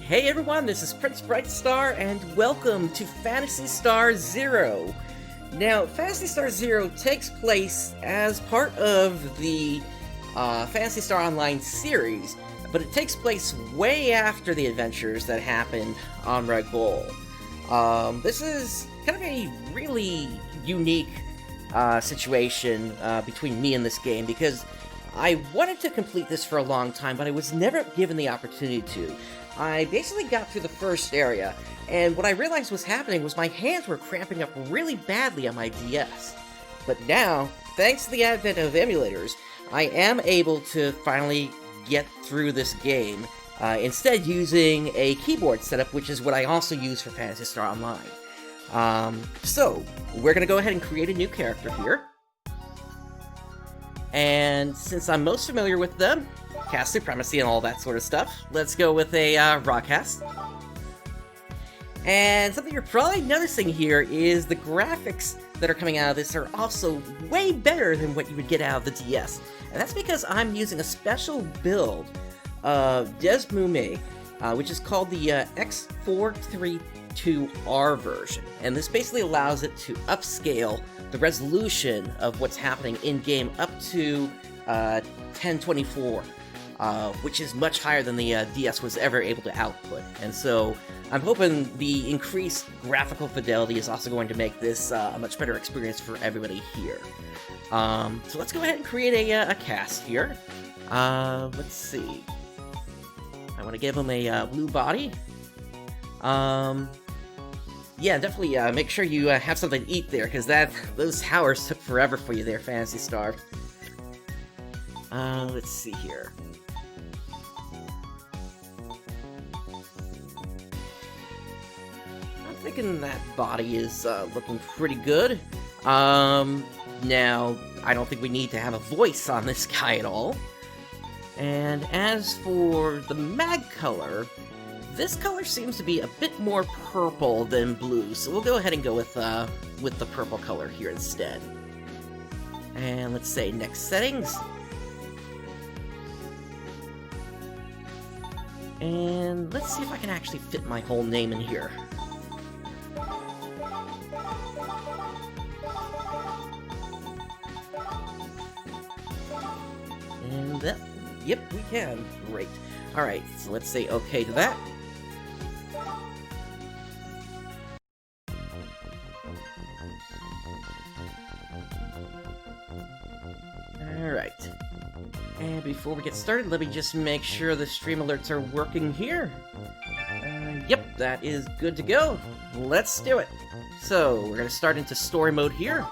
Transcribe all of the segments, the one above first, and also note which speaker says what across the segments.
Speaker 1: Hey everyone, this is PrinceBrightstar, and welcome to Phantasy Star Zero. Now, Phantasy Star Zero takes place as part of the Phantasy Star Online series, but it takes place way after the adventures that happened on Red Bull. This is kind of a really unique situation between me and this game, because I wanted to complete this for a long time, but I was never given the opportunity to. I basically got through the first area, and what I realized was happening was my hands were cramping up really badly on my DS. But now, thanks to the advent of emulators, I am able to finally get through this game, instead using a keyboard setup, which is what I also use for Phantasy Star Online. So, we're gonna go ahead and create a new character here. And since I'm most familiar with them, cast supremacy and all that sort of stuff, let's go with a raw cast. And something you're probably noticing here is the graphics that are coming out of this are also way better than what you would get out of the DS. And that's because I'm using a special build of Desmume, which is called the X432R version. And this basically allows it to upscale the resolution of what's happening in-game up to 1024, which is much higher than the DS was ever able to output. And so I'm hoping the increased graphical fidelity is also going to make this a much better experience for everybody here. So let's go ahead and create a cast here. Let's see. I want to give him a blue body. Yeah, definitely make sure you have something to eat there, because those hours took forever for you there, Phantasy Star. Let's see here. I'm thinking that body is looking pretty good. Now, I don't think we need to have a voice on this guy at all. And as for the mag color, this color seems to be a bit more purple than blue, so we'll go ahead and go with the purple color here instead. And let's say next settings. And let's see if I can actually fit my whole name in here. And that, yep, we can. Great. Alright, so let's say okay to that. Alright. And before we get started, let me just make sure the stream alerts are working here. Yep, that is good to go. Let's do it. So, we're going to start into story mode here.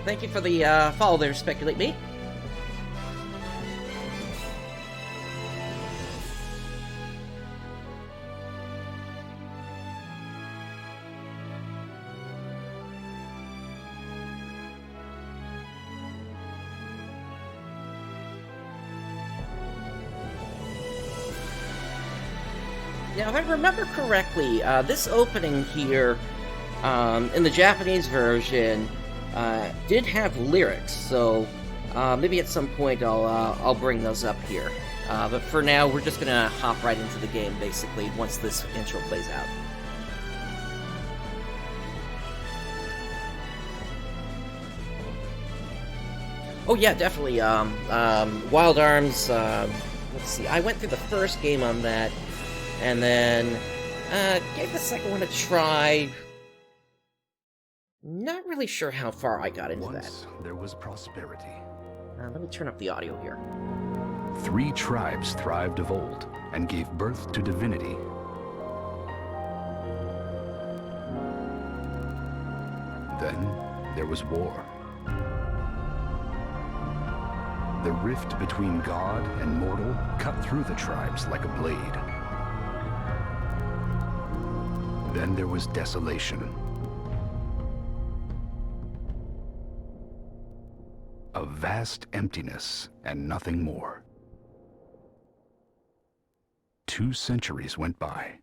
Speaker 1: Thank you for the follow there, Speculate Me. Now, if I remember correctly, this opening here, in the Japanese version, did have lyrics, so maybe at some point I'll bring those up here. But for now, we're just gonna hop right into the game, basically, once this intro plays out. Oh yeah, definitely. Wild Arms. Let's see. I went through the first game on that, and then gave the second one a try. Not really sure how far I got into that.
Speaker 2: There was prosperity.
Speaker 1: Let me turn up the audio here.
Speaker 2: 3 tribes thrived of old and gave birth to divinity. Then there was war. The rift between God and mortal cut through the tribes like a blade. Then there was desolation. A vast emptiness and nothing more. 2 centuries went by.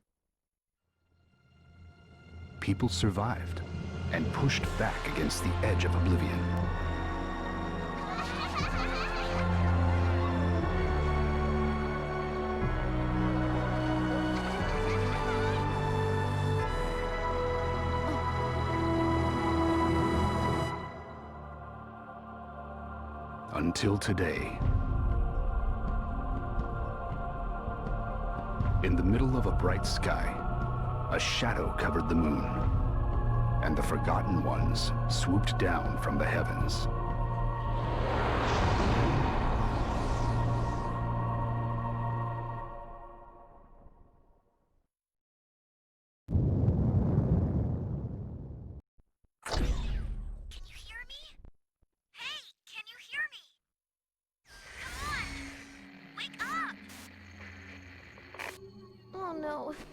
Speaker 2: People survived and pushed back against the edge of oblivion. Until today. In the middle of a bright sky, a shadow covered the moon, and the Forgotten Ones swooped down from the heavens.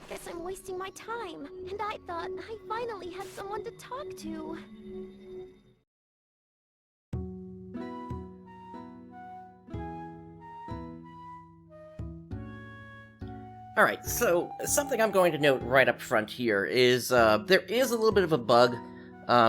Speaker 3: Guess I'm wasting my time. And I thought I finally had someone to talk to.
Speaker 1: Alright, so something I'm going to note right up front here is there is a little bit of a bug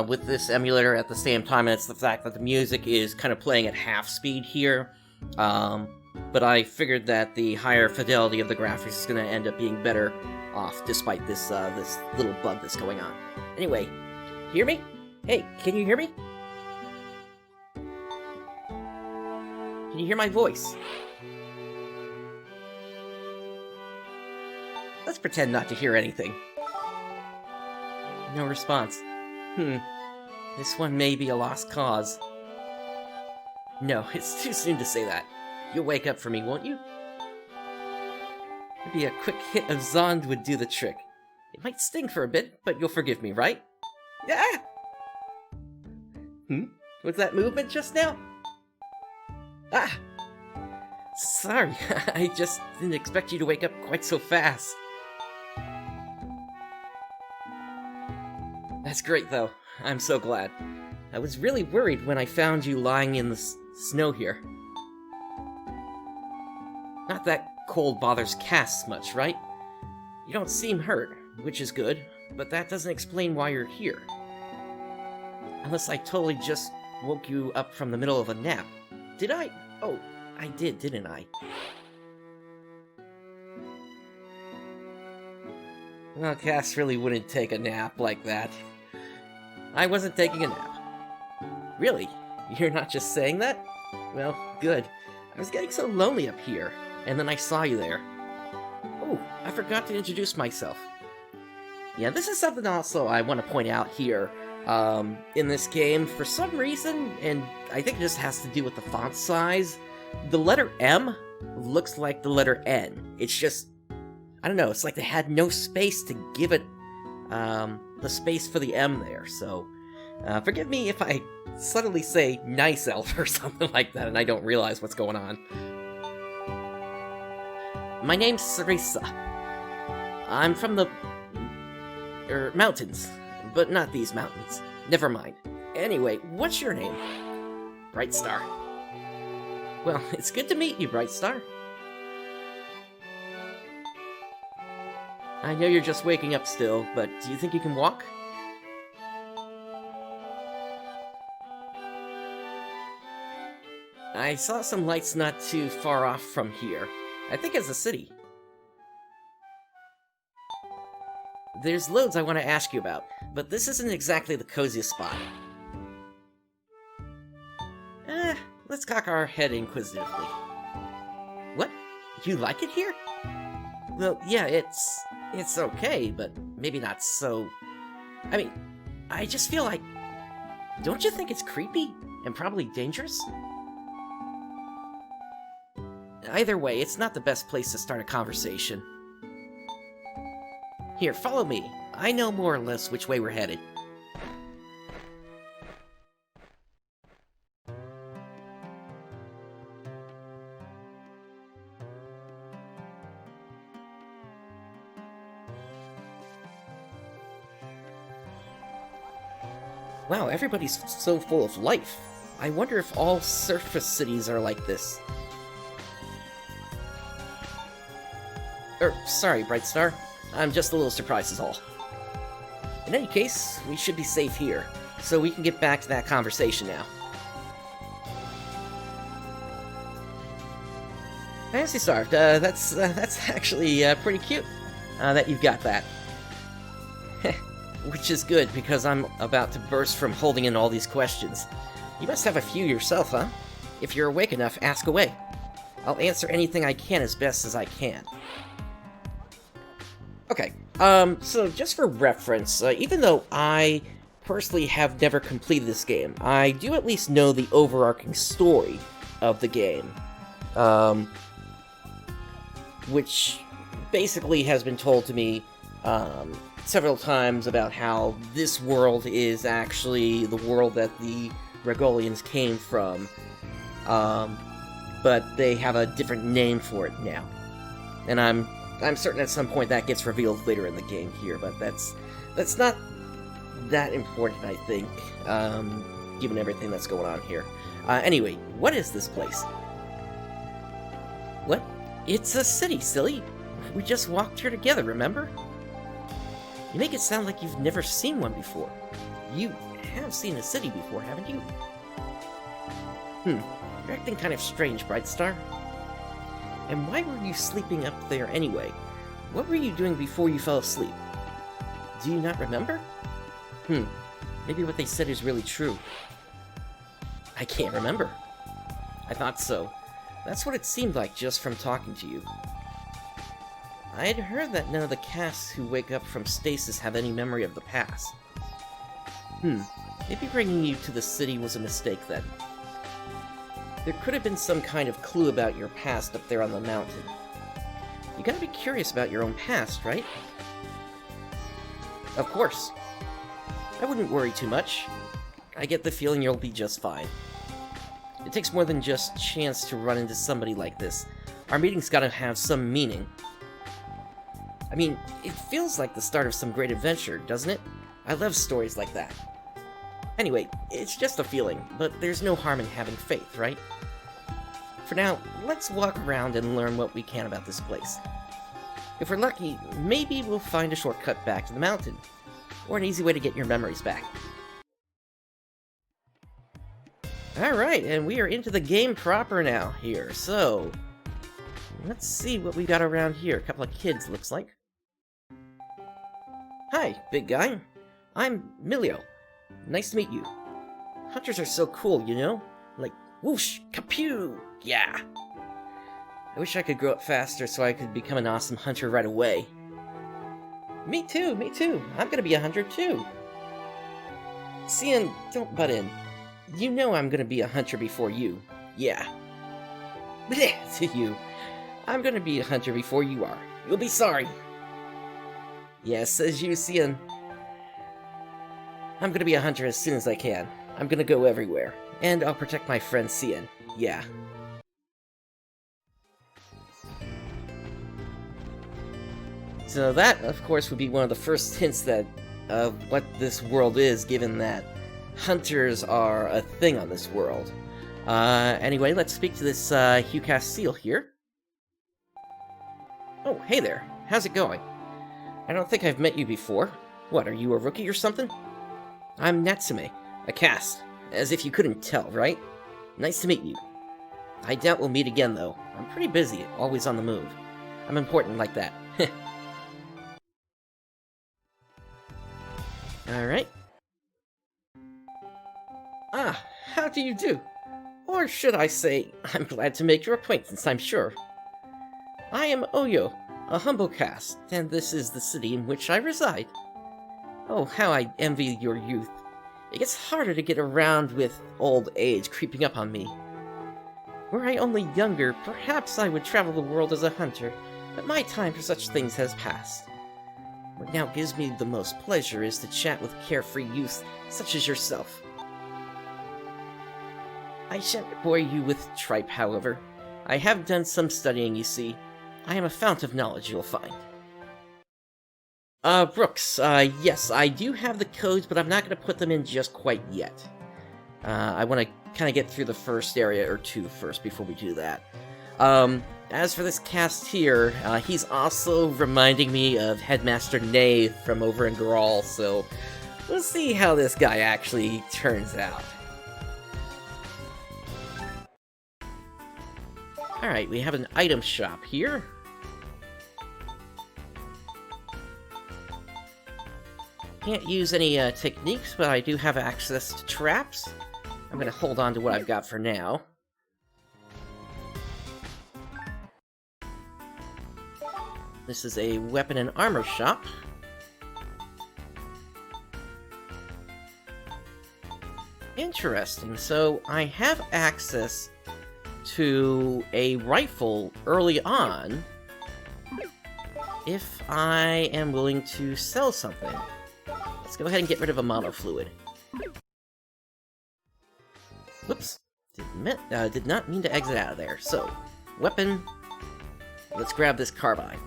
Speaker 1: with this emulator at the same time, and it's the fact that the music is kind of playing at half speed here. But I figured that the higher fidelity of the graphics is going to end up being better off despite this this little bug that's going on. Anyway, hear me? Hey, can you hear me? Can you hear my voice? Let's pretend not to hear anything. No response. This one may be a lost cause. No, it's too soon to say that. You'll wake up for me, won't you? Maybe a quick hit of Zond would do the trick. It might sting for a bit, but you'll forgive me, right? Yeah! Was that movement just now? Ah! Sorry, I just didn't expect you to wake up quite so fast. That's great, though. I'm so glad. I was really worried when I found you lying in the snow here. Not that cold bothers Cass much, right? You don't seem hurt, which is good, but that doesn't explain why you're here. Unless I totally just woke you up from the middle of a nap. Did I? Oh, I did, didn't I? Well, Cass really wouldn't take a nap like that. I wasn't taking a nap. Really? You're not just saying that? Well, good. I was getting so lonely up here, and then I saw you there. Oh, I forgot to introduce myself. Yeah, this is something also I want to point out here. In this game, for some reason, and I think it just has to do with the font size, the letter M looks like the letter N. It's just, I don't know, it's like they had no space to give it the space for the M there, so forgive me if I subtly say nice elf or something like that and I don't realize what's going on. My name's Sarisa. I'm from the mountains, but not these mountains. Never mind. Anyway, what's your name? Brightstar. Well, it's good to meet you, Brightstar. I know you're just waking up still, but do you think you can walk? I saw some lights not too far off from here. I think it's a city. There's loads I want to ask you about, but this isn't exactly the coziest spot. Let's cock our head inquisitively. What? You like it here? Well, yeah, it's okay, but maybe not so... I mean, I just feel like... Don't you think it's creepy? And probably dangerous? Either way, it's not the best place to start a conversation. Here, follow me. I know more or less which way we're headed. Wow, everybody's so full of life. I wonder if all surface cities are like this. Sorry, Brightstar. I'm just a little surprised is all. In any case, we should be safe here, so we can get back to that conversation now. Phantasy Star, that's actually pretty cute that you've got that. Which is good, because I'm about to burst from holding in all these questions. You must have a few yourself, huh? If you're awake enough, ask away. I'll answer anything I can as best as I can. Okay, so just for reference, even though I personally have never completed this game, I do at least know the overarching story of the game. Which basically has been told to me several times about how this world is actually the world that the Regolians came from, but they have a different name for it now. And I'm certain at some point that gets revealed later in the game here, but that's not that important, I think, given everything that's going on here. Anyway, what is this place? What? It's a city, silly. We just walked here together, remember? You make it sound like you've never seen one before. You have seen a city before, haven't you? You're acting kind of strange, Brightstar. And why were you sleeping up there anyway? What were you doing before you fell asleep? Do you not remember? Maybe what they said is really true. I can't remember. I thought so. That's what it seemed like just from talking to you. I had heard that none of the casts who wake up from stasis have any memory of the past. Maybe bringing you to the city was a mistake then. There could have been some kind of clue about your past up there on the mountain. You gotta be curious about your own past, right? Of course. I wouldn't worry too much. I get the feeling you'll be just fine. It takes more than just a chance to run into somebody like this. Our meeting's gotta have some meaning. I mean, it feels like the start of some great adventure, doesn't it? I love stories like that. Anyway, it's just a feeling, but there's no harm in having faith, right? For now, let's walk around and learn what we can about this place. If we're lucky, maybe we'll find a shortcut back to the mountain, or an easy way to get your memories back. Alright, and we are into the game proper now here, so let's see what we got around here. A couple of kids, looks like. Hi, big guy. I'm Milio. Nice to meet you. Hunters are so cool, you know? Like, whoosh, kapew, yeah. I wish I could grow up faster so I could become an awesome hunter right away. Me too, me too. I'm gonna be a hunter too. Cian, don't butt in. You know I'm gonna be a hunter before you. Yeah. Bleh to you. I'm gonna be a hunter before you are. You'll be sorry. Yes, says you, Cian. I'm gonna be a hunter as soon as I can. I'm gonna go everywhere. And I'll protect my friend Cian. Yeah. So that, of course, would be one of the first hints that of what this world is, given that hunters are a thing on this world. Anyway, let's speak to this Hugh Castile here. Oh, hey there. How's it going? I don't think I've met you before. What, are you a rookie or something? I'm Natsume, a cast. As if you couldn't tell, right? Nice to meet you. I doubt we'll meet again, though. I'm pretty busy, always on the move. I'm important like that. Alright. Ah, how do you do? Or should I say, I'm glad to make your acquaintance, I'm sure. I am Oyo, a humble caste, and this is the city in which I reside. Oh, how I envy your youth. It gets harder to get around with old age creeping up on me. Were I only younger, perhaps I would travel the world as a hunter, but my time for such things has passed. What now gives me the most pleasure is to chat with carefree youth such as yourself. I shan't bore you with tripe, however. I have done some studying, you see. I am a fount of knowledge, you'll find. Brooks, yes, I do have the codes, but I'm not going to put them in just quite yet. I want to kind of get through the first area or two first before we do that. As for this cast here, he's also reminding me of Headmaster Nay from over in Grawl, so we'll see how this guy actually turns out. Alright, we have an item shop here. Can't use any techniques, but I do have access to traps. I'm gonna hold on to what I've got for now. This is a weapon and armor shop. Interesting, so I have access to a rifle early on if I am willing to sell something. Let's go ahead and get rid of a mono fluid. Whoops, did not mean to exit out of there. So, weapon, let's grab this carbine.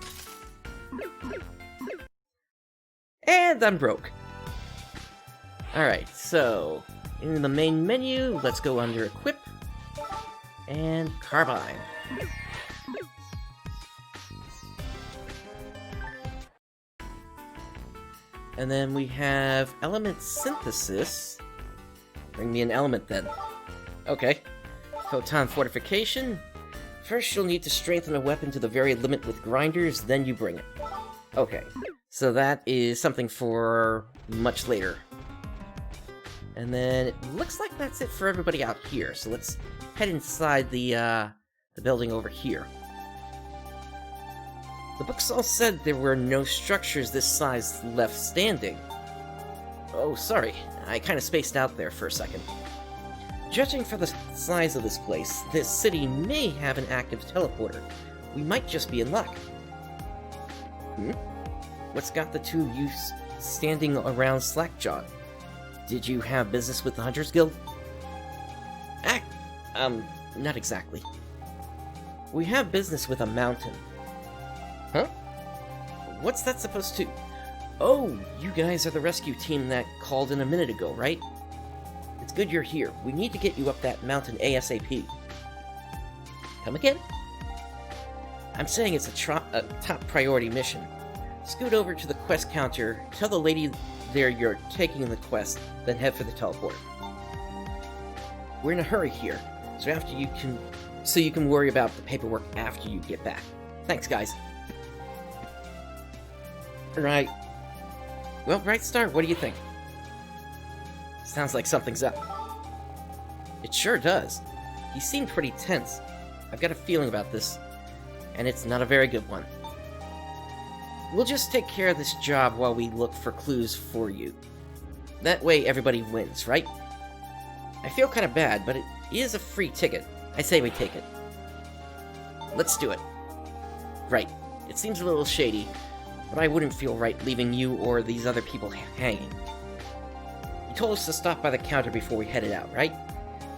Speaker 1: And I'm broke. Alright, so, in the main menu, let's go under Equip, and Carbine. And then we have Element Synthesis. Bring me an element then. Okay. Photon Fortification. First you'll need to strengthen a weapon to the very limit with grinders, then you bring it. Okay. So that is something for much later. And then it looks like that's it for everybody out here. So let's head inside the building over here. The books all said there were no structures this size left standing. Oh, sorry. I kind of spaced out there for a second. Judging from the size of this place, this city may have an active teleporter. We might just be in luck. What's got the two of you standing around slack-jawed? Did you have business with the Hunters Guild? Not exactly. We have business with a mountain. Huh? What's that supposed to... Oh, you guys are the rescue team that called in a minute ago, right? It's good you're here. We need to get you up that mountain ASAP. Come again? I'm saying it's a top priority mission. Scoot over to the quest counter, tell the lady there you're taking the quest, then head for the teleport. We're in a hurry here, so you can worry about the paperwork after you get back. Thanks, guys. Right. Well, Brightstar, what do you think? Sounds like something's up. It sure does. He seemed pretty tense. I've got a feeling about this, and it's not a very good one. We'll just take care of this job while we look for clues for you. That way everybody wins, right? I feel kind of bad, but it is a free ticket. I say we take it. Let's do it. Right. It seems a little shady, but I wouldn't feel right leaving you or these other people hanging. He told us to stop by the counter before we headed out, right?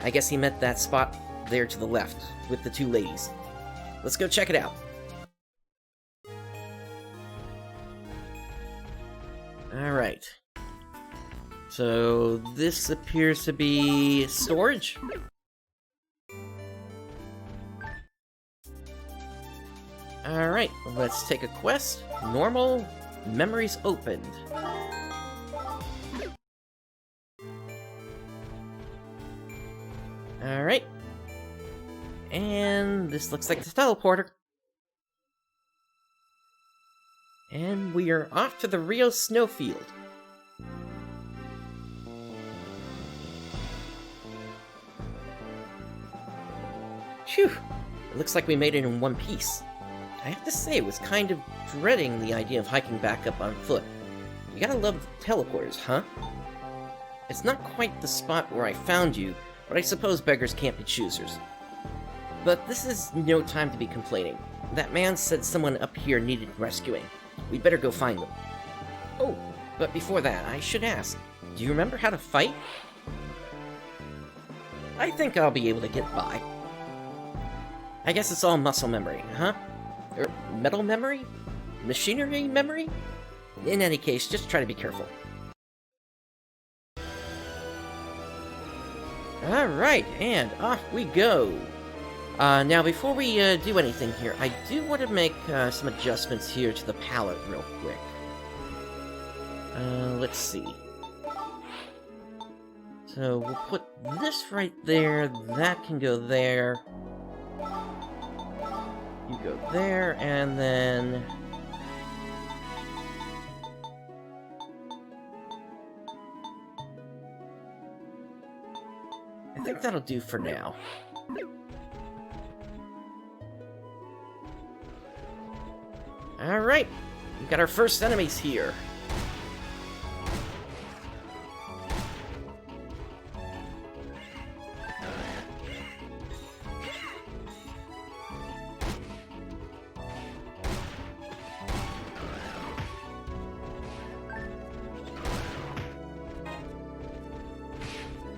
Speaker 1: I guess he meant that spot there to the left, with the two ladies. Let's go check it out. Alright. So, this appears to be storage? Alright, let's take a quest. Normal, memories opened. Alright. And this looks like the teleporter. And we are off to the Rio Snowfield. Phew! It looks like we made it in one piece. I have to say, I was kind of dreading the idea of hiking back up on foot. You gotta love the teleporters, huh? It's not quite the spot where I found you, but I suppose beggars can't be choosers. But this is no time to be complaining. That man said someone up here needed rescuing. We better go find them. Oh, but before that, I should ask, do you remember how to fight? I think I'll be able to get by. I guess it's all muscle memory, huh? Or metal memory? Machinery memory? in any case, just try to be careful. Alright, and off we go. Now, before we do anything here, I do want to make some adjustments here to the palette real quick. Let's see. So, we'll put this right there, that can go there. You go there, and then... I think that'll do for now. Alright, we've got our first enemies here.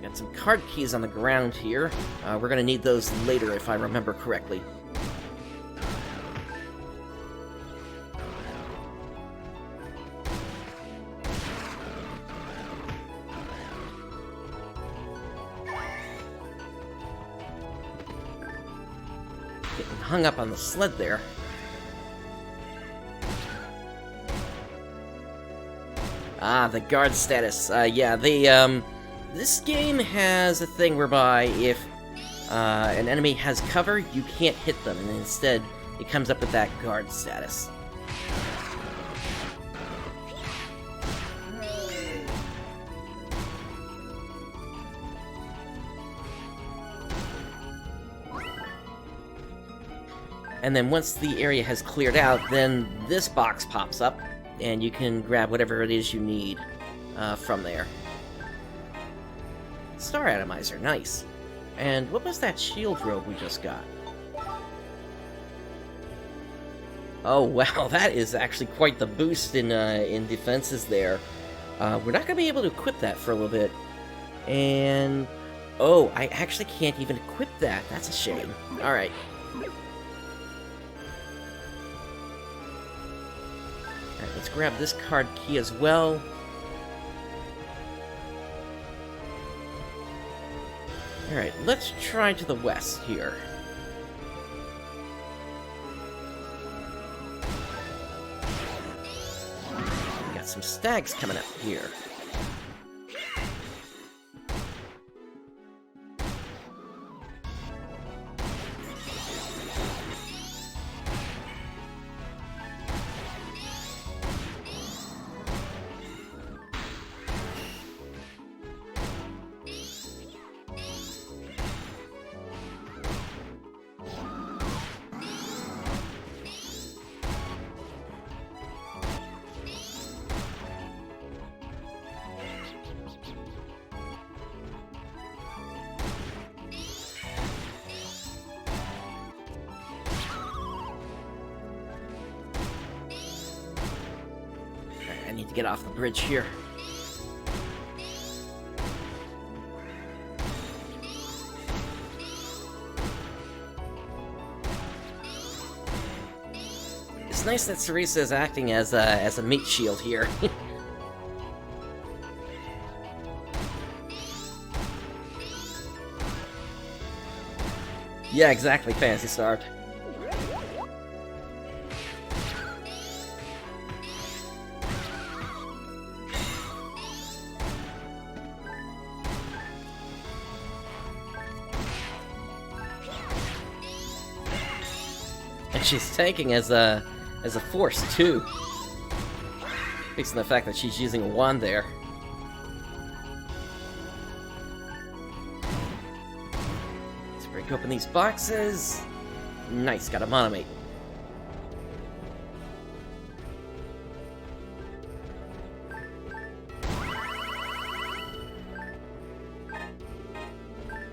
Speaker 1: Got some card keys on the ground here. We're gonna need those later if I remember correctly. Getting hung up on the sled there. Ah, the guard status. Yeah, this game has a thing whereby if an enemy has cover, you can't hit them, and instead it comes up with that guard status. And then once the area has cleared out, then this box pops up, and you can grab whatever it is you need from there. Star Atomizer, nice. And what was that shield robe we just got? Oh wow, that is actually quite the boost in defenses there. We're not going to be able to equip that for a little bit. And... oh, I actually can't even equip that. That's a shame. Alright. Alright, let's grab this card key as well. Alright, let's try to the west here. We got some stags coming up here. I need to get off the bridge here. It's nice that Sarisa is acting as a meat shield here. Yeah, exactly, Phantasy Star. And she's tanking as a force too. Based on the fact that she's using a wand there. Let's break open these boxes. Nice, got a monomate.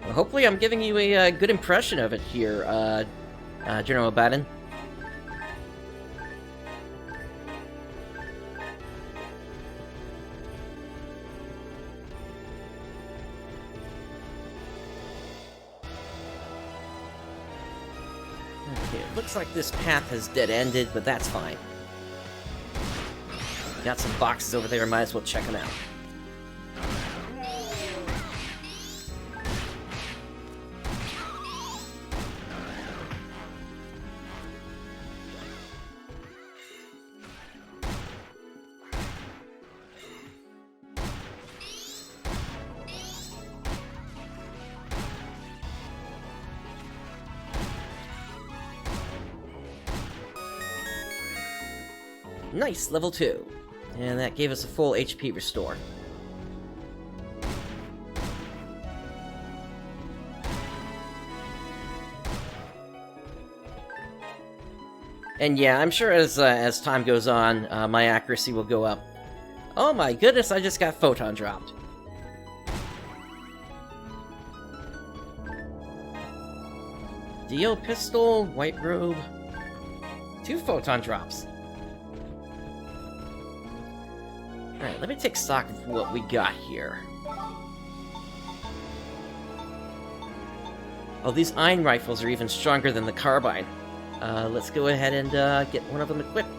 Speaker 1: Well, hopefully I'm giving you a good impression of it here, General Abaddon. Okay, it looks like this path has dead-ended, but that's fine. Got some boxes over there, might as well check them out. Nice, level 2. And that gave us a full HP restore. And yeah, I'm sure as time goes on, my accuracy will go up. Oh my goodness, I just got photon dropped. Dio pistol, white robe. 2 photon drops. Alright, let me take stock of what we got here. Oh, these iron rifles are even stronger than the carbine. Let's go ahead and get one of them equipped.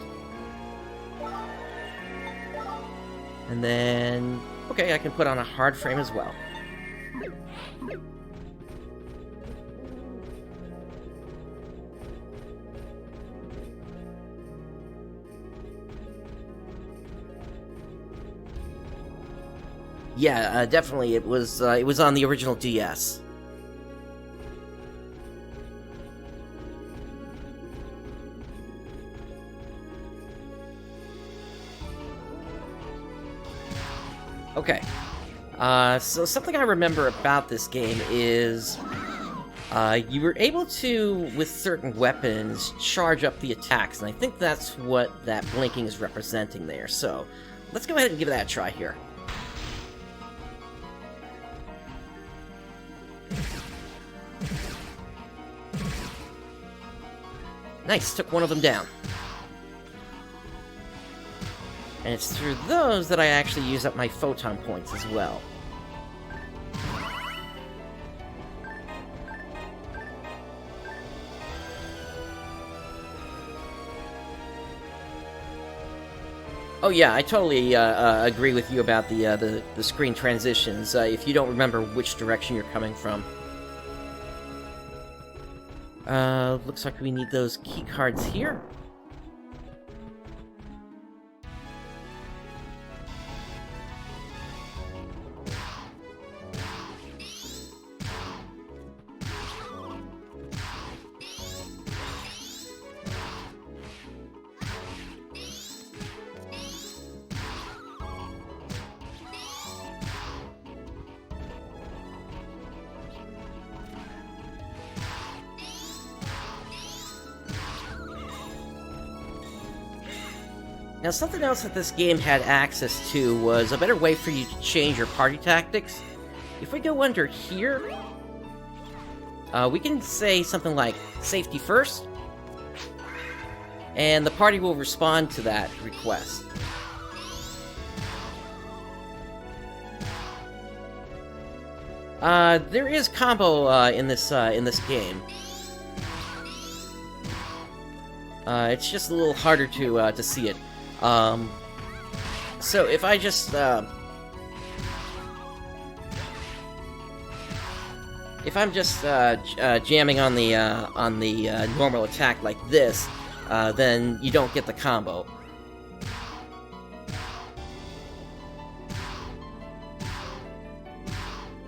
Speaker 1: And then... okay, I can put on a hard frame as well. Yeah, definitely. It was on the original DS. Okay. So something I remember about this game is you were able to, with certain weapons, charge up the attacks, and I think that's what that blinking is representing there. So let's go ahead and give that a try here. Nice, took one of them down. And it's through those that I actually use up my photon points as well. Oh yeah, I totally agree with you about the screen transitions, if you don't remember which direction you're coming from. Looks like we need those key cards here. Now, something else that this game had access to was a better way for you to change your party tactics. If we go under here, we can say something like, safety first, and the party will respond to that request. There is combo in this game. It's just a little harder to see it. So if I just if I'm just jamming on the normal attack like this, then you don't get the combo.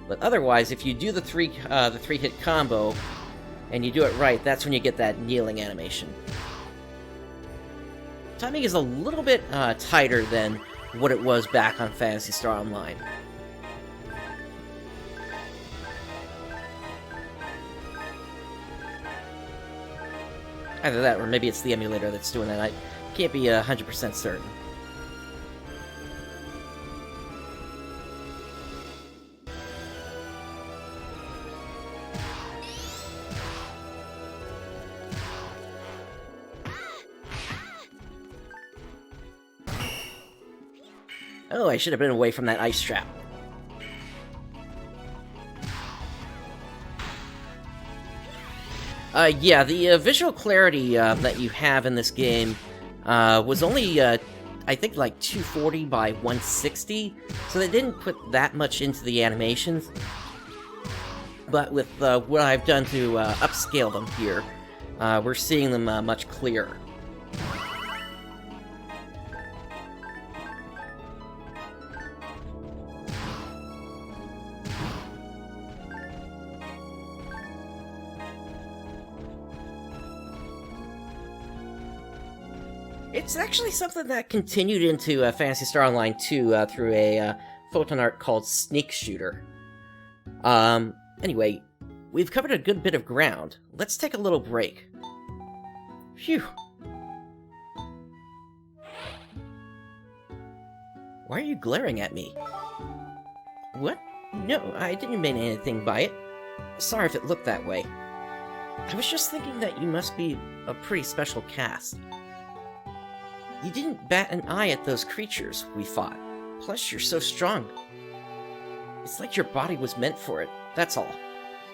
Speaker 1: But otherwise, if you do the three hit combo and you do it right, that's when you get that kneeling animation. Timing is a little bit tighter than what it was back on Phantasy Star Online. Either that, or maybe it's the emulator that's doing that. I can't be 100% certain. Oh, I should have been away from that ice trap. Yeah, the visual clarity that you have in this game was only I think like 240 by 160, so they didn't put that much into the animations. But with what I've done to upscale them here, we're seeing them much clearer. It's actually something that continued into Phantasy Star Online 2 through a photon art called Sneak Shooter. Anyway, we've covered a good bit of ground. Let's take a little break. Phew. Why are you glaring at me? What? No, I didn't mean anything by it. Sorry if it looked that way. I was just thinking that you must be a pretty special cast. You didn't bat an eye at those creatures we fought. Plus, you're so strong. It's like your body was meant for it, that's all.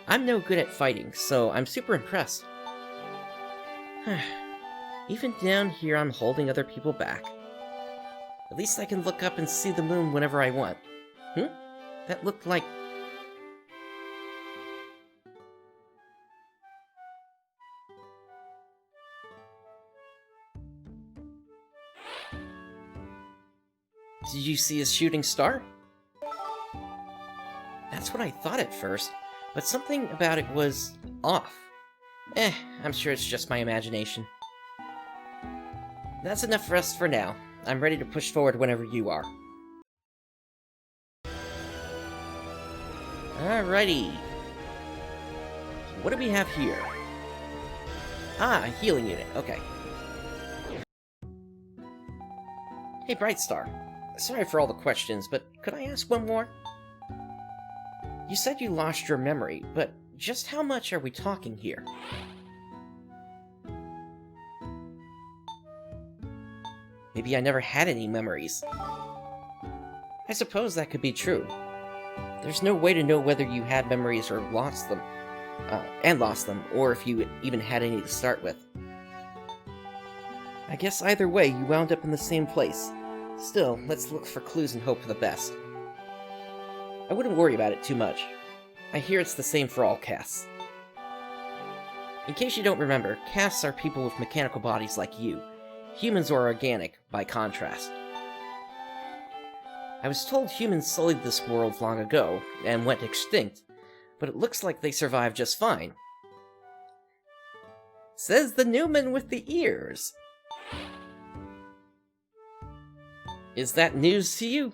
Speaker 1: I'm no good at fighting, so I'm super impressed. Even down here, I'm holding other people back. At least I can look up and see the moon whenever I want. That looked like... Did you see a shooting star? That's what I thought at first, but something about it was off. I'm sure it's just my imagination. That's enough for us for now. I'm ready to push forward whenever you are. Alrighty. What do we have here? Ah, a healing unit. Okay. Hey, Brightstar. Sorry for all the questions, but could I ask one more? You said you lost your memory, but just how much are we talking here? Maybe I never had any memories. I suppose that could be true. There's no way to know whether you had memories or lost them, or if you even had any to start with. I guess either way, you wound up in the same place. Still, let's look for clues and hope for the best. I wouldn't worry about it too much. I hear it's the same for all casts. In case you don't remember, casts are people with mechanical bodies like you. Humans are organic, by contrast. I was told humans sullied this world long ago, and went extinct, but it looks like they survived just fine. Says the Newman with the ears. Is that news to you?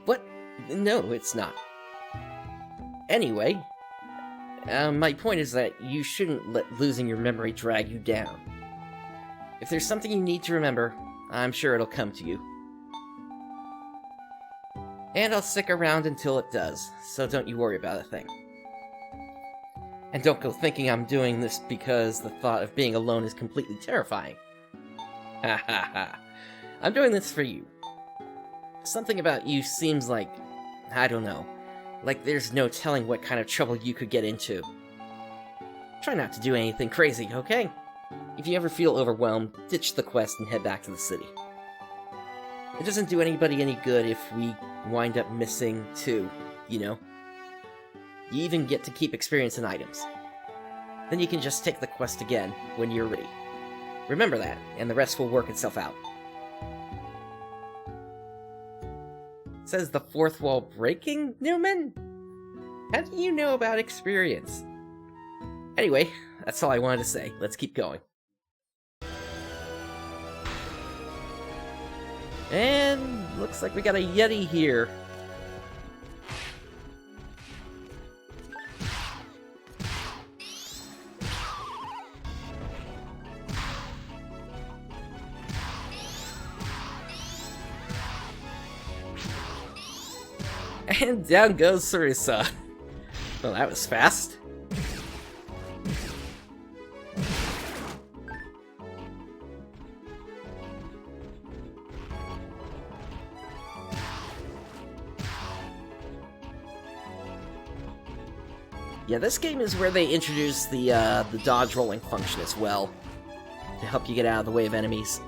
Speaker 1: What? No, it's not. Anyway, my point is that you shouldn't let losing your memory drag you down. If there's something you need to remember, I'm sure it'll come to you. And I'll stick around until it does, so don't you worry about a thing. And don't go thinking I'm doing this because the thought of being alone is completely terrifying. Ha ha ha. I'm doing this for you. Something about you seems like, I don't know, like there's no telling what kind of trouble you could get into. Try not to do anything crazy, okay? If you ever feel overwhelmed, ditch the quest and head back to the city. It doesn't do anybody any good if we wind up missing too, you know? You even get to keep experience and items. Then you can just take the quest again when you're ready. Remember that, and the rest will work itself out. Says the fourth wall breaking, Newman? How do you know about experience? Anyway, that's all I wanted to say. Let's keep going. And looks like we got a Yeti here. And down goes Sarisa. Well, that was fast. Yeah, this game is where they introduce the dodge rolling function as well, to help you get out of the way of enemies.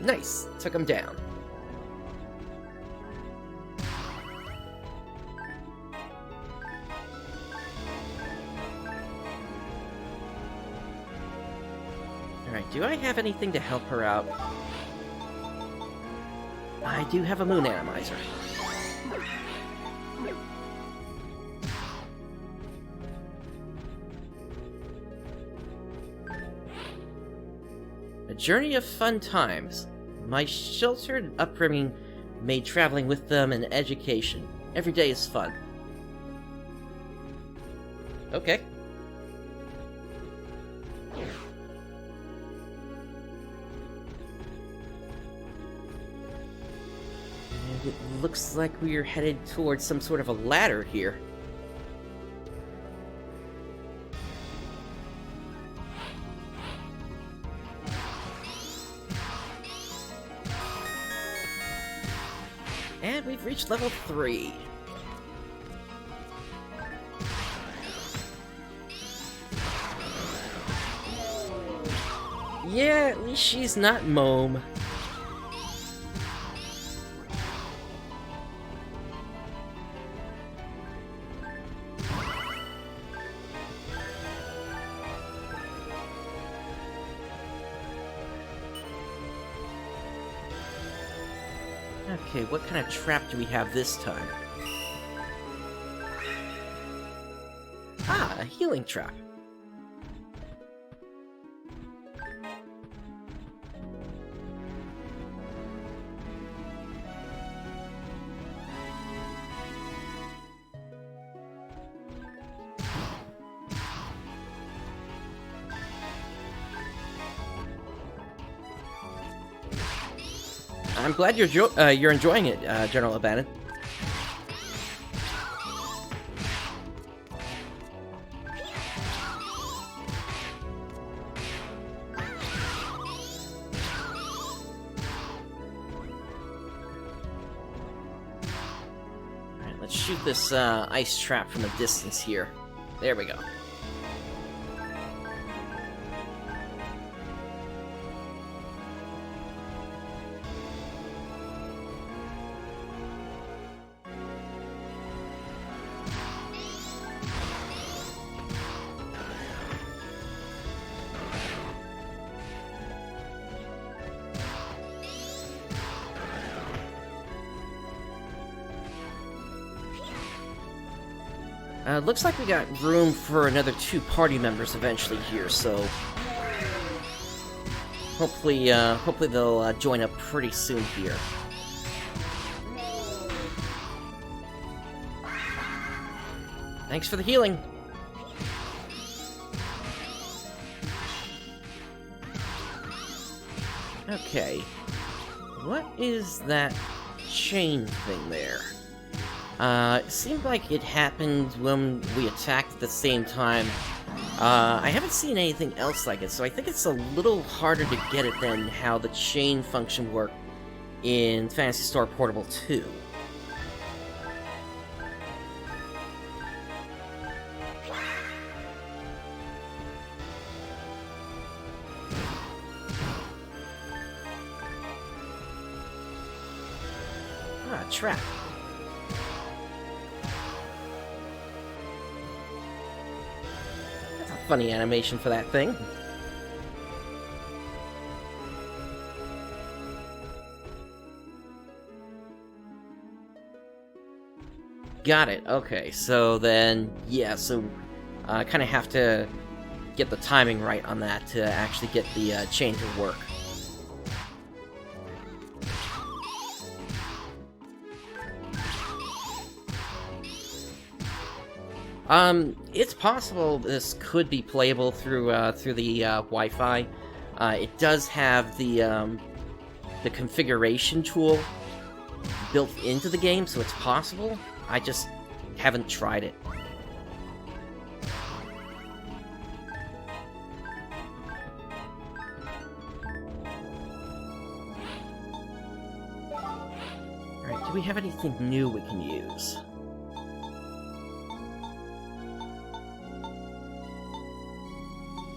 Speaker 1: Nice, took him down. Alright, do I have anything to help her out? I do have a moon atomizer. A journey of fun times. My sheltered upbringing made traveling with them an education. Every day is fun. Okay. And it looks like we are headed towards some sort of a ladder here. And we've reached level 3. Yeah, at least she's not Mome. Okay, what kind of trap do we have this time? Ah, a healing trap. I'm glad you're enjoying it, General Abannon. Alright, let's shoot this ice trap from a distance here. There we go. Looks like we got room for another 2 party members eventually here, so hopefully they'll join up pretty soon here. Thanks for the healing. Okay, what is that chain thing there? It seemed like it happened when we attacked at the same time. I haven't seen anything else like it, so I think it's a little harder to get it than how the chain function worked in Phantasy Star Portable 2. Ah, trap. Funny animation for that thing. Got it. Okay, so then, yeah, so I kind of have to get the timing right on that to actually get the chain to work. It's possible this could be playable through the Wi-Fi. It does have the configuration tool built into the game, so it's possible. I just haven't tried it. Alright, do we have anything new we can use?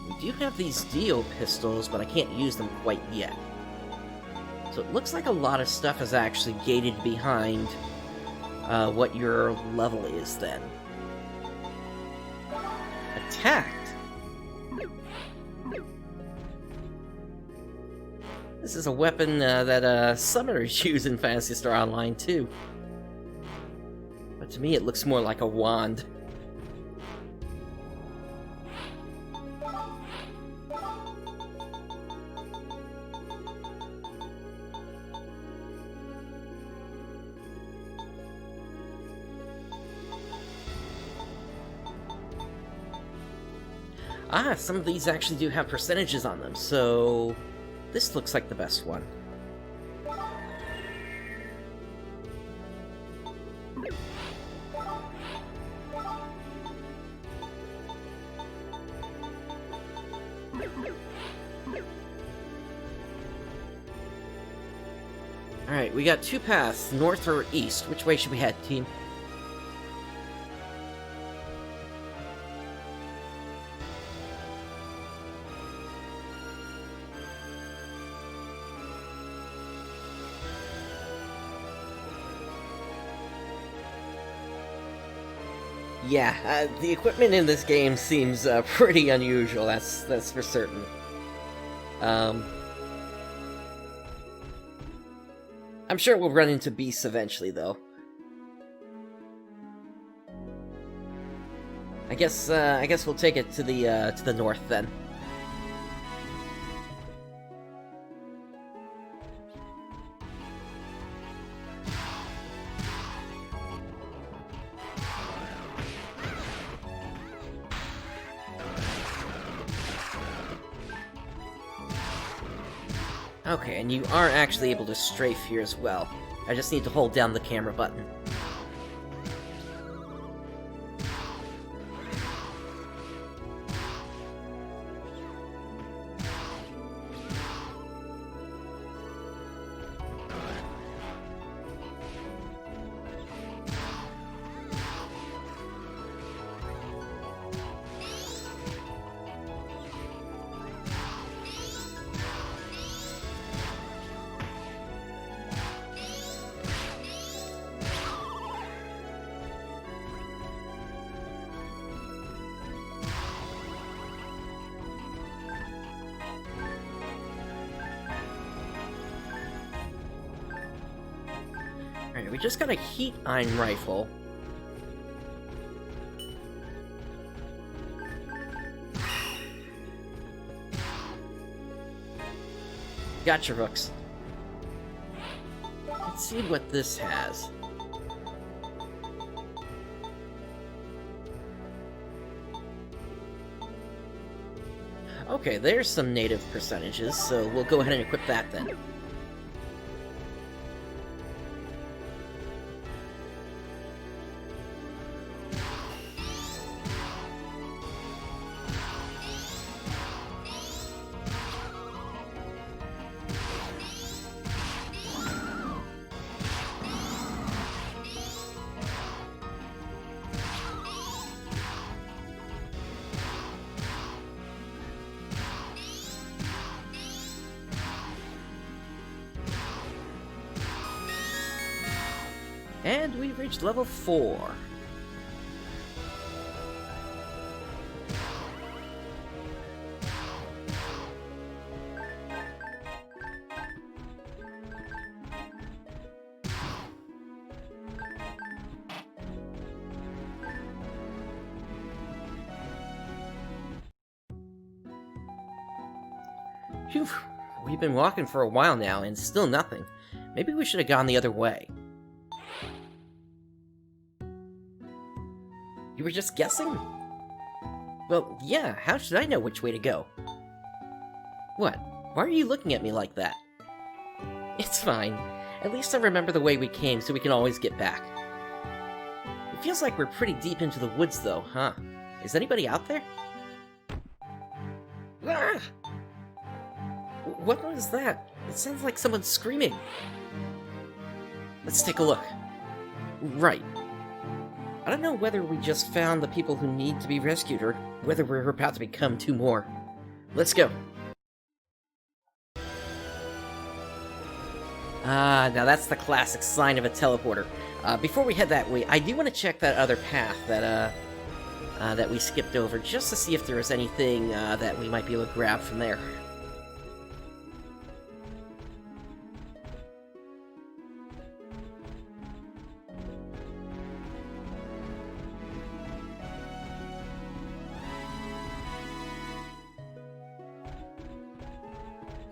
Speaker 1: We do have these Dio pistols, but I can't use them quite yet. So it looks like a lot of stuff is actually gated behind what your level is then. Attacked? This is a weapon that summoners use in Phantasy Star Online too. But to me it looks more like a wand. Ah, some of these actually do have percentages on them, so this looks like the best one. Alright, we got two paths, north or east. Which way should we head, team? Yeah, the equipment in this game seems pretty unusual, that's for certain. I'm sure we'll run into beasts eventually, though. I guess we'll take it to the north then. Okay, and you are actually able to strafe here as well. I just need to hold down the camera button. Alright, we just got a heat iron rifle. Gotcha, Rooks. Let's see what this has. Okay, there's some native percentages, so we'll go ahead and equip that then. And we've reached level 4. Phew, we've been walking for a while now and still nothing. Maybe we should have gone the other way. You were just guessing? Well, yeah, how should I know which way to go? What? Why are you looking at me like that? It's fine. At least I remember the way we came so we can always get back. It feels like we're pretty deep into the woods though, huh? Is anybody out there? Ah! What was that? It sounds like someone screaming. Let's take a look. Right. I don't know whether we just found the people who need to be rescued or whether we're about to become two more. Let's go. Now that's the classic sign of a teleporter. Before we head that way, I do want to check that other path that we skipped over, just to see if there was anything that we might be able to grab from there.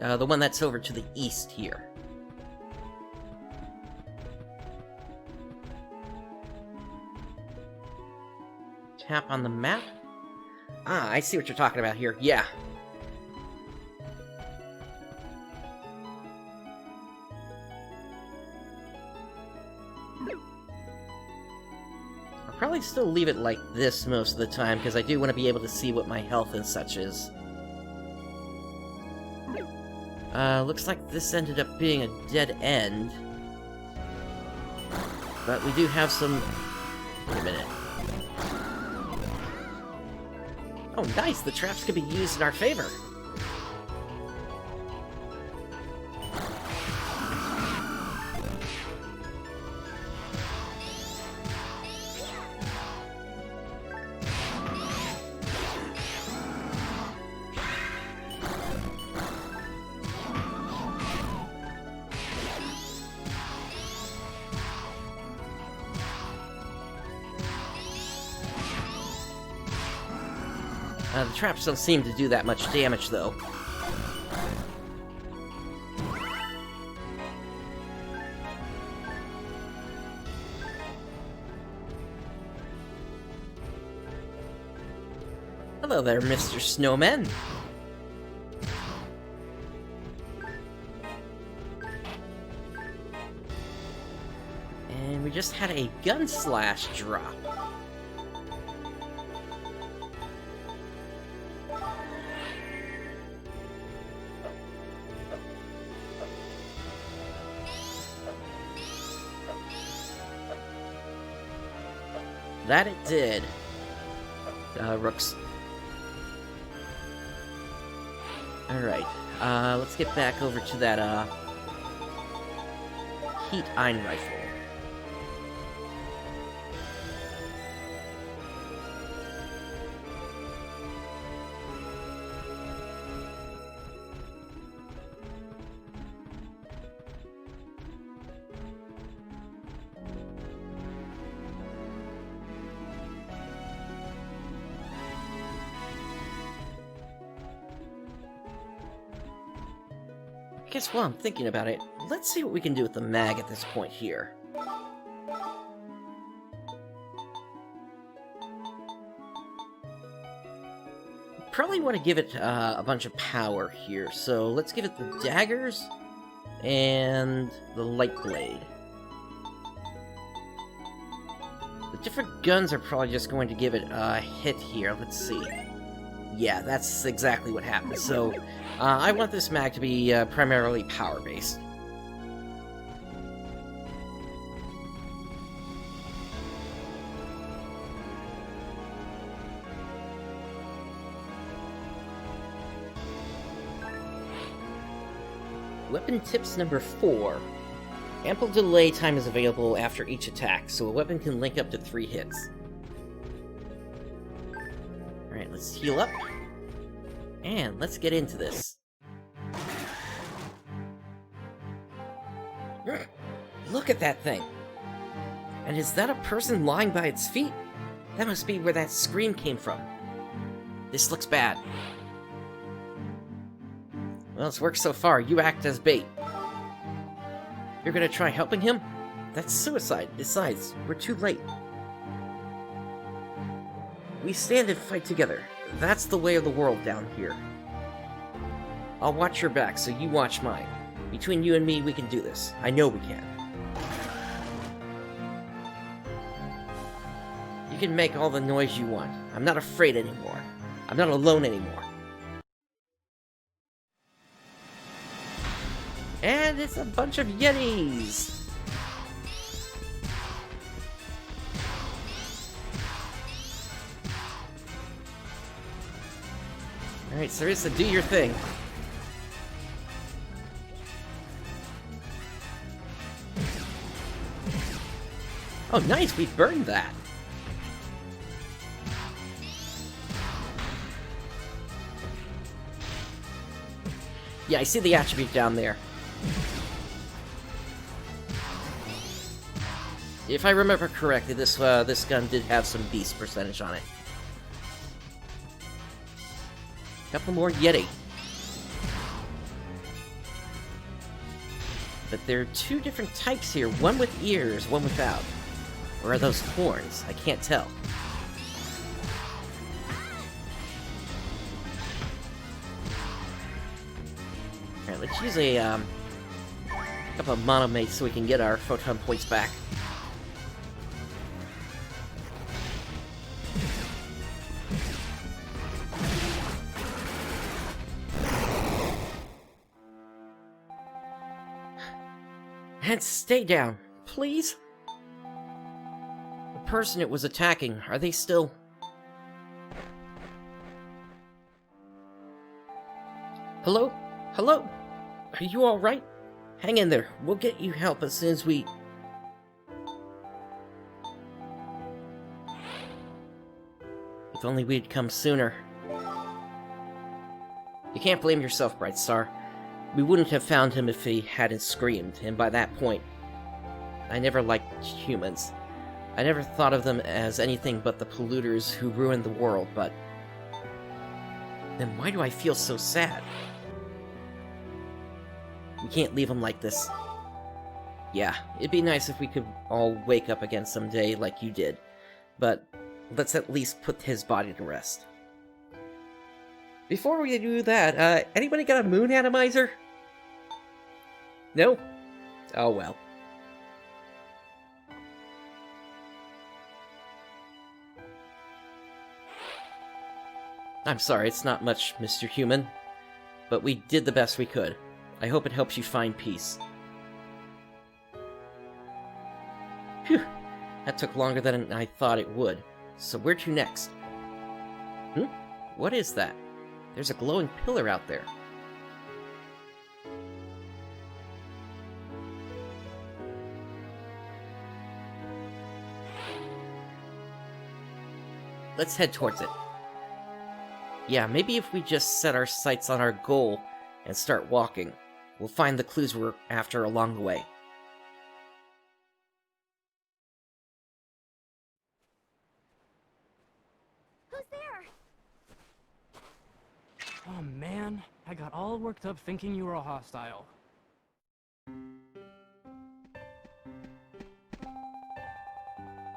Speaker 1: The one that's over to the east here. Tap on the map? Ah, I see what you're talking about here. Yeah. I'll probably still leave it like this most of the time, because I do want to be able to see what my health and such is. Looks like this ended up being a dead end. But we do have some... Wait a minute. Oh, nice! The traps could be used in our favor! The traps don't seem to do that much damage, though. Hello there, Mr. Snowman. And we just had a gun slash drop. That it did. Rooks. Alright, let's get back over to that, Heat Iron Rifle. I guess while I'm thinking about it, let's see what we can do with the mag at this point here. Probably want to give it a bunch of power here, so let's give it the daggers and the light blade. The different guns are probably just going to give it a hit here. Let's see. Yeah, that's exactly what happened. So, I want this mag to be primarily power-based. Weapon tips number 4. Ample delay time is available after each attack, so a weapon can link up to 3 hits. Alright, let's heal up. And let's get into this. Look at that thing! And is that a person lying by its feet? That must be where that scream came from. This looks bad. Well, it's worked so far. You act as bait. You're gonna try helping him? That's suicide. Besides, we're too late. We stand and fight together. That's the way of the world down here. I'll watch your back, so you watch mine. Between you and me, we can do this. I know we can. You can make all the noise you want. I'm not afraid anymore. I'm not alone anymore. And it's a bunch of Yetis! Alright, Sarisa, do your thing. Oh, nice, we burned that. Yeah, I see the attribute down there. If I remember correctly, this gun did have some beast percentage on it. Couple more Yeti. But there are two different types here, one with ears, one without. Or are those horns? I can't tell. Alright, let's use a couple of monomates so we can get our photon points back. And stay down, please. The person it was attacking, are they still... Hello? Hello? Are you alright? Hang in there. We'll get you help as soon as we... If only we'd come sooner. You can't blame yourself, Brightstar. We wouldn't have found him if he hadn't screamed, and by that point, I never liked humans. I never thought of them as anything but the polluters who ruined the world, but... Then why do I feel so sad? We can't leave him like this. Yeah, it'd be nice if we could all wake up again someday like you did, but let's at least put his body to rest. Before we do that, anybody got a moon atomizer? No? Oh well. I'm sorry, it's not much, Mr. Human, but we did the best we could. I hope it helps you find peace. Phew, that took longer than I thought it would. So where to next? What is that? There's a glowing pillar out there. Let's head towards it. Yeah, maybe if we just set our sights on our goal and start walking, we'll find the clues we're after along the way.
Speaker 3: Who's there?
Speaker 4: Oh man, I got all worked up thinking you were a hostile.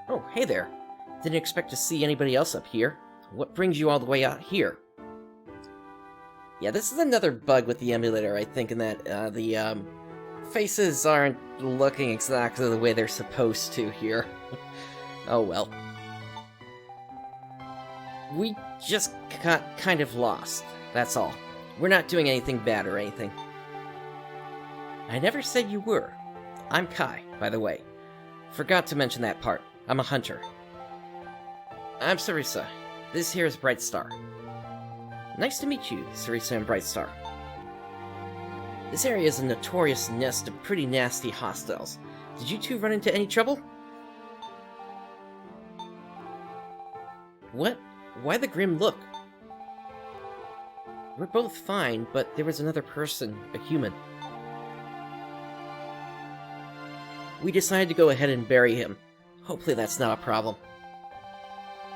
Speaker 1: Oh, hey there. Didn't expect to see anybody else up here. What brings you all the way out here? Yeah, this is another bug with the emulator, I think, in that the faces aren't looking exactly the way they're supposed to here. Oh well. We just got kind of lost, that's all. We're not doing anything bad or anything. I never said you were. I'm Kai, by the way. Forgot to mention that part. I'm a hunter. I'm Sarisa. This here is Brightstar. Nice to meet you, Sarisa and Brightstar. This area is a notorious nest of pretty nasty hostiles. Did you two run into any trouble? What? Why the grim look? We're both fine, but there was another person, a human. We decided to go ahead and bury him. Hopefully that's not a problem.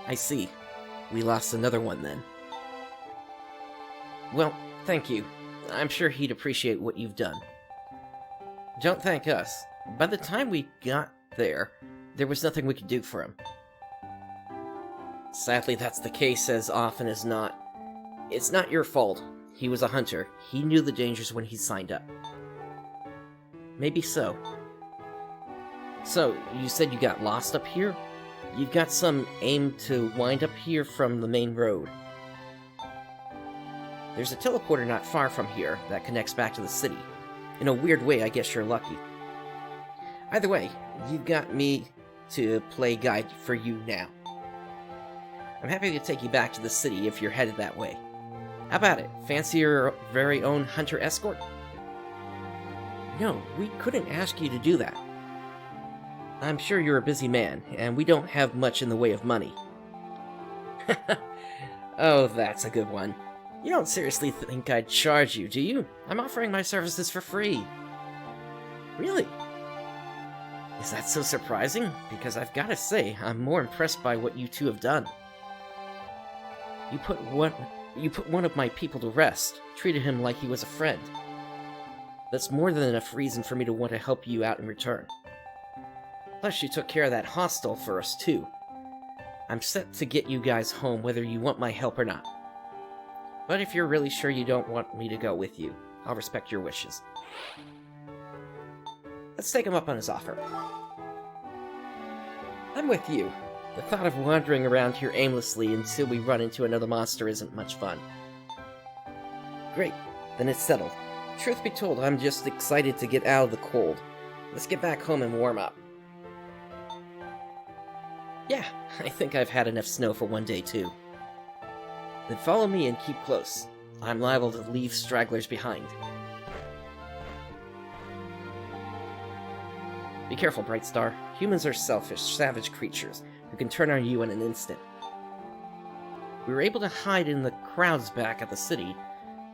Speaker 1: I see. We lost another one then. Well, thank you. I'm sure he'd appreciate what you've done. Don't thank us. By the time we got there, there was nothing we could do for him. Sadly, that's the case as often as not. It's not your fault. He was a hunter. He knew the dangers when he signed up. Maybe so. So, you said you got lost up here? You've got some aim to wind up here from the main road. There's a teleporter not far from here that connects back to the city. In a weird way, I guess you're lucky. Either way, you've got me to play guide for you now. I'm happy to take you back to the city if you're headed that way. How about it? Fancy your very own hunter escort? No, we couldn't ask you to do that. I'm sure you're a busy man, and we don't have much in the way of money. Oh, that's a good one. You don't seriously think I'd charge you, do you? I'm offering my services for free. Really? Is that so surprising? Because I've gotta say, I'm more impressed by what you two have done. You put one of my people to rest, treated him like he was a friend. That's more than enough reason for me to want to help you out in return. Plus, you took care of that hostel for us, too. I'm set to get you guys home whether you want my help or not. But if you're really sure you don't want me to go with you, I'll respect your wishes. Let's take him up on his offer. I'm with you. The thought of wandering around here aimlessly until we run into another monster isn't much fun. Great, then it's settled. Truth be told, I'm just excited to get out of the cold. Let's get back home and warm up. Yeah, I think I've had enough snow for one day too. Then follow me and keep close. I'm liable to leave stragglers behind. Be careful, Brightstar. Humans are selfish, savage creatures who can turn on you in an instant. We were able to hide in the crowds back at the city,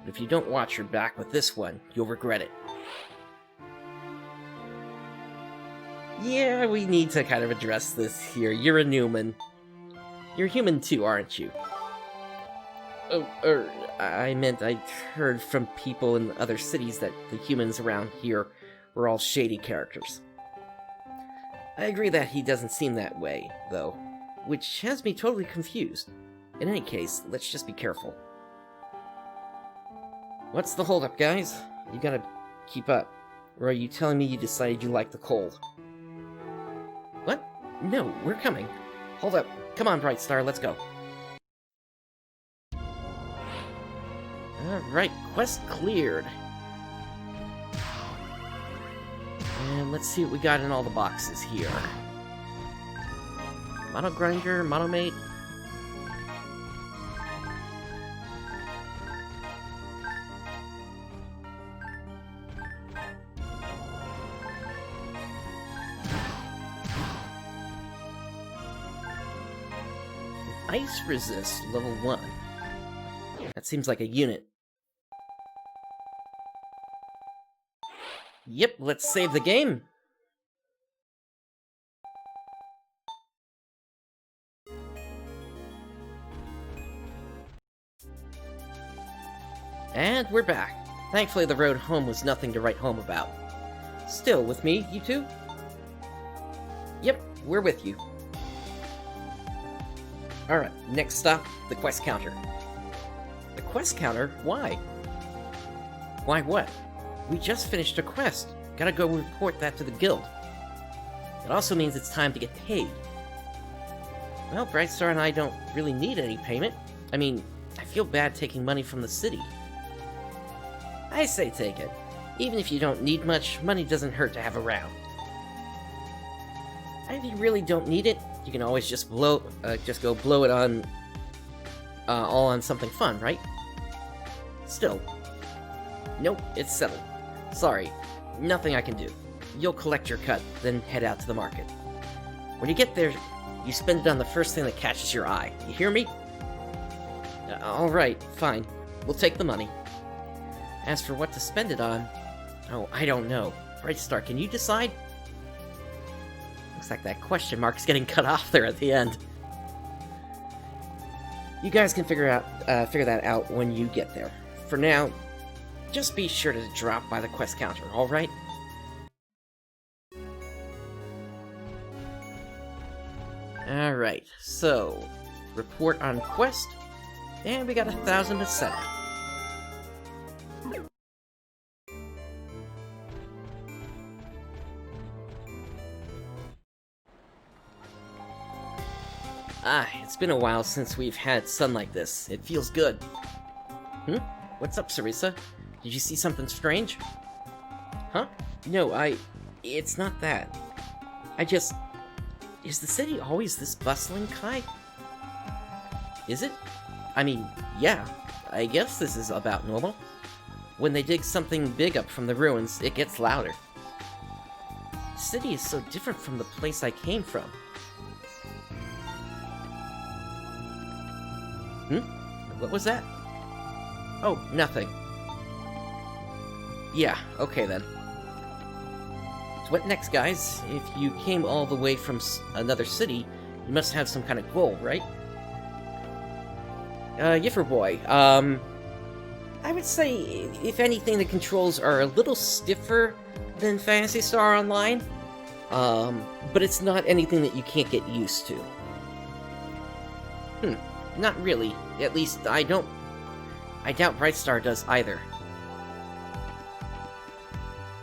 Speaker 1: but if you don't watch your back with this one, you'll regret it. Yeah, we need to kind of address this here. You're a Newman. You're human too, aren't you? Oh, I meant I'd heard from people in other cities that the humans around here were all shady characters. I agree that he doesn't seem that way, though, which has me totally confused. In any case, let's just be careful. What's the holdup, guys? You gotta keep up. Or are you telling me you decided you like the cold? What? No, we're coming. Hold up. Come on, Brightstar, let's go. Alright, quest cleared. And let's see what we got in all the boxes here. Mono Grinder, Monomate. Ice Resist, level 1. That seems like a unit. Yep, let's save the game. And we're back. Thankfully, the road home was nothing to write home about. Still with me, you two? Yep, we're with you. Alright, next stop, the quest counter. The quest counter? Why? Why what? We just finished a quest. Gotta go report that to the guild. It also means it's time to get paid. Well, Brightstar and I don't really need any payment. I mean, I feel bad taking money from the city. I say take it. Even if you don't need much, money doesn't hurt to have around. And if you really don't need it, you can always just go blow it on, all on something fun, right? Still. Nope, it's settled. Sorry, nothing I can do. You'll collect your cut, then head out to the market. When you get there, you spend it on the first thing that catches your eye. You hear me? Alright, fine. We'll take the money. As for what to spend it on, oh, I don't know. Brightstar, can you decide? Looks like that question mark's getting cut off there at the end. You guys can figure that out when you get there. For now, just be sure to drop by the quest counter, alright? Alright, so, report on quest, and we got 1,000 to settle. It's been a while since we've had sun like this. It feels good. What's up, Sarisa? Did you see something strange? Huh? No, it's not that. Is the city always this bustling, Kai? Is it? I mean, yeah. I guess this is about normal. When they dig something big up from the ruins, it gets louder. city is so different from the place I came from. What was that? Oh, nothing. Yeah, okay then. So what next, guys? If you came all the way from another city, you must have some kind of goal, right? Yiffer boy, I would say, if anything, the controls are a little stiffer than Phantasy Star Online, but it's not anything that you can't get used to. Not really. At least, I doubt Brightstar does either.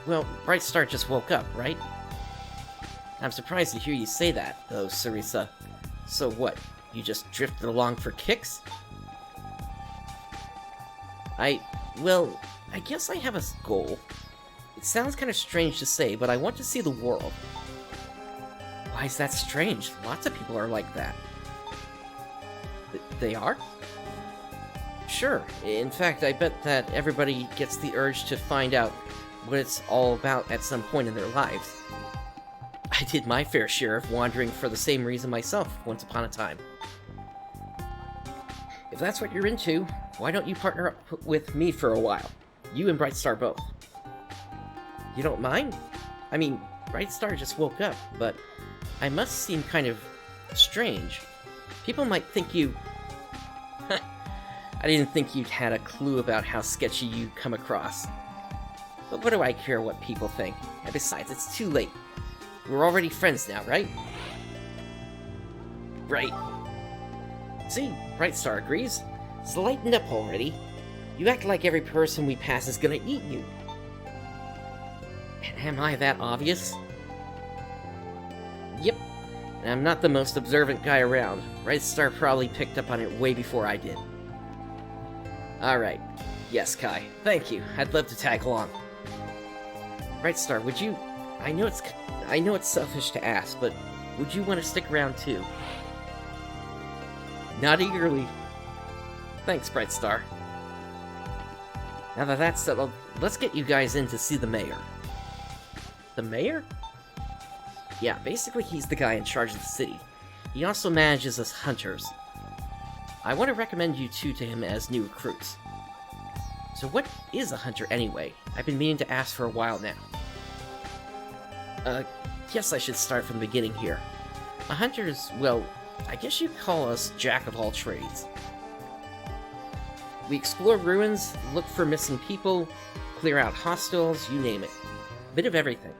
Speaker 1: Well, Brightstar just woke up, right? I'm surprised to hear you say that, though, Sarisa. So what, you just drifted along for kicks? Well, I guess I have a goal. It sounds kind of strange to say, but I want to see the world. Why is that strange? Lots of people are like that. They are? Sure. In fact, I bet that everybody gets the urge to find out what it's all about at some point in their lives. I did my fair share of wandering for the same reason myself, once upon a time. If that's what you're into, why don't you partner up with me for a while? You and Brightstar both. You don't mind? I mean, Brightstar just woke up, but I must seem kind of strange. People might think you... I didn't think you'd had a clue about how sketchy you come across. But what do I care what people think? And besides, it's too late. We're already friends now, right? Right. See, Brightstar agrees. So lighten up already. You act like every person we pass is gonna eat you. Am I that obvious? Yep. And I'm not the most observant guy around. Brightstar probably picked up on it way before I did. Alright. Yes, Kai. Thank you. I'd love to tag along. Brightstar, would you... I know it's selfish to ask, but would you want to stick around too? Not eagerly. Thanks, Brightstar. Now that that's settled, let's get you guys in to see the mayor. The mayor? Yeah, basically he's the guy in charge of the city. He also manages us hunters. I want to recommend you two to him as new recruits. So what is a hunter anyway? I've been meaning to ask for a while now. Guess I should start from the beginning here. A hunter is, well, I guess you'd call us jack of all trades. We explore ruins, look for missing people, clear out hostiles, you name it. Bit of everything.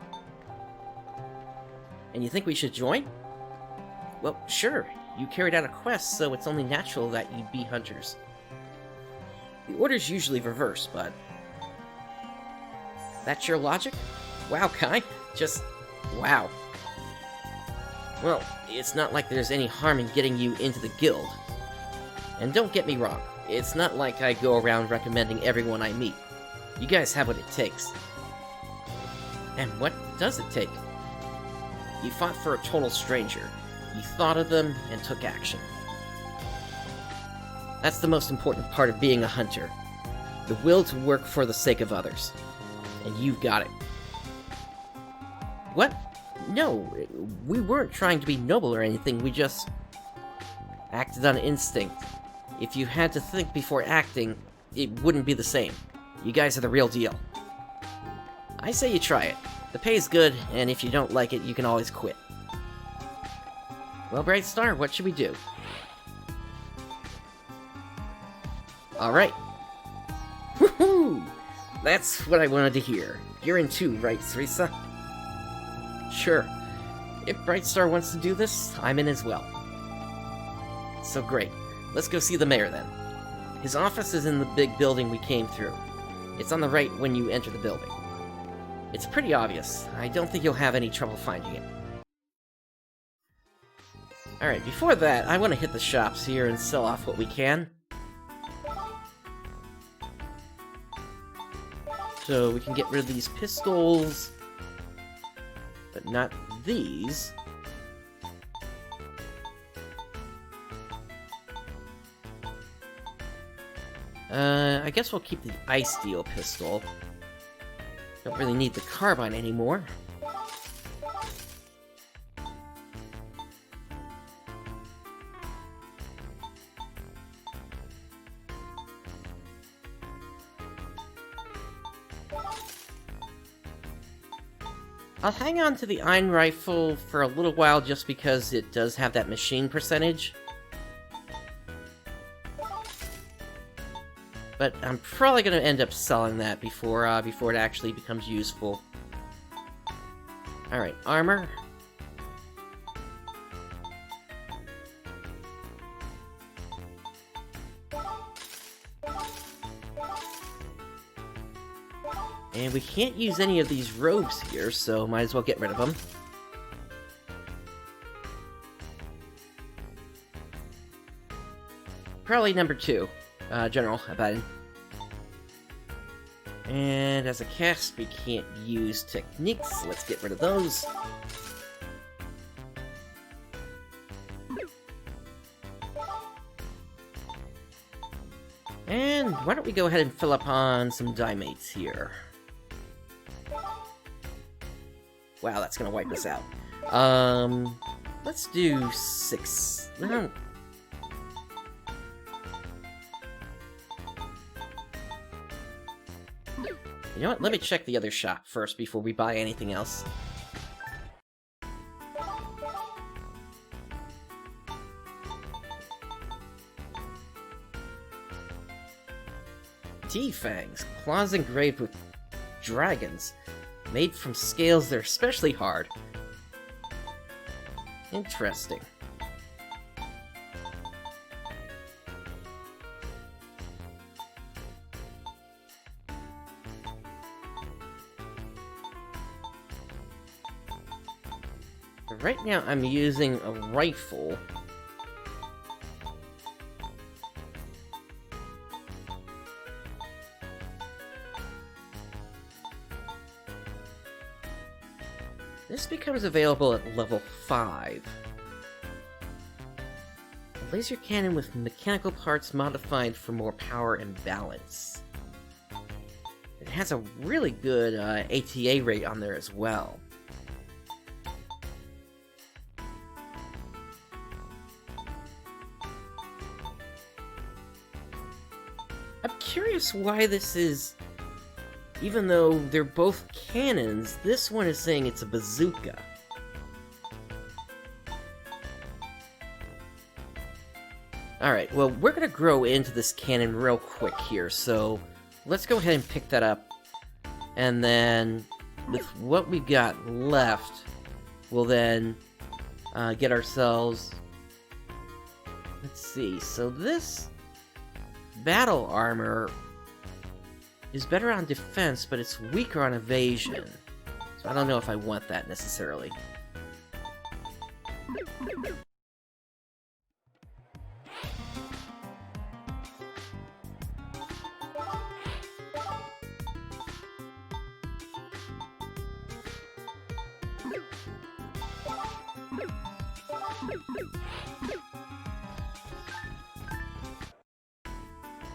Speaker 1: And you think we should join? Well, sure. You carried out a quest, so it's only natural that you'd be hunters. The order's usually reversed, but... That's your logic? Wow, Kai. Just... wow. Well, it's not like there's any harm in getting you into the guild. And don't get me wrong, it's not like I go around recommending everyone I meet. You guys have what it takes. And what does it take? You fought for a total stranger. You thought of them and took action. That's the most important part of being a hunter. The will to work for the sake of others. And you've got it. What? No, we weren't trying to be noble or anything, we just... acted on instinct. If you had to think before acting, it wouldn't be the same. You guys are the real deal. I say you try it. The pay's good, and if you don't like it, you can always quit. Well, Brightstar, what should we do? Alright. Woohoo! That's what I wanted to hear. You're in too, right, Sarisa? Sure. If Brightstar wants to do this, I'm in as well. So great. Let's go see the mayor then. His office is in the big building we came through. It's on the right when you enter the building. It's pretty obvious. I don't think you'll have any trouble finding it. Alright, before that, I want to hit the shops here and sell off what we can. So we can get rid of these pistols, but not these. I guess we'll keep the ice steel pistol. Don't really need the carbine anymore. I'll hang on to the iron rifle for a little while just because it does have that machine percentage. But I'm probably going to end up selling that before it actually becomes useful. Alright, armor. And we can't use any of these robes here, so might as well get rid of them. Probably number 2, General, I bet. And as a cast, we can't use techniques, so let's get rid of those. And why don't we go ahead and fill up on some dimates here. Wow, that's gonna wipe us out. Let's do 6. No. You know what? Let me check the other shop first before we buy anything else. T-fangs, claws engraved with dragons, made from scales that are especially hard. Interesting. Right now I'm using a rifle. This becomes available at level 5. A laser cannon with mechanical parts modified for more power and balance. It has a really good ATA rate on there as well. I'm curious why this is... Even though they're both cannons, this one is saying it's a bazooka. Alright, well, we're gonna grow into this cannon real quick here, so let's go ahead and pick that up. And then, with what we've got left, we'll then get ourselves... Let's see, so this battle armor is better on defense, but it's weaker on evasion. So I don't know if I want that necessarily.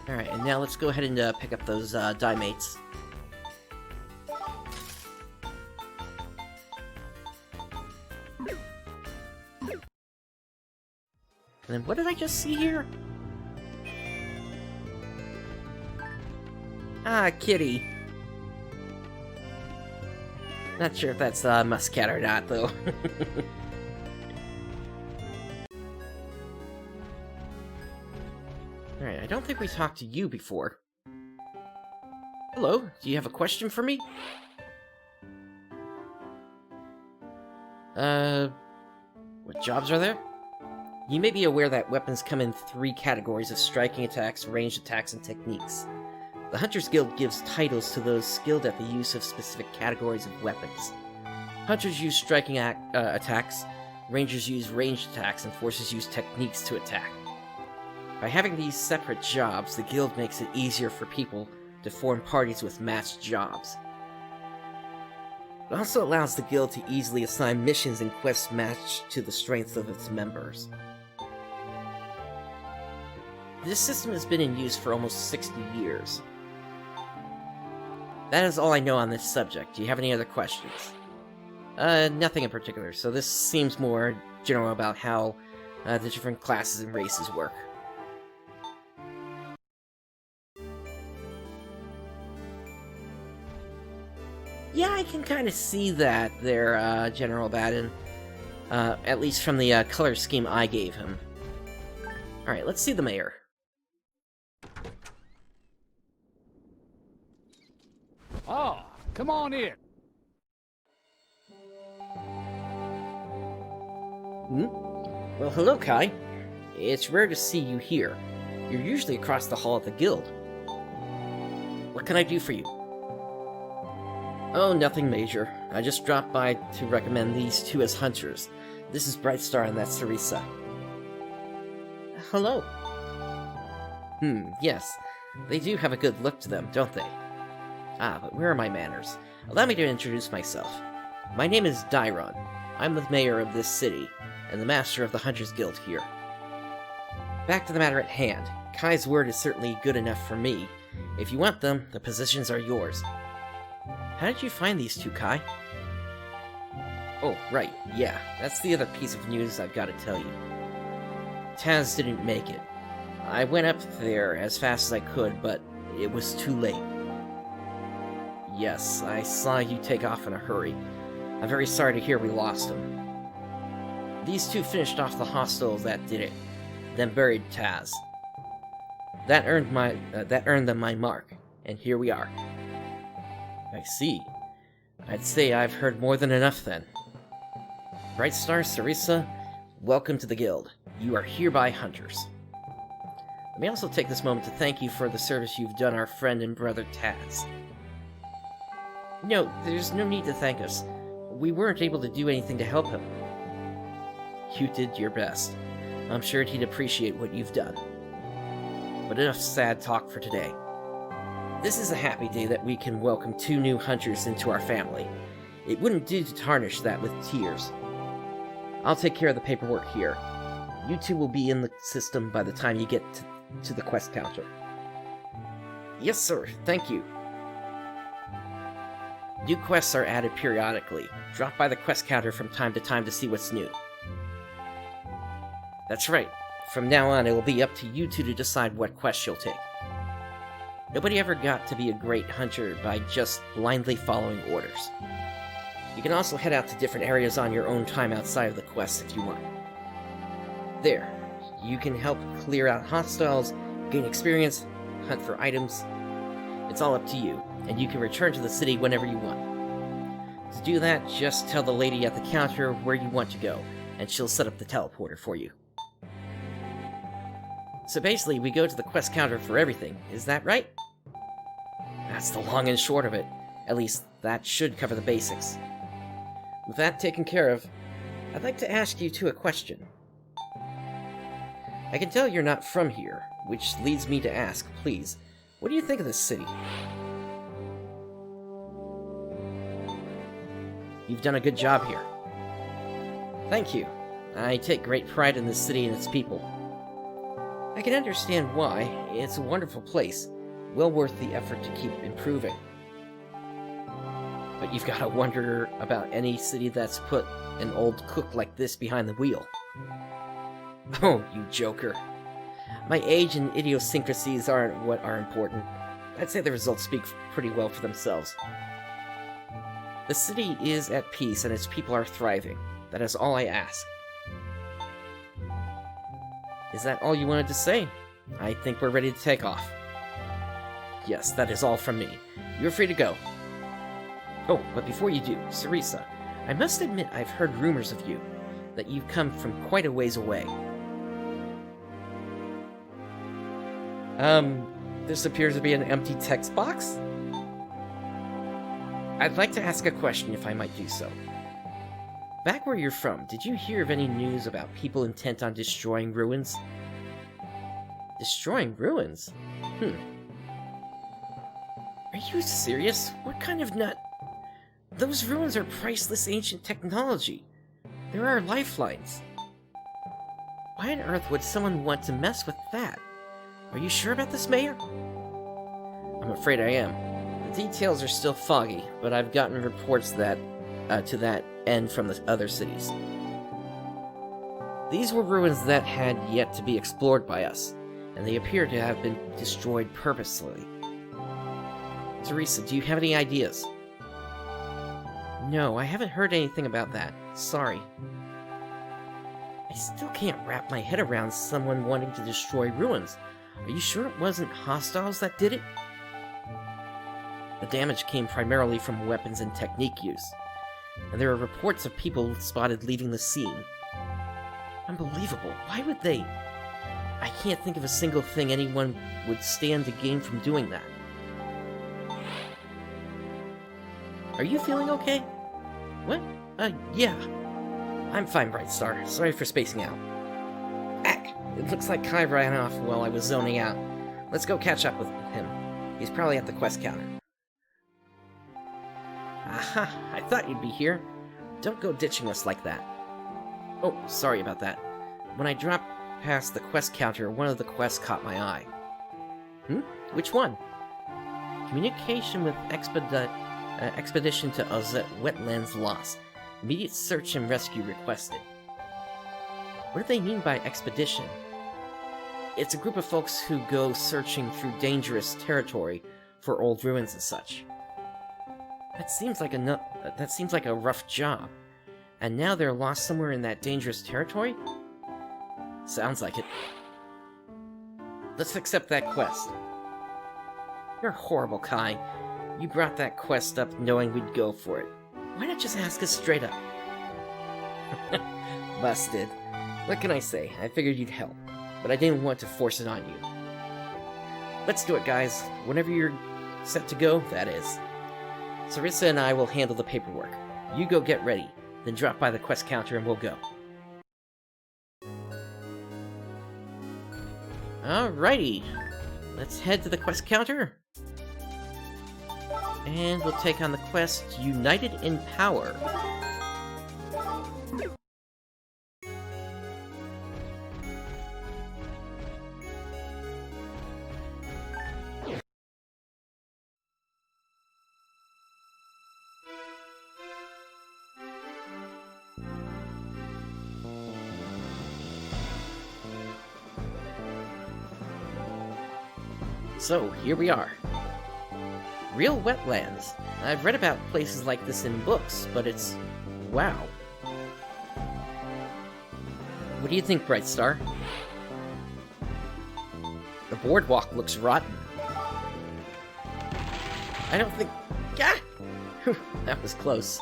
Speaker 1: Alright, and now let's go ahead and pick up those dimates. And then what did I just see here? Ah, kitty. Not sure if that's Muscat or not, though. Alright, I don't think we talked to you before. Hello, do you have a question for me? What jobs are there? You may be aware that weapons come in 3 categories of striking attacks, ranged attacks, and techniques. The Hunters Guild gives titles to those skilled at the use of specific categories of weapons. Hunters use striking attacks, Rangers use ranged attacks, and Forces use techniques to attack. By having these separate jobs, the guild makes it easier for people to form parties with matched jobs. It also allows the guild to easily assign missions and quests matched to the strengths of its members. This system has been in use for almost 60 years. That is all I know on this subject. Do you have any other questions? Nothing in particular, so this seems more general about how the different classes and races work. Yeah, I can kind of see that there, General Baden. At least from the color scheme I gave him. Alright, let's see the mayor.
Speaker 5: Oh, come on in.
Speaker 1: Well, hello, Kai. It's rare to see you here. You're usually across the hall at the guild. What can I do for you? Oh, nothing major. I just dropped by to recommend these two as hunters. This is Brightstar and that's Sarisa. Hello. Yes. They do have a good look to them, don't they? Ah, but where are my manners? Allow me to introduce myself. My name is Dairon. I'm the mayor of this city, and the master of the Hunters Guild here. Back to the matter at hand. Kai's word is certainly good enough for me. If you want them, the positions are yours. How did you find these two, Kai? Oh, right, yeah, that's the other piece of news I've got to tell you. Taz didn't make it. I went up there as fast as I could, but it was too late. Yes, I saw you take off in a hurry. I'm very sorry to hear we lost him. These two finished off the hostile that did it, then buried Taz. That earned them my mark, and here we are. I see. I'd say I've heard more than enough then. Brightstar, Sarisa, welcome to the guild. You are hereby hunters. Let me also take this moment to thank you for the service you've done our friend and brother Taz. No, there's no need to thank us. We weren't able to do anything to help him. You did your best. I'm sure he'd appreciate what you've done. But enough sad talk for today. This is a happy day that we can welcome two new hunters into our family. It wouldn't do to tarnish that with tears. I'll take care of the paperwork here. You two will be in the system by the time you get to the quest counter. Yes, sir. Thank you. New quests are added periodically. Drop by the quest counter from time to time to see what's new. That's right. From now on, it will be up to you two to decide what quest you'll take. Nobody ever got to be a great hunter by just blindly following orders. You can also head out to different areas on your own time outside of the quest if you want. There, you can help clear out hostiles, gain experience, hunt for items. It's all up to you, and you can return to the city whenever you want. To do that, just tell the lady at the counter where you want to go, and she'll set up the teleporter for you. So basically, we go to the quest counter for everything, is that right? That's the long and short of it. At least, that should cover the basics. With that taken care of, I'd like to ask you two a question. I can tell you're not from here, which leads me to ask, please, what do you think of this city? You've done a good job here. Thank you. I take great pride in this city and its people. I can understand why. It's a wonderful place, well worth the effort to keep improving. But you've got to wonder about any city that's put an old cook like this behind the wheel. Oh, you joker. My age and idiosyncrasies aren't what are important. I'd say the results speak pretty well for themselves. The city is at peace and its people are thriving. That is all I ask. Is that all you wanted to say? I think we're ready to take off. Yes, that is all from me. You're free to go. Oh, but before you do, Sarisa, I must admit I've heard rumors of you, that you've come from quite a ways away. This appears to be an empty text box? I'd like to ask a question if I might do so. Back where you're from, did you hear of any news about people intent on destroying ruins? Destroying ruins? Are you serious? What kind of nut? Those ruins are priceless ancient technology. They're our lifelines. Why on earth would someone want to mess with that? Are you sure about this, Mayor? I'm afraid I am. The details are still foggy, but I've gotten reports that to that end from the other cities. These were ruins that had yet to be explored by us, and they appear to have been destroyed purposely. Teresa, do you have any ideas? No, I haven't heard anything about that. Sorry. I still can't wrap my head around someone wanting to destroy ruins. Are you sure it wasn't hostiles that did it? The damage came primarily from weapons and technique use, and there are reports of people spotted leaving the scene. Unbelievable. Why would they? I can't think of a single thing anyone would stand to gain from doing that. Are you feeling okay? What? Yeah. I'm fine, Brightstar. Sorry for spacing out. Heck, it looks like Kai ran off while I was zoning out. Let's go catch up with him. He's probably at the quest counter. Aha, I thought you'd be here. Don't go ditching us like that. Oh, sorry about that. When I dropped past the quest counter, one of the quests caught my eye. Which one? Communication with Expedition to Ozette Wetlands lost. Immediate search and rescue requested. What do they mean by expedition? It's a group of folks who go searching through dangerous territory for old ruins and such. That seems like a rough job. And now they're lost somewhere in that dangerous territory? Sounds like it. Let's accept that quest. You're horrible, Kai. You brought that quest up knowing we'd go for it. Why not just ask us straight up? Busted. What can I say? I figured you'd help, but I didn't want to force it on you. Let's do it, guys. Whenever you're set to go, that is. Sarisa and I will handle the paperwork. You go get ready, then drop by the quest counter and we'll go. Alrighty. Let's head to the quest counter. And we'll take on the quest, United in Power. So, here we are. Real wetlands. I've read about places like this in books, but it's... wow. What do you think, Brightstar? The boardwalk looks rotten. I don't think... Ah! That was close.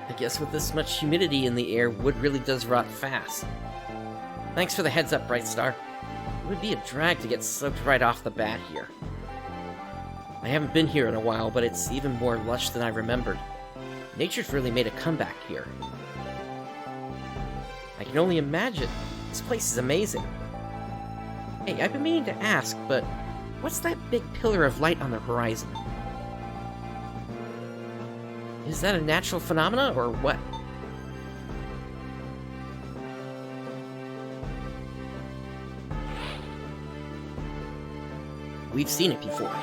Speaker 1: I guess with this much humidity in the air, wood really does rot fast. Thanks for the heads up, Brightstar. It would be a drag to get soaked right off the bat here. I haven't been here in a while, but it's even more lush than I remembered. Nature's really made a comeback here. I can only imagine. This place is amazing. Hey, I've been meaning to ask, but what's that big pillar of light on the horizon? Is that a natural phenomena, or what? We've seen it before.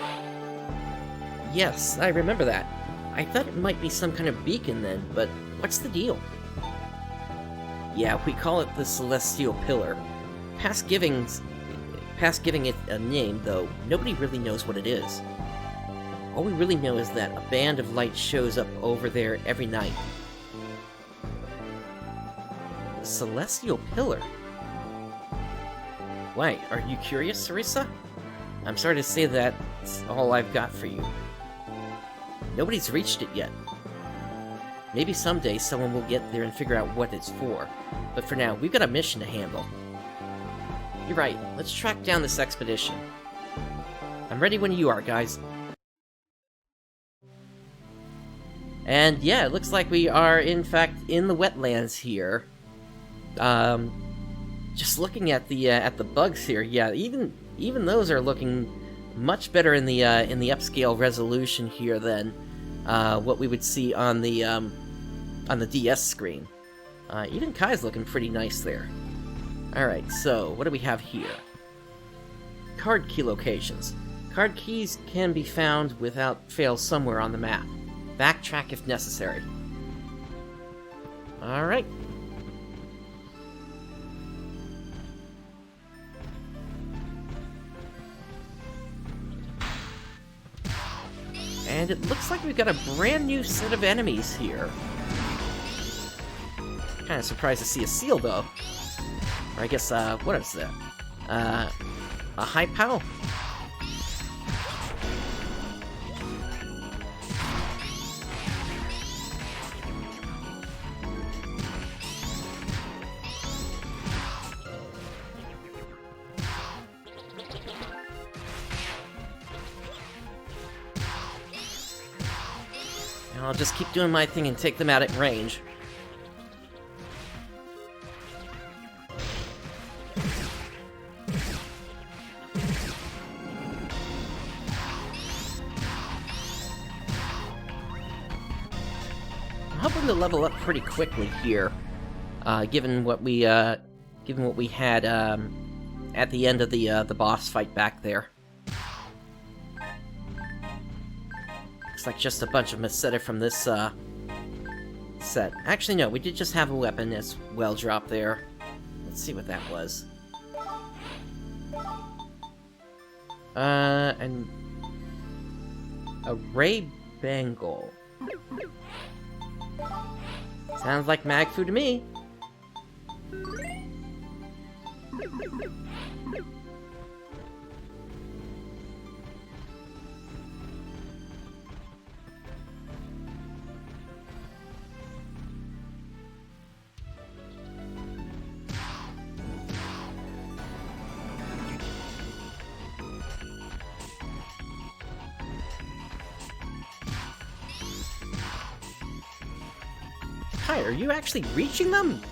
Speaker 1: Yes, I remember that. I thought it might be some kind of beacon then, but what's the deal? Yeah, we call it the Celestial Pillar. Past giving it a name, though, nobody really knows what it is. All we really know is that a band of light shows up over there every night. The Celestial Pillar? Why, are you curious, Sarisa? I'm sorry to say that's all I've got for you. Nobody's reached it yet. Maybe someday someone will get there and figure out what it's for, but for now, we've got a mission to handle. You're right, let's track down this expedition. I'm ready when you are, guys. And yeah, it looks like we are, in fact, in the wetlands here. Just looking at the bugs here, yeah, even those are looking much better in the upscale resolution here than what we would see on the DS screen. Even Kai's looking pretty nice there. Alright, so what do we have here? Card key locations. Card keys can be found without fail somewhere on the map. Backtrack if necessary. Alright. And it looks like we've got a brand new set of enemies here. Kind of surprised to see a seal, though. Or I guess, what is that? A high pow? I'll just keep doing my thing and take them out at range. I'm hoping to level up pretty quickly here, given what we had at the end of the boss fight back there. Looks like just a bunch of Meseta from this set. Actually, no, we did just have a weapon as well drop there. Let's see what that was. And a Ray Bangle. Sounds like mag food to me. Hi, are you actually reaching them?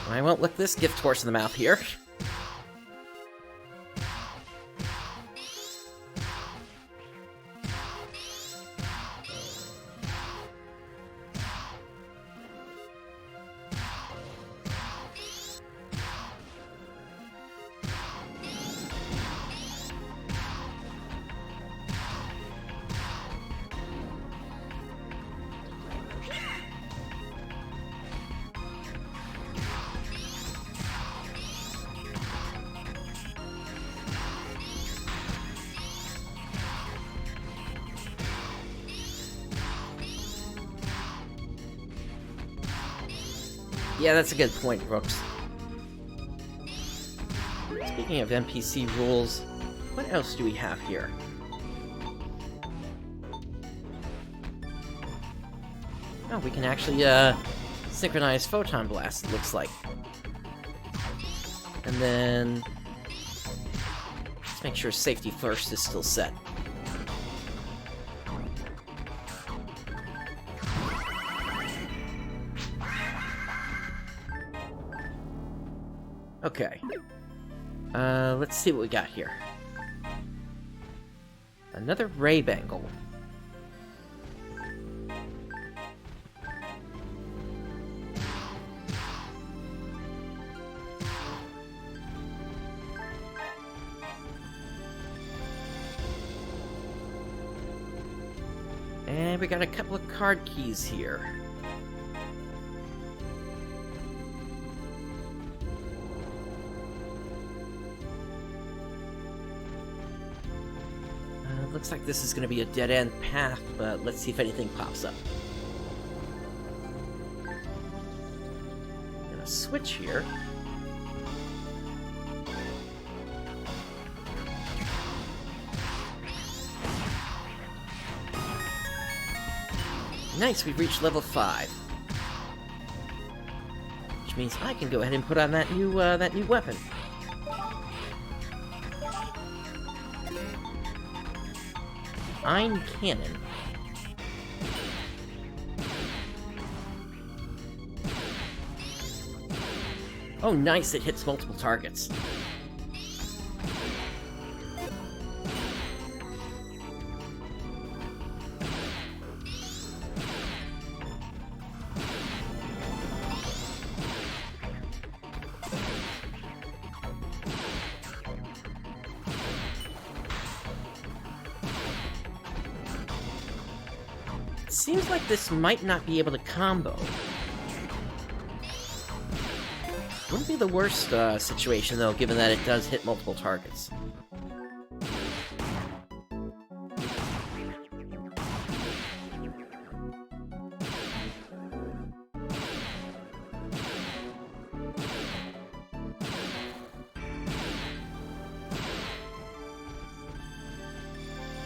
Speaker 1: I won't lick this gift horse in the mouth here. Yeah, that's a good point, Brooks. Speaking of NPC rules, what else do we have here? Oh, we can actually, synchronize Photon Blast, it looks like. And then... let's make sure Safety First is still set. Okay. Let's see what we got here. Another Ray Bangle. And we got a couple of card keys here. Looks like this is going to be a dead-end path, but let's see if anything pops up. Gonna switch here. Nice, we've reached level 5. Which means I can go ahead and put on that new weapon. Ein Cannon. Oh, nice, it hits multiple targets. Seems like this might not be able to combo. What be the worst situation, though, given that it does hit multiple targets.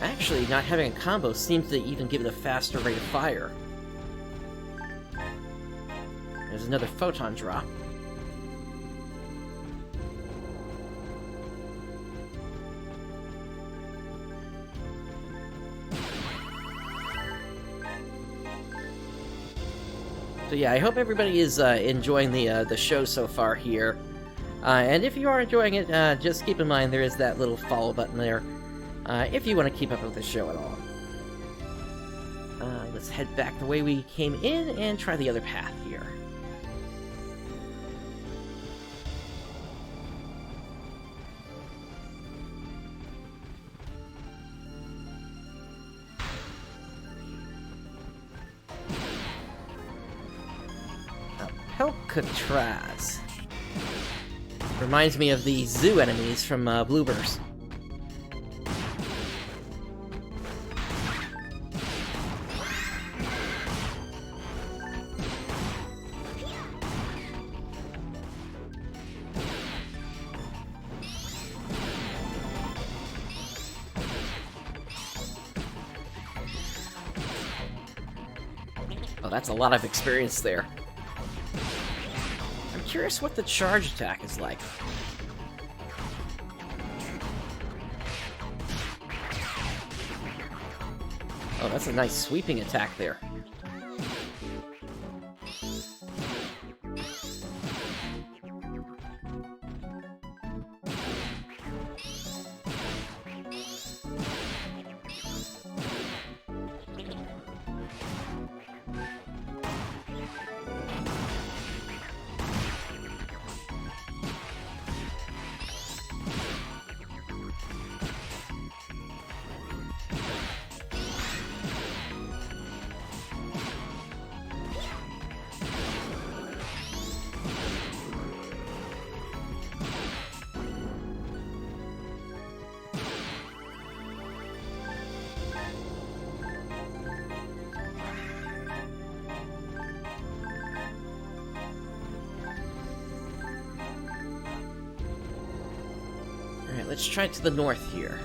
Speaker 1: Actually, not having a combo seems to even give it a faster rate of fire. There's another photon drop. So yeah, I hope everybody is enjoying the show so far here. And if you are enjoying it, just keep in mind there is that little follow button there. If you want to keep up with the show at all. Let's head back the way we came in and try the other path here. Alcatraz. Reminds me of the zoo enemies from Bluebirds. Oh, that's a lot of experience there. I'm curious what the charge attack is like. Oh, that's a nice sweeping attack there. Alright, let's try to the north here.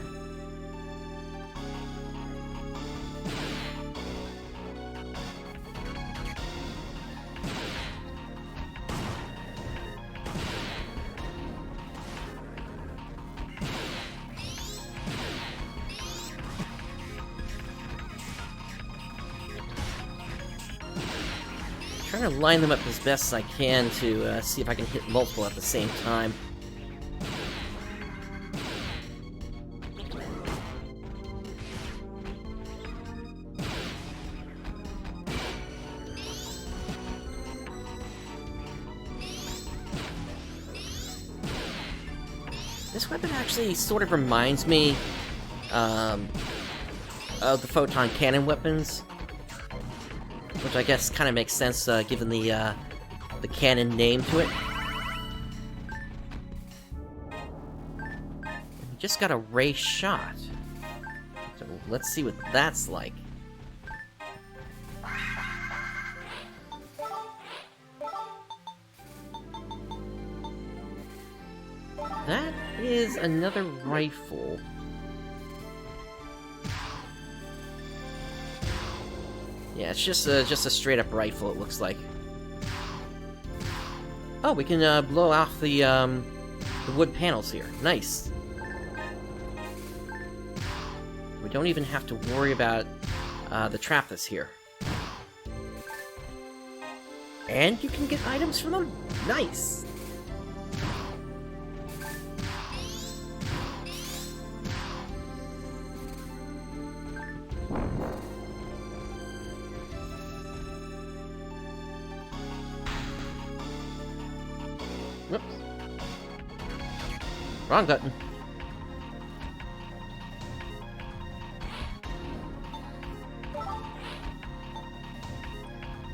Speaker 1: Trying to line them up as best as I can to see if I can hit multiple at the same time. This weapon actually sort of reminds me of the photon cannon weapons, which I guess kind of makes sense given the cannon name to it. We just got a ray shot, so let's see what that's like. That is another rifle. Yeah, it's just a straight-up rifle, it looks like. Oh, we can blow off the wood panels here. Nice. We don't even have to worry about the trap that's here. And you can get items from them? Nice! Whoops. Wrong button.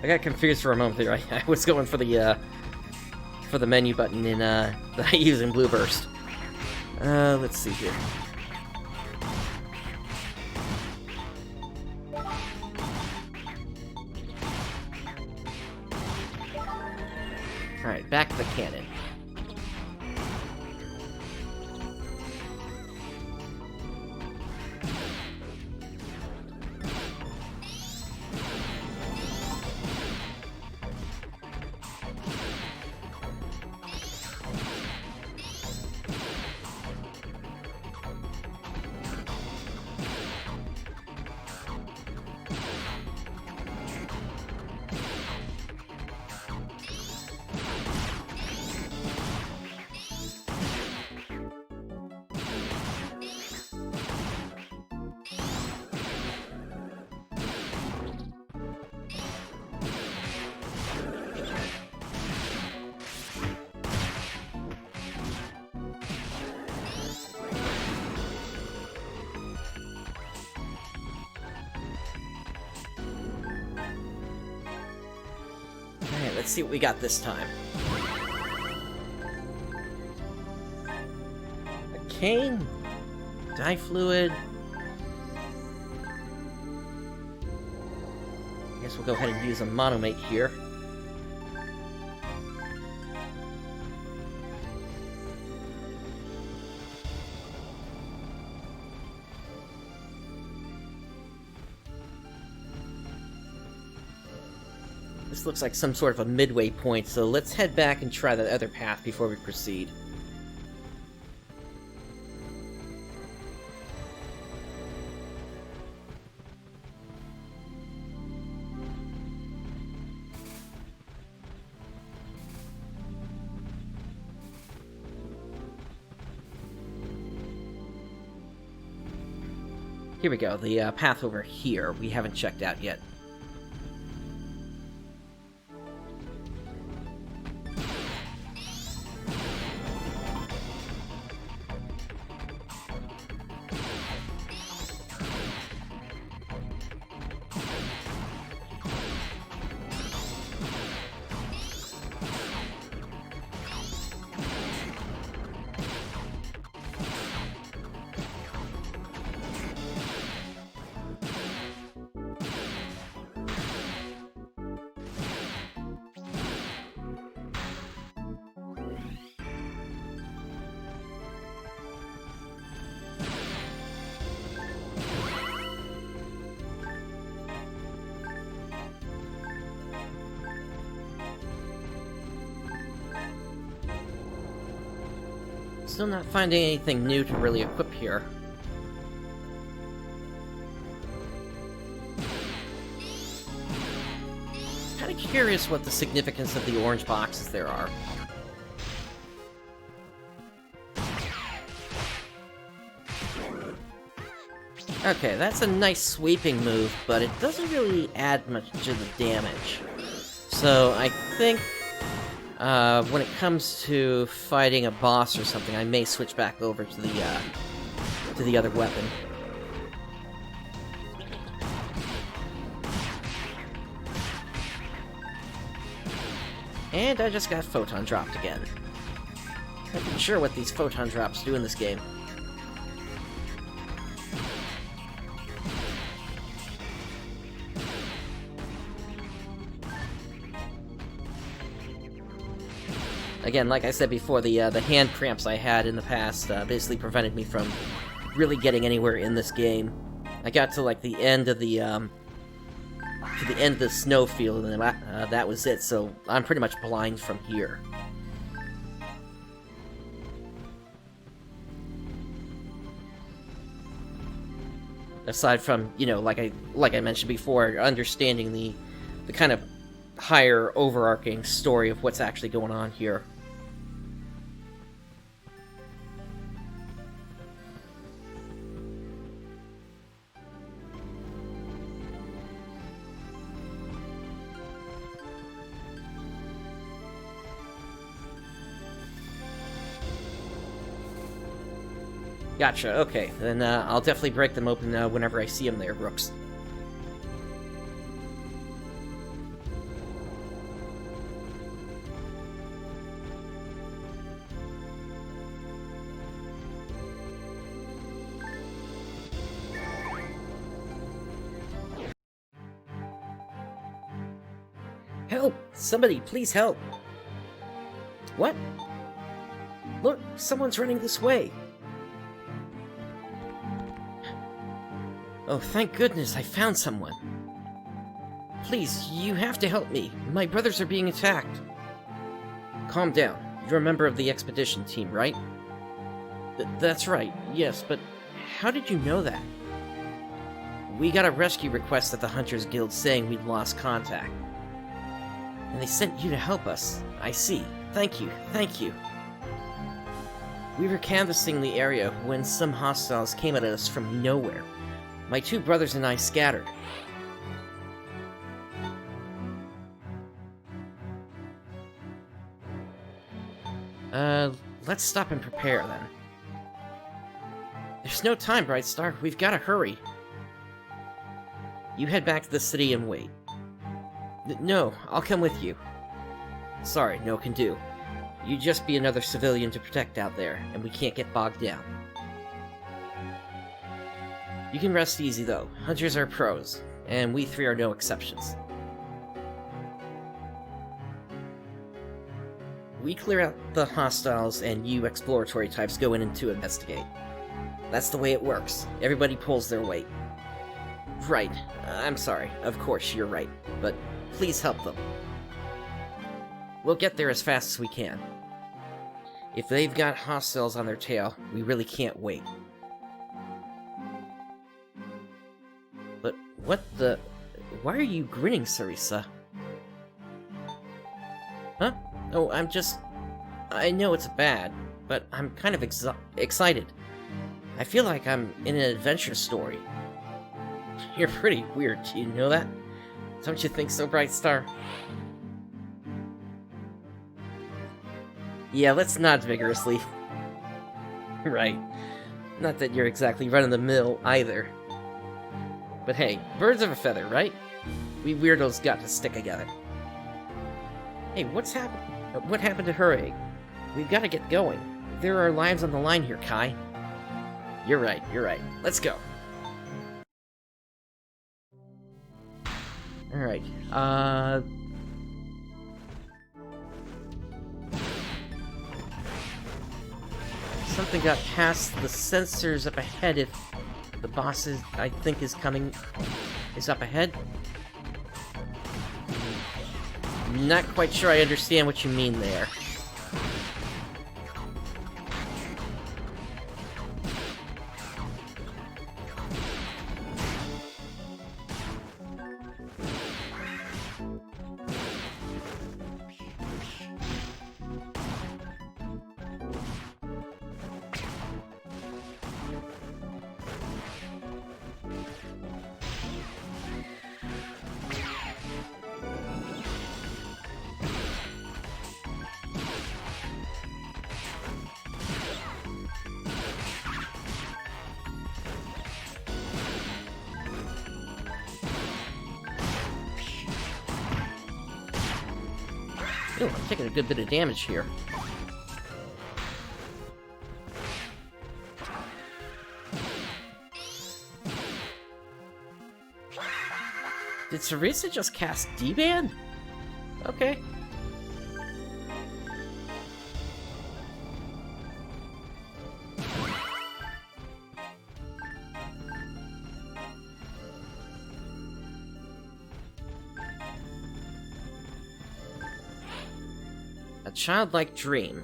Speaker 1: I got confused for a moment there. I was going for the for the menu button in that I use in Blueburst. Let's see here. Alright, back to the cannon. Let's see what we got this time. A cane? Dye fluid? I guess we'll go ahead and use a monomate here. This looks like some sort of a midway point, so let's head back and try the other path before we proceed. Here we go, the path over here we haven't checked out yet. Still not finding anything new to really equip here. Kinda curious what the significance of the orange boxes there are. Okay, that's a nice sweeping move, but it doesn't really add much to the damage. So I think when it comes to fighting a boss or something, I may switch back over to the other weapon. And I just got photon dropped again. I'm not sure what these photon drops do in this game. Again, like I said before, the hand cramps I had in the past basically prevented me from really getting anywhere in this game. I got to like the end of the snowfield, and that was it. So I'm pretty much blind from here. Aside from, you know, like I mentioned before, understanding the kind of higher overarching story of what's actually going on here. Gotcha, okay. Then I'll definitely break them open whenever I see them there, Brooks. Help! Somebody, please help! What? Look, someone's running this way! Oh, thank goodness, I found someone. Please, you have to help me. My brothers are being attacked. Calm down. You're a member of the expedition team, right? That's right, yes, but how did you know that? We got a rescue request at the Hunters Guild saying we'd lost contact. And they sent you to help us. I see. Thank you, thank you. We were canvassing the area when some hostiles came at us from nowhere. My two brothers and I scattered. Let's stop and prepare, then. There's no time, Brightstar. We've gotta hurry. You head back to the city and wait. No, I'll come with you. Sorry, no can do. You'd just be another civilian to protect out there, and we can't get bogged down. You can rest easy, though. Hunters are pros, and we three are no exceptions. We clear out the hostiles, and you exploratory types go in to investigate. That's the way it works. Everybody pulls their weight. Right. I'm sorry. Of course, you're right. But please help them. We'll get there as fast as we can. If they've got hostiles on their tail, we really can't wait. But what the... Why are you grinning, Sarisa? Huh? Oh, I'm just... I know it's bad, but I'm kind of excited. I feel like I'm in an adventure story. You're pretty weird, do you know that? Don't you think so, Brightstar? Yeah, let's nod vigorously. Right. Not that you're exactly run-of-the-mill, either. But hey, birds of a feather, right? We weirdos got to stick together. Hey, what happened to her egg? We've got to get going. There are lives on the line here, Kai. You're right, you're right. Let's go. Alright, something got past the sensors up ahead if the boss is, I think, is up ahead. Not quite sure I understand what you mean there. Ooh, I'm taking a good bit of damage here. Did Sarisa just cast D-Band? Okay. A childlike dream.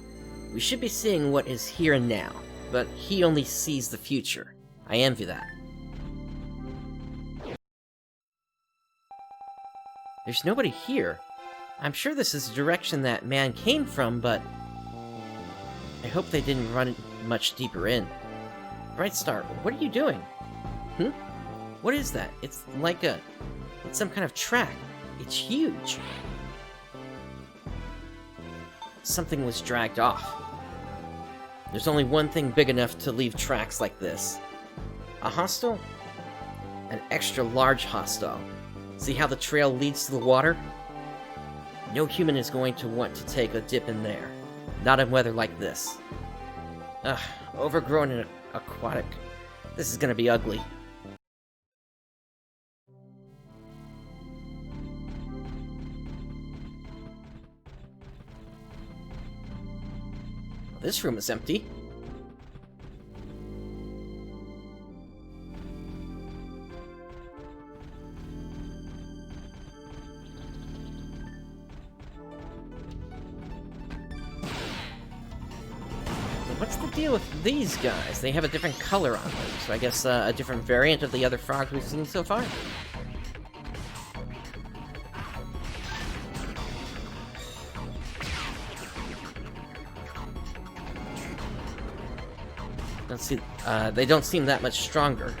Speaker 1: We should be seeing what is here and now, but he only sees the future. I envy that. There's nobody here. I'm sure this is the direction that man came from, but I hope they didn't run much deeper in. Brightstar, what are you doing? What is that? It's some kind of track. It's huge. Something was dragged off. There's only one thing big enough to leave tracks like this. A hostile? An extra large hostile. See how the trail leads to the water? No human is going to want to take a dip in there. Not in weather like this. Ugh, overgrown and aquatic. This is gonna be ugly. this room is empty. What's the deal with these guys? They have a different color on them, so I guess a different variant of the other frogs we've seen so far. They don't seem that much stronger.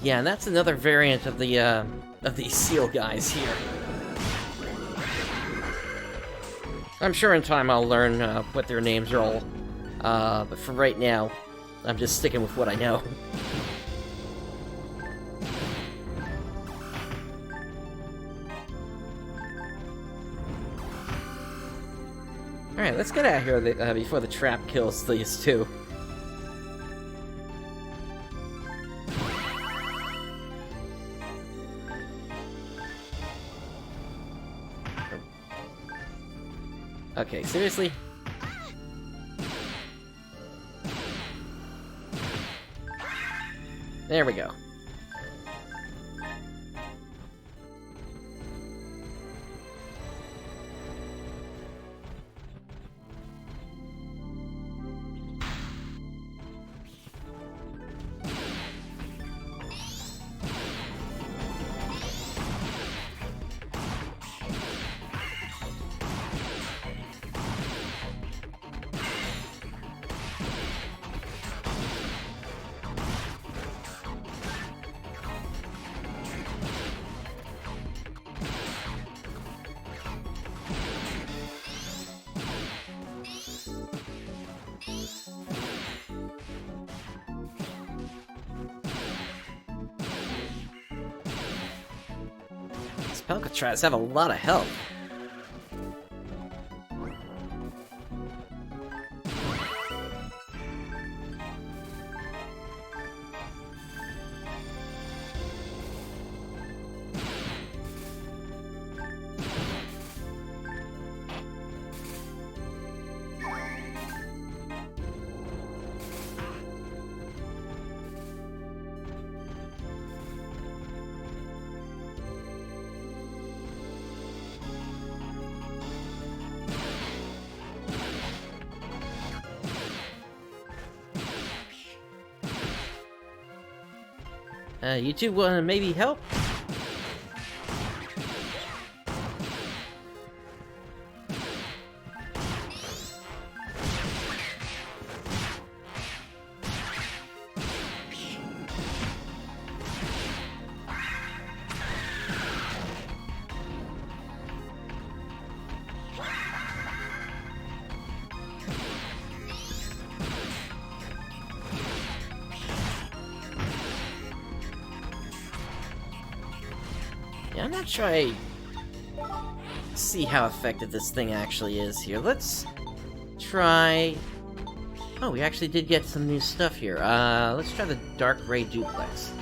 Speaker 1: Yeah, and that's another variant of these seal guys here. I'm sure in time I'll learn what their names are all, but for right now, I'm just sticking with what I know. Alright, let's get out of here before the trap kills these two. Okay, seriously? There we go. Alcatraz have a lot of health. You two wanna maybe help? Yeah, I'm not sure I see how effective this thing actually is here. Let's try... Oh, we actually did get some new stuff here. Let's try the Dark Ray Duplex.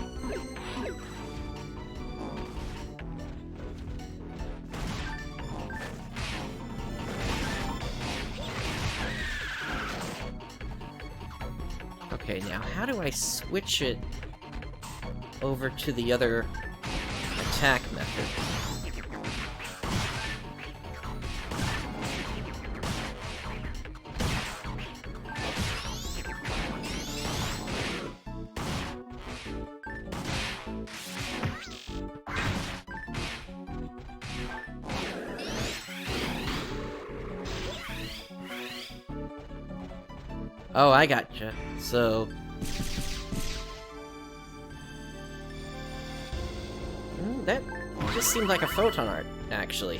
Speaker 1: Okay, now how do I switch it over to the other attack method? Oh, I gotcha. So... that just seemed like a photon art, actually.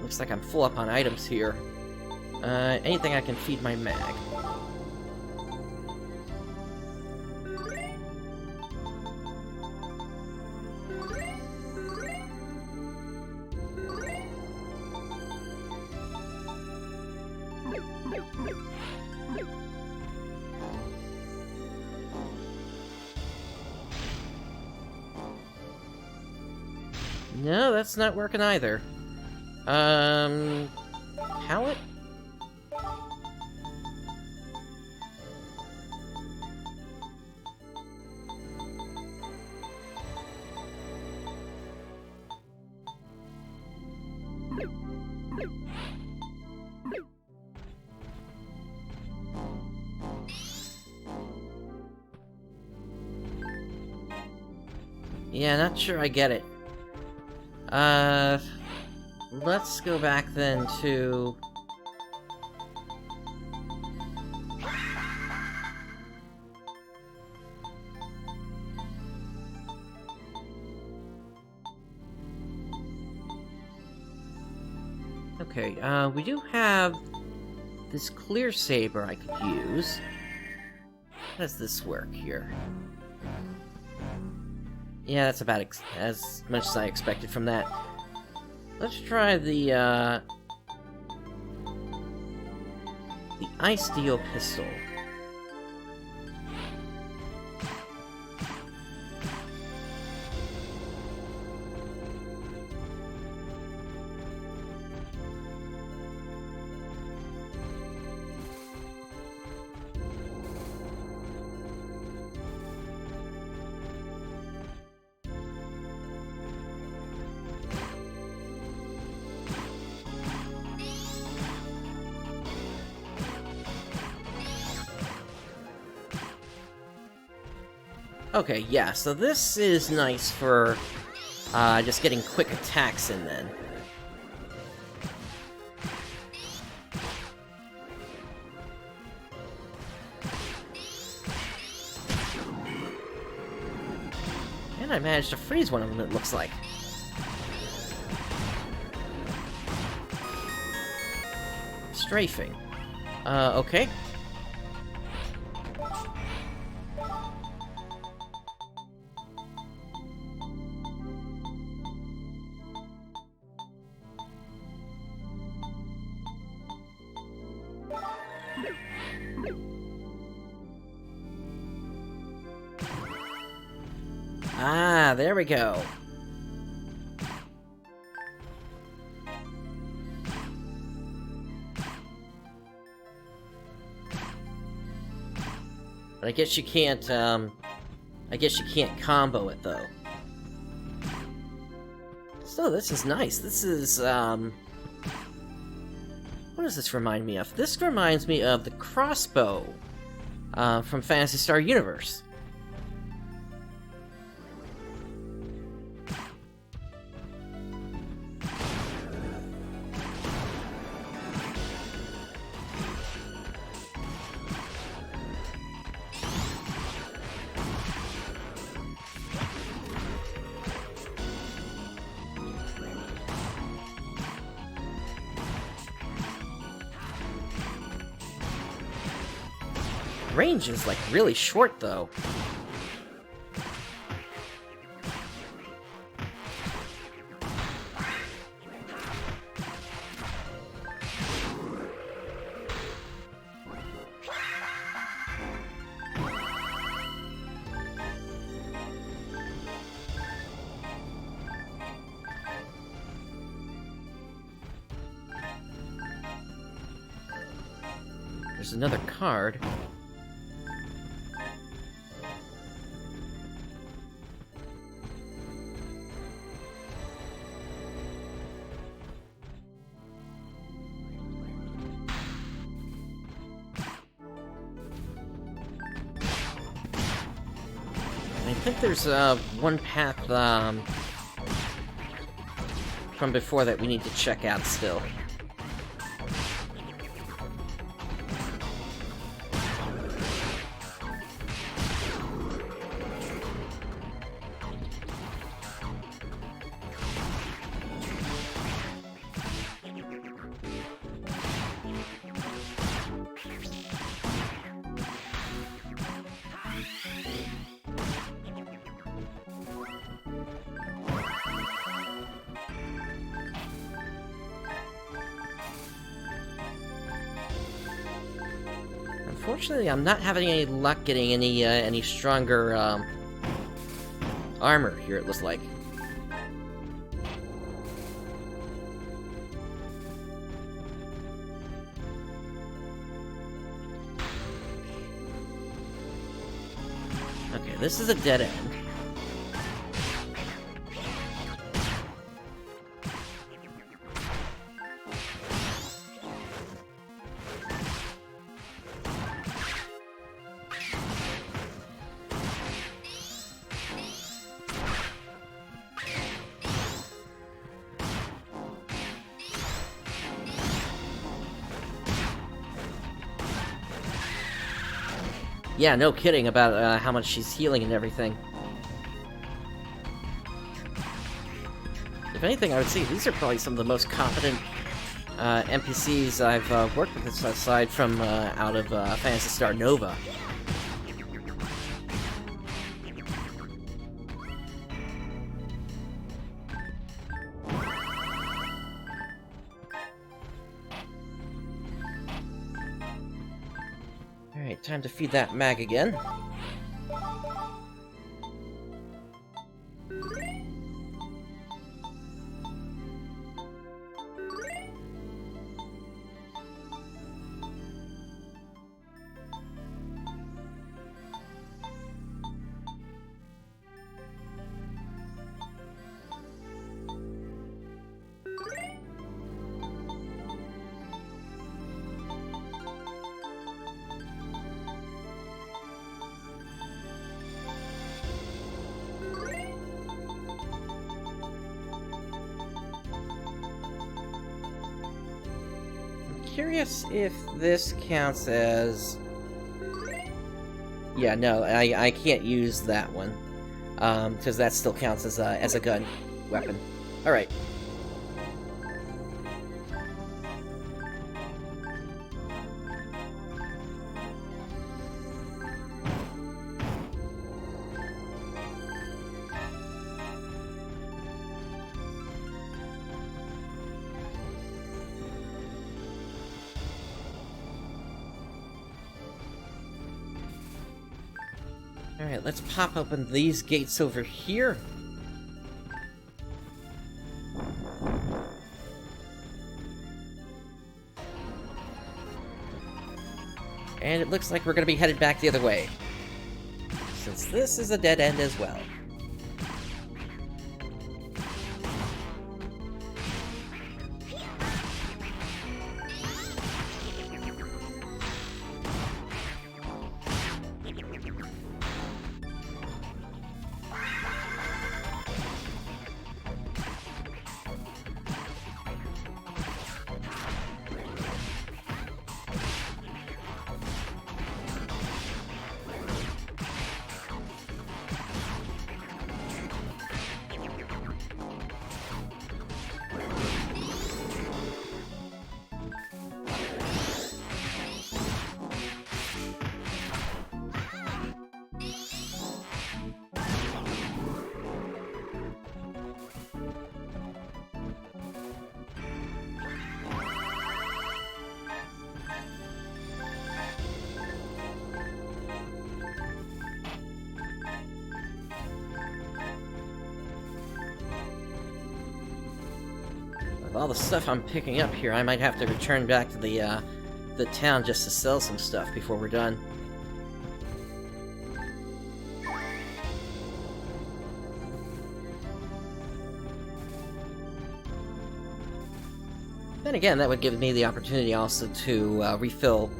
Speaker 1: Looks like I'm full up on items here. Anything I can feed my mag. No, that's not working either. Pallet? Yeah, not sure I get it. Let's go back then to... Okay, we do have this clear saber I could use. How does this work here? Yeah, that's about as much as I expected from that. Let's try the Ice Steel Pistol. Okay, yeah, so this is nice for just getting quick attacks in then. And I managed to freeze one of them, it looks like. Strafing. Okay. Ah, there we go. But I guess you can't, combo it, though. So, this is nice. This is, what does this remind me of? This reminds me of the crossbow, from Phantasy Star Universe. Range is, like, really short, though. There's another card. I think there's one path from before that we need to check out still. Unfortunately, I'm not having any luck getting any stronger, armor here, it looks like. Okay, this is a dead end. Yeah, no kidding about how much she's healing and everything. If anything, I would say these are probably some of the most competent NPCs I've worked with, aside from out of Phantasy Star Nova. Alright, time to feed that mag again. Curious if this counts as... Yeah, no, I can't use that one. Because that still counts as a gun weapon. Alright. Alright, let's pop open these gates over here. And it looks like we're gonna be headed back the other way, since this is a dead end as well. With all the stuff I'm picking up here, I might have to return back to the town just to sell some stuff before we're done. Then again, that would give me the opportunity also to refill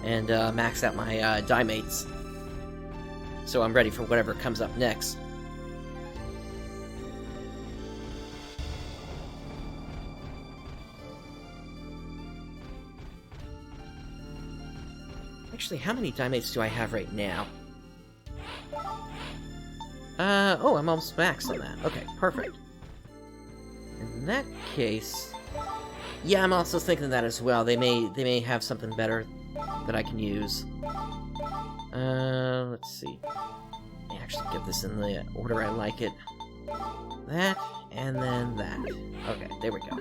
Speaker 1: and max out my die mates, so I'm ready for whatever comes up next. Actually, how many die mates do I have right now? Oh, I'm almost maxed on that. Okay, perfect. In that case... Yeah, I'm also thinking that as well. They may have something better that I can use. Let's see. Let me actually get this in the order I like it. That, and then that. Okay, there we go.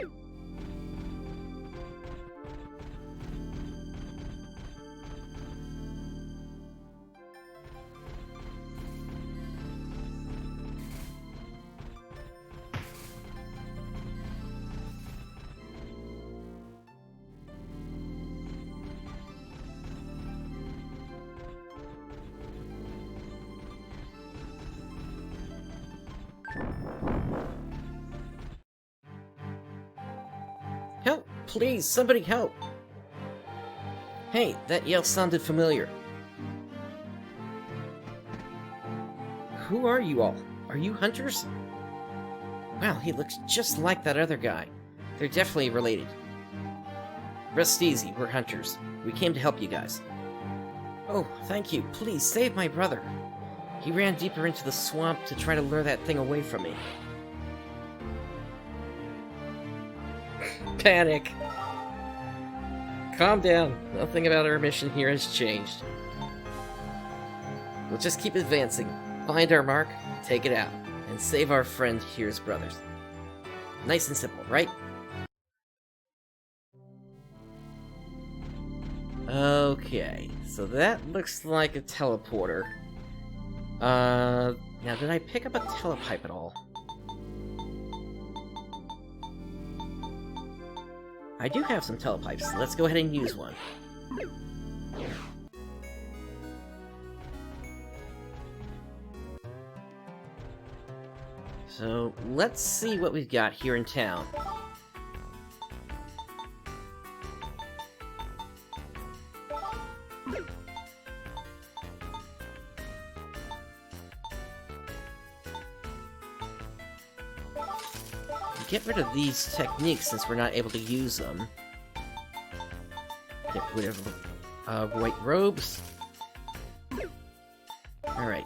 Speaker 1: Please, somebody help! Hey, that yell sounded familiar. Who are you all? Are you hunters? Wow, he looks just like that other guy. They're definitely related. Rest easy, we're hunters. We came to help you guys. Oh, thank you. Please, save my brother. He ran deeper into the swamp to try to lure that thing away from me. Panic! Calm down. Nothing about our mission here has changed. We'll just keep advancing. Find our mark, take it out, and save our friend here's brothers. Nice and simple, right? Okay, so that looks like a teleporter. Now did I pick up a telepipe at all? I do have some telepipes, so let's go ahead and use one. So, let's see what we've got here in town. Get rid of these techniques since we're not able to use them. Get rid of white robes. Alright.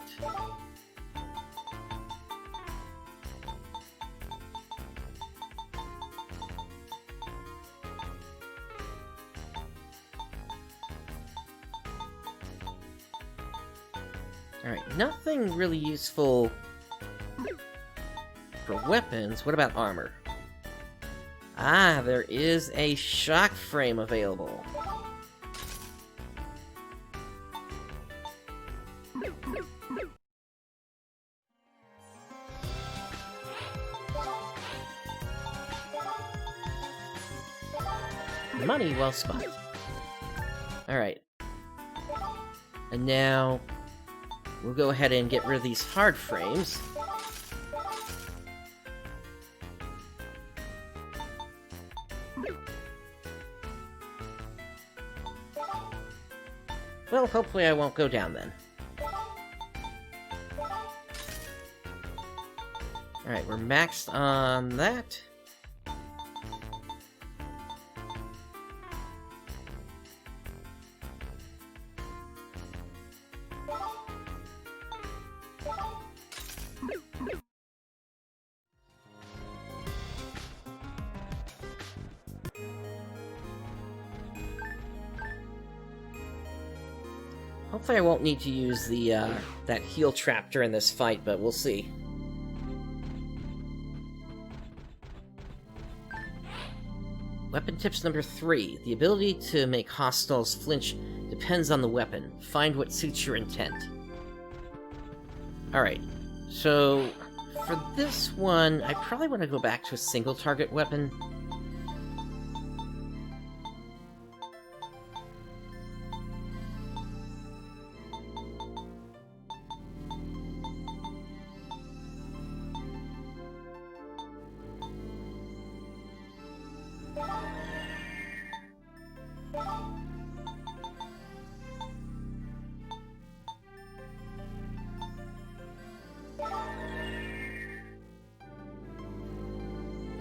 Speaker 1: Alright, nothing really useful for weapons. What about armor? Ah, there is a shock frame available. Money well spent. Alright. And now we'll go ahead and get rid of these hard frames. Well, hopefully I won't go down then. Alright, we're maxed on that. Hopefully I won't need to use the, that heal trap during this fight, but we'll see. Weapon tips number 3. The ability to make hostiles flinch depends on the weapon. Find what suits your intent. Alright, so for this one, I probably want to go back to a single target weapon.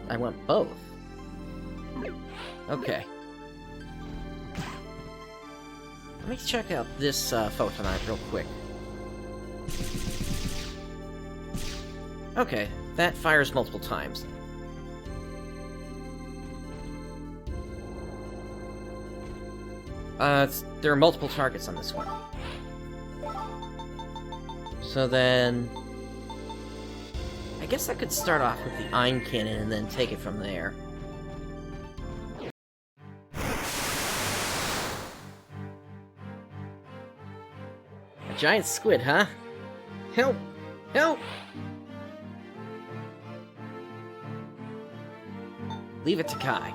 Speaker 1: I want both. Okay. Let me check out this photonite real quick. Okay, that fires multiple times. There are multiple targets on this one. So then I guess I could start off with the Ein Cannon and then take it from there. A giant squid, huh? Help! Help! Leave it to Kai.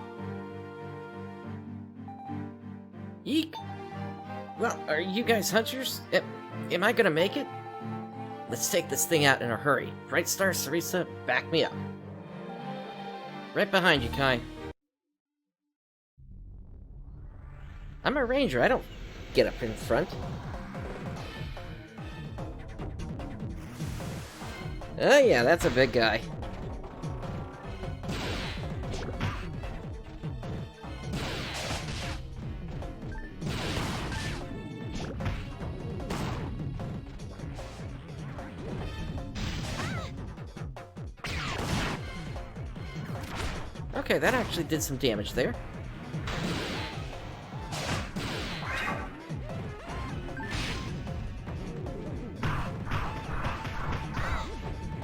Speaker 1: Eek! Well, are you guys hunters? Am I gonna make it? Let's take this thing out in a hurry. Brightstar, Sarisa, back me up. Right behind you, Kai. I'm a ranger, I don't get up in front. Oh yeah, that's a big guy. Okay, that actually did some damage there.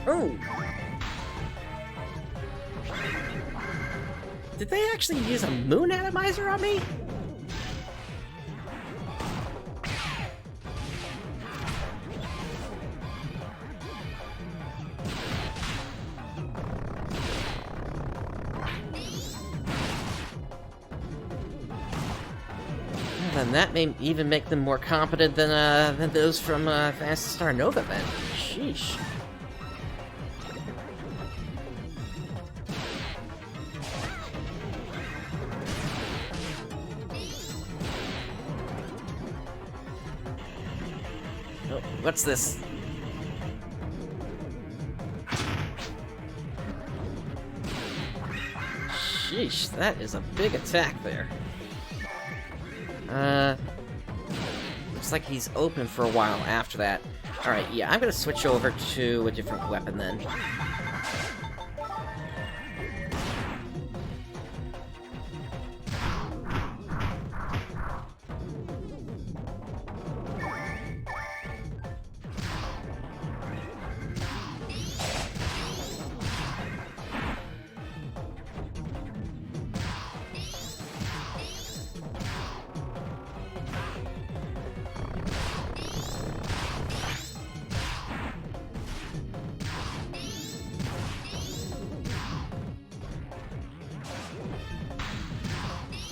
Speaker 1: Oh! Did they actually use a moon atomizer on me? Then that may even make them more competent than those from Phantasy Star Nova then. Sheesh. Oh, what's this? Sheesh, that is a big attack there. Looks like he's open for a while after that. Alright, yeah, I'm gonna switch over to a different weapon then.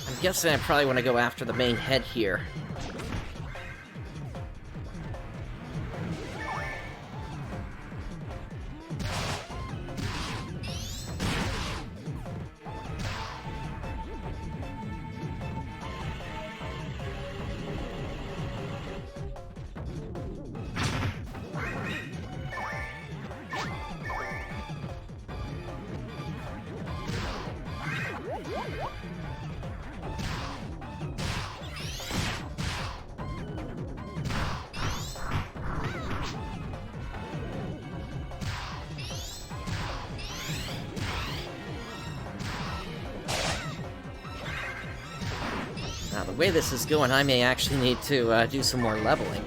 Speaker 1: I'm guessing I probably want to go after the main head here. Now, the way this is going, I may actually need to do some more leveling.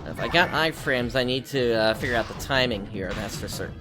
Speaker 1: If I got iframes, I need to figure out the timing here, that's for certain.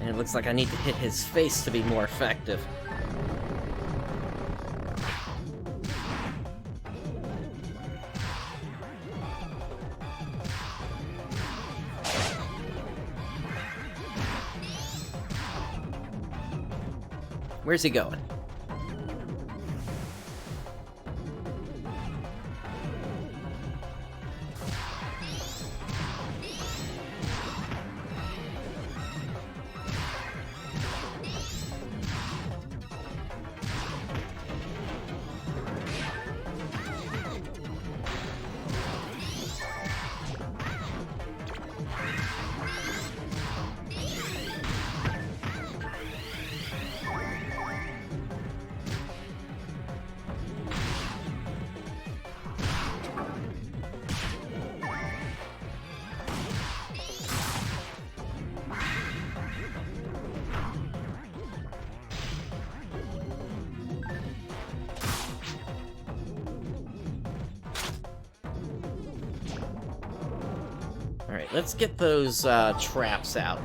Speaker 1: And it looks like I need to hit his face to be more effective. Where's he going? Alright, let's get those traps out.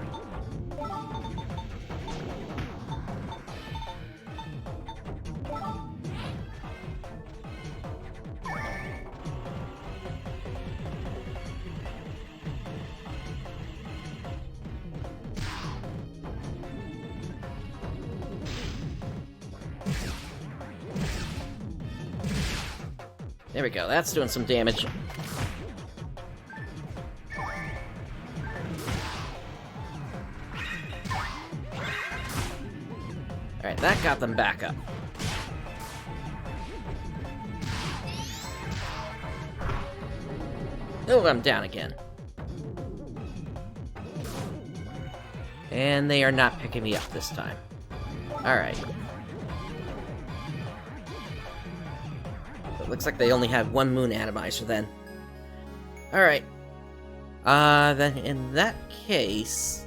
Speaker 1: There we go, that's doing some damage. Alright, that got them back up. Oh, I'm down again. And they are not picking me up this time. Alright. It looks like they only have one moon atomizer then. Alright. Then in that case...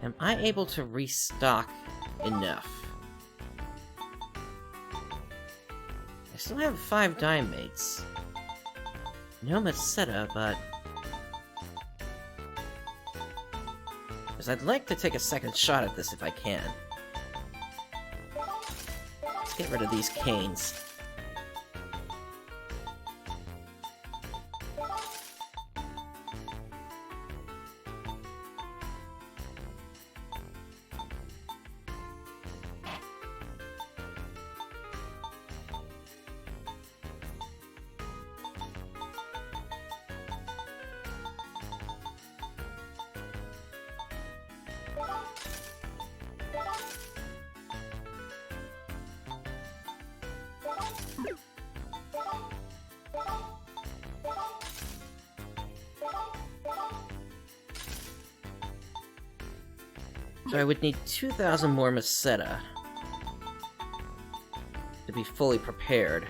Speaker 1: am I able to restock enough? I still have 5 Dimates. No Maceta, but... because I'd like to take a second shot at this if I can. Let's get rid of these canes. So I would need 2,000 more Maceta to be fully prepared.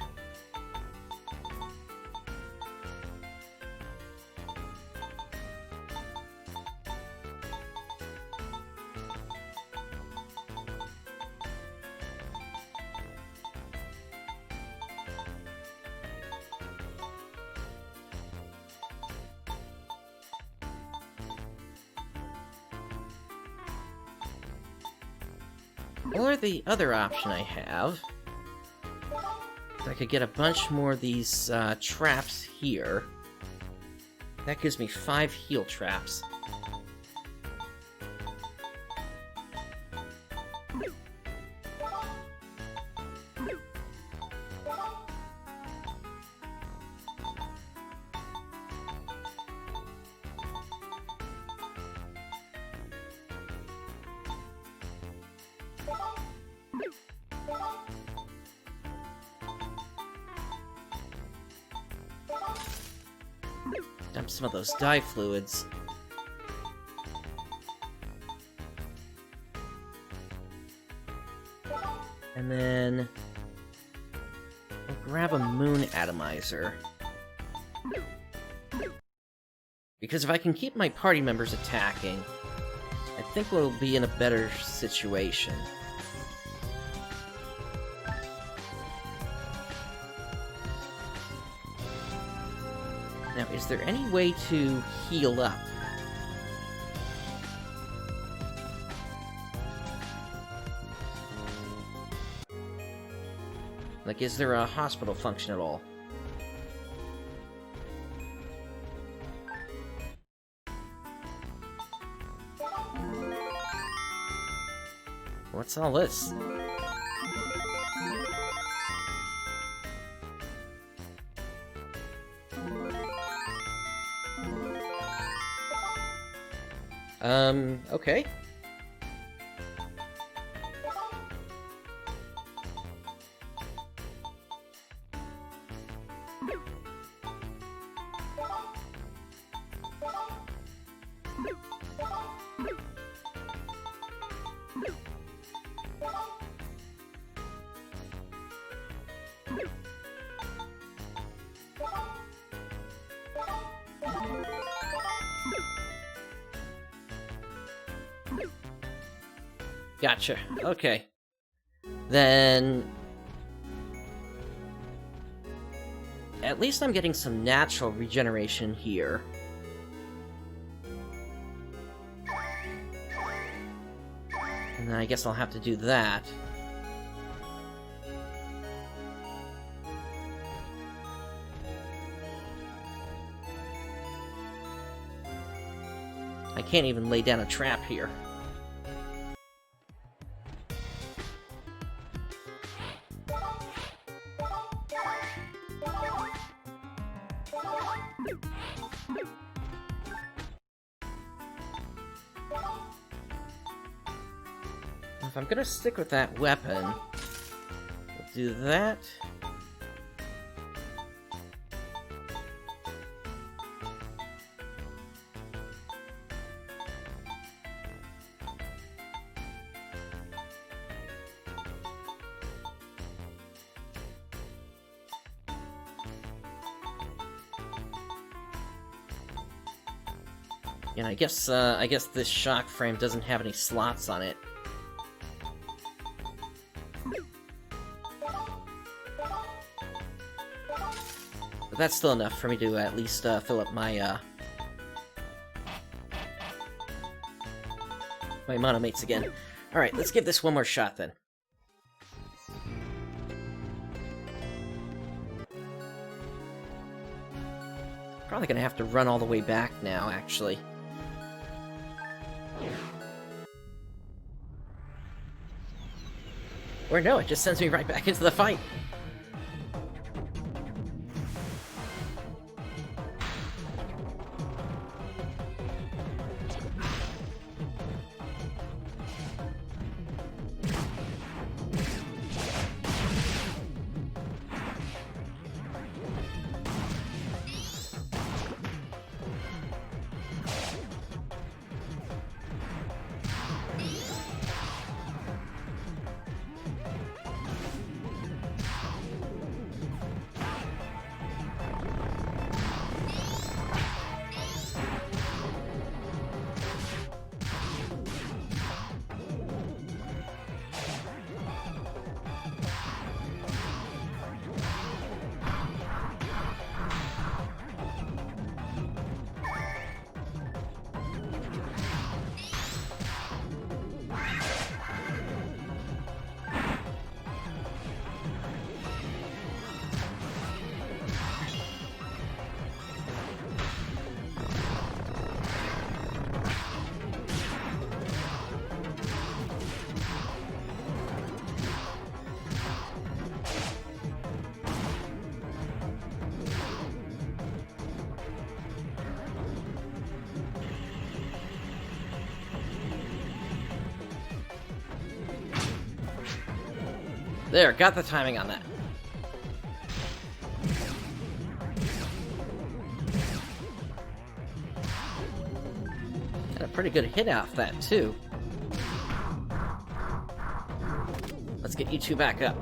Speaker 1: Or the other option I have, I could get a bunch more of these traps here. That gives me 5 heal traps. Dump some of those dye fluids. And then... we'll grab a moon atomizer. Because if I can keep my party members attacking, I think we'll be in a better situation. Now, is there any way to heal up? Like, is there a hospital function at all? What's all this? Okay. Gotcha. Okay. Then... at least I'm getting some natural regeneration here. And then I guess I'll have to do that. I can't even lay down a trap here. If I'm gonna stick with that weapon, we'll do that. And I guess this shock frame doesn't have any slots on it. But that's still enough for me to at least fill up my my monomates again. Alright, let's give this one more shot then. Probably gonna have to run all the way back now, actually. Or no, it just sends me right back into the fight. There, got the timing on that. Got a pretty good hit off that, too. Let's get you two back up.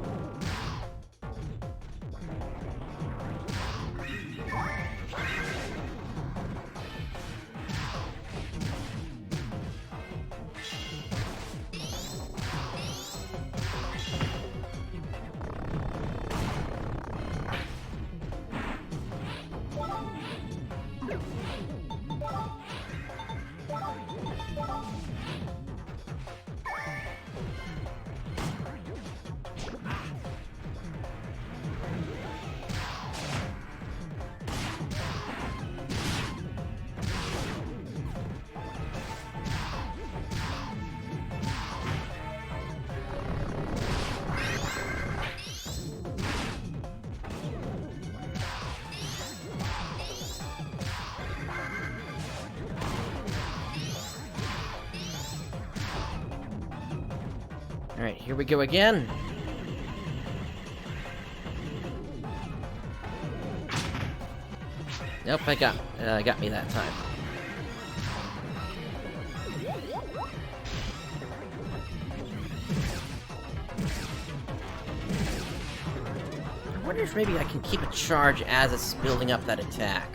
Speaker 1: Alright, here we go again. Nope, got me that time. I wonder if maybe I can keep a charge as it's building up that attack.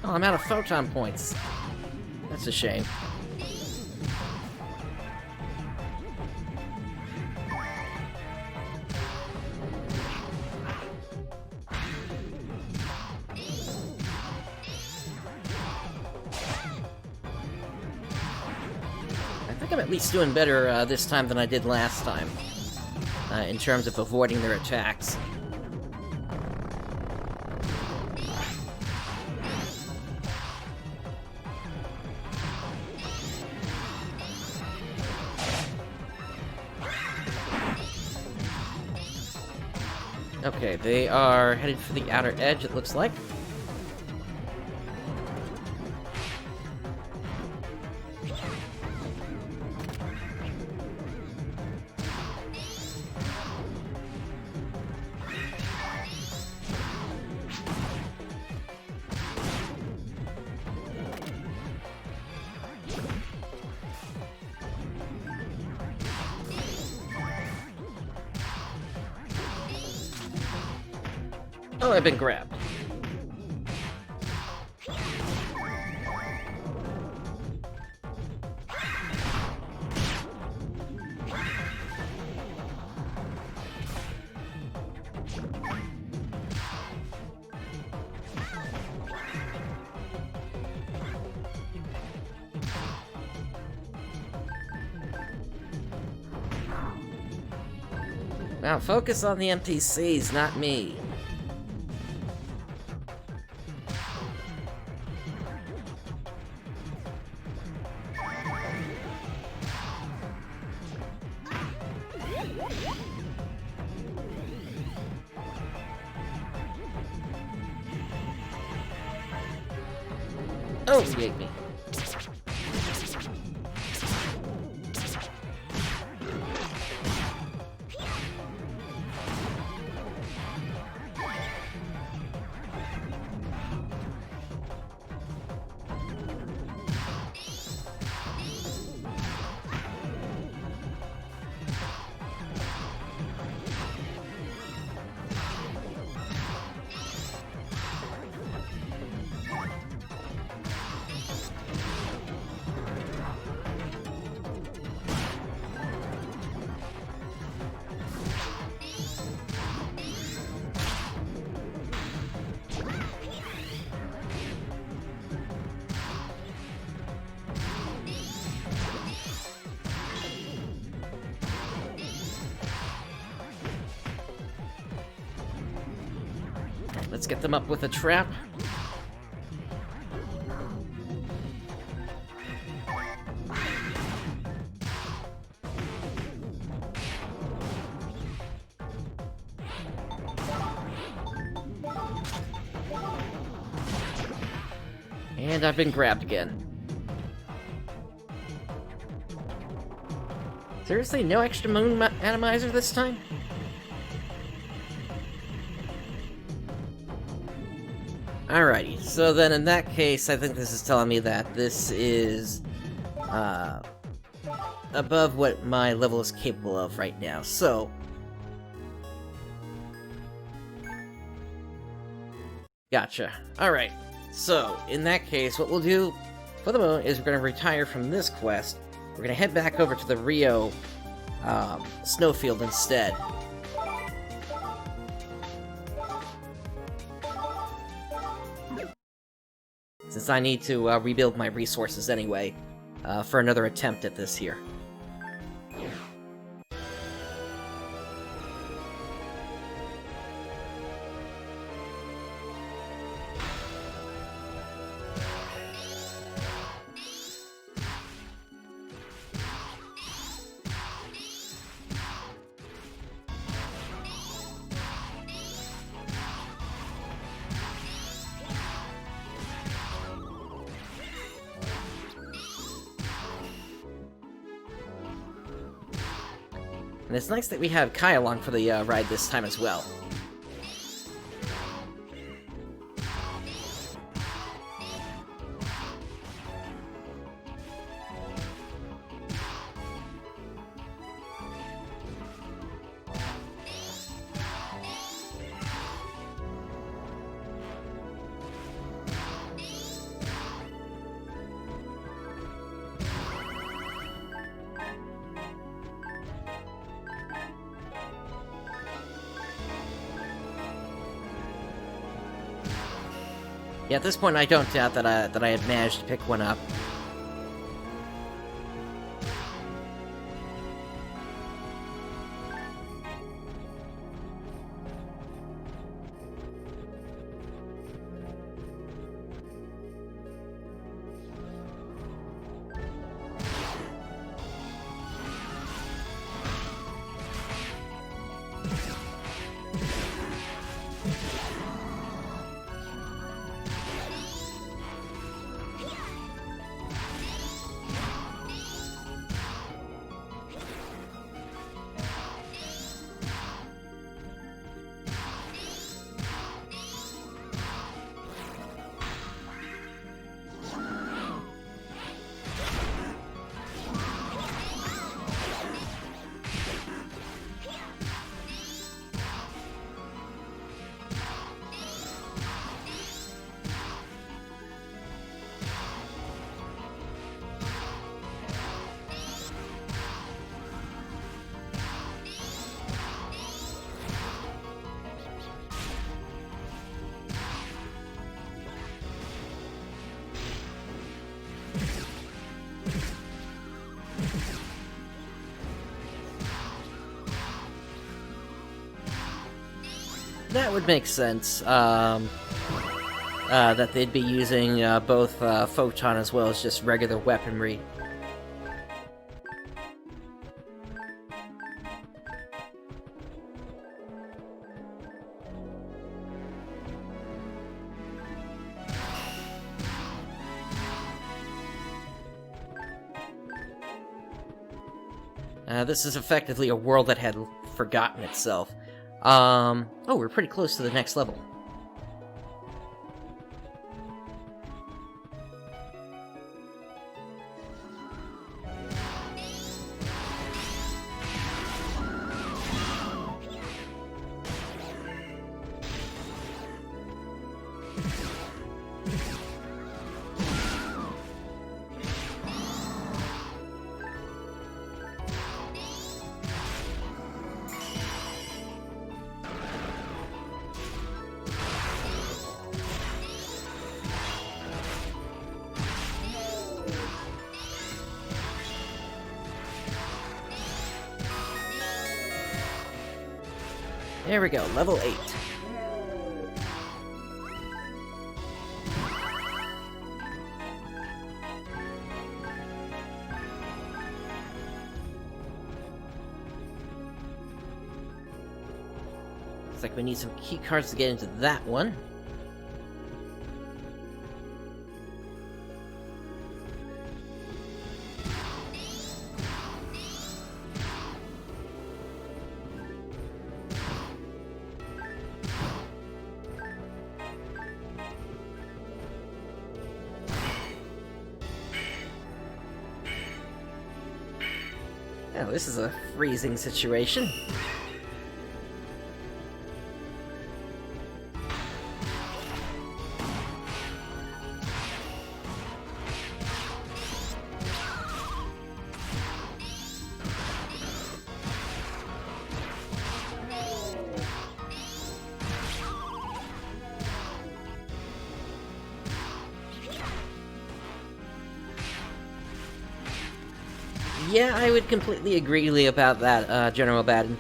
Speaker 1: Oh, I'm out of photon points. That's a shame. I think I'm at least doing better this time than I did last time, in terms of avoiding their attacks. Okay, they are headed for the outer edge, it looks like. Oh, I've been grabbed. Now, focus on the NPCs, not me. Oh, he ate me. Let's get them up with a trap. And I've been grabbed again. Seriously, no extra moon atomizer this time? Alrighty, so then in that case, I think this is telling me that this is above what my level is capable of right now, so... Gotcha. Alright, so in that case, what we'll do for the moment is we're going to retire from this quest. We're going to head back over to the Rio snowfield instead. Since I need to rebuild my resources anyway, for another attempt at this here. And it's nice that we have Kai along for the ride this time as well. Yeah, at this point, I don't doubt that I had managed to pick one up. That would make sense, that they'd be using both Photon as well as just regular weaponry. This is effectively a world that had forgotten itself. Oh, we're pretty close to the next level. There we go, level 8. Looks like we need some key cards to get into that one. Oh, this is a freezing situation. Yeah, I would completely agree about that, General Baden.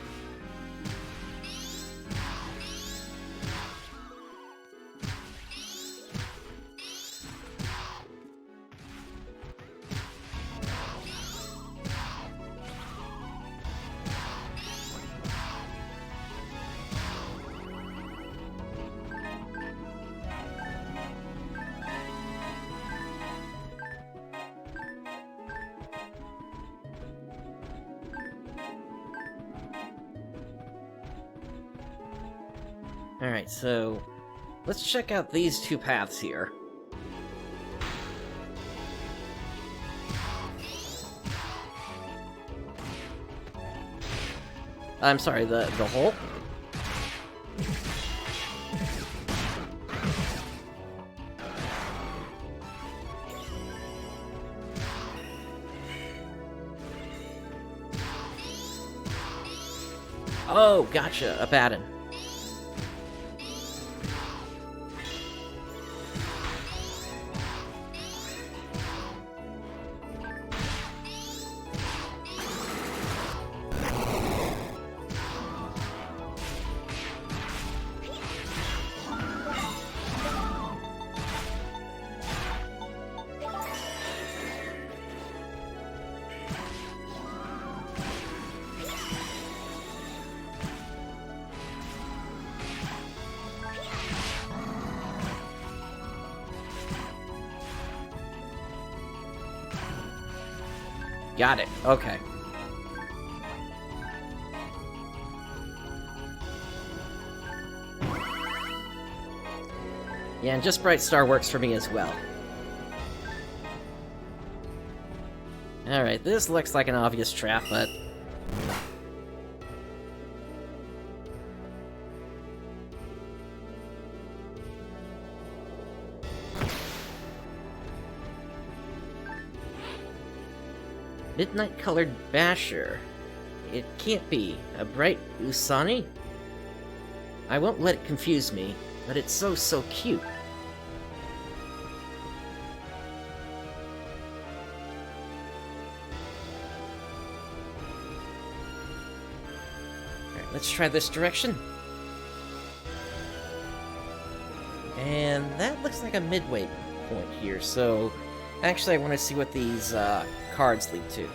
Speaker 1: Alright, so let's check out these two paths here. I'm sorry, the hole? Oh, gotcha, a baton. Got it. Okay. Yeah, and just Brightstar works for me as well. Alright, this looks like an obvious trap, but... Midnight-colored basher. It can't be. A bright Usani? I won't let it confuse me, but it's so cute. Alright, let's try this direction. And that looks like a midway point here, so... Actually, I want to see what these, cards lead to.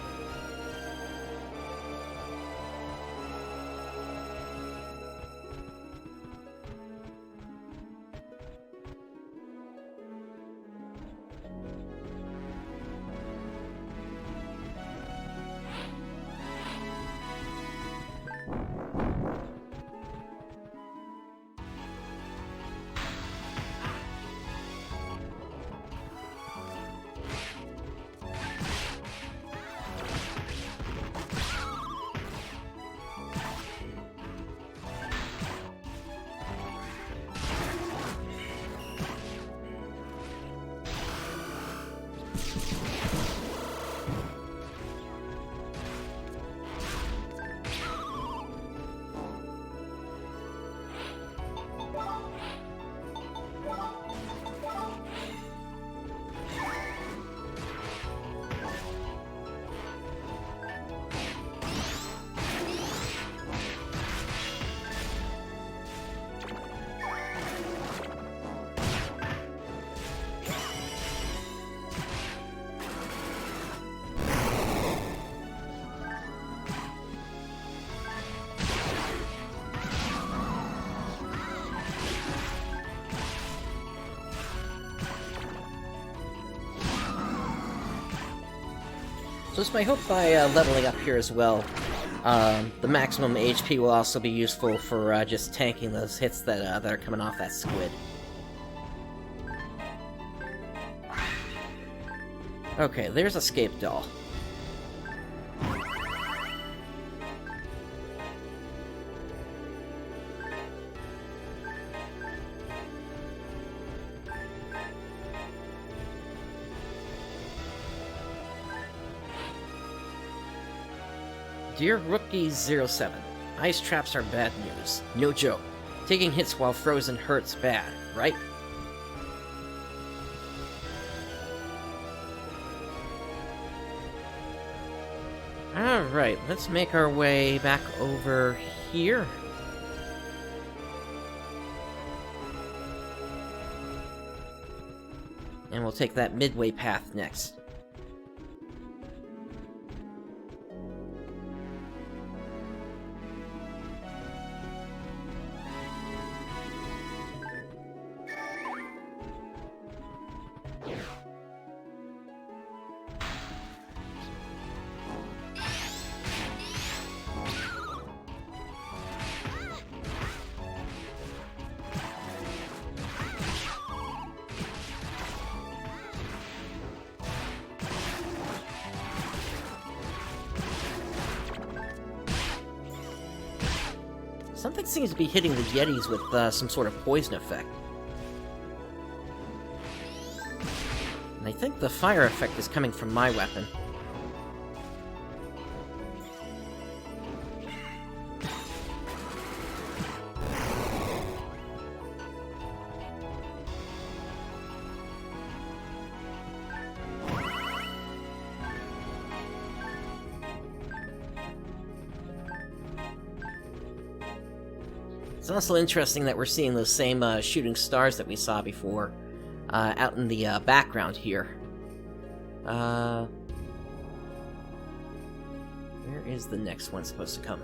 Speaker 1: So it's my hope by leveling up here as well, the maximum HP will also be useful for just tanking those hits that are coming off that squid. Okay, there's Escape Doll. Dear Rookie 07, ice traps are bad news. No joke. Taking hits while frozen hurts bad, right? Alright, let's make our way back over here. And we'll take that midway path next. Something seems to be hitting the Yetis with some sort of poison effect. And I think the fire effect is coming from my weapon. It's also interesting that we're seeing those same shooting stars that we saw before out in the background here. Where is the next one supposed to come?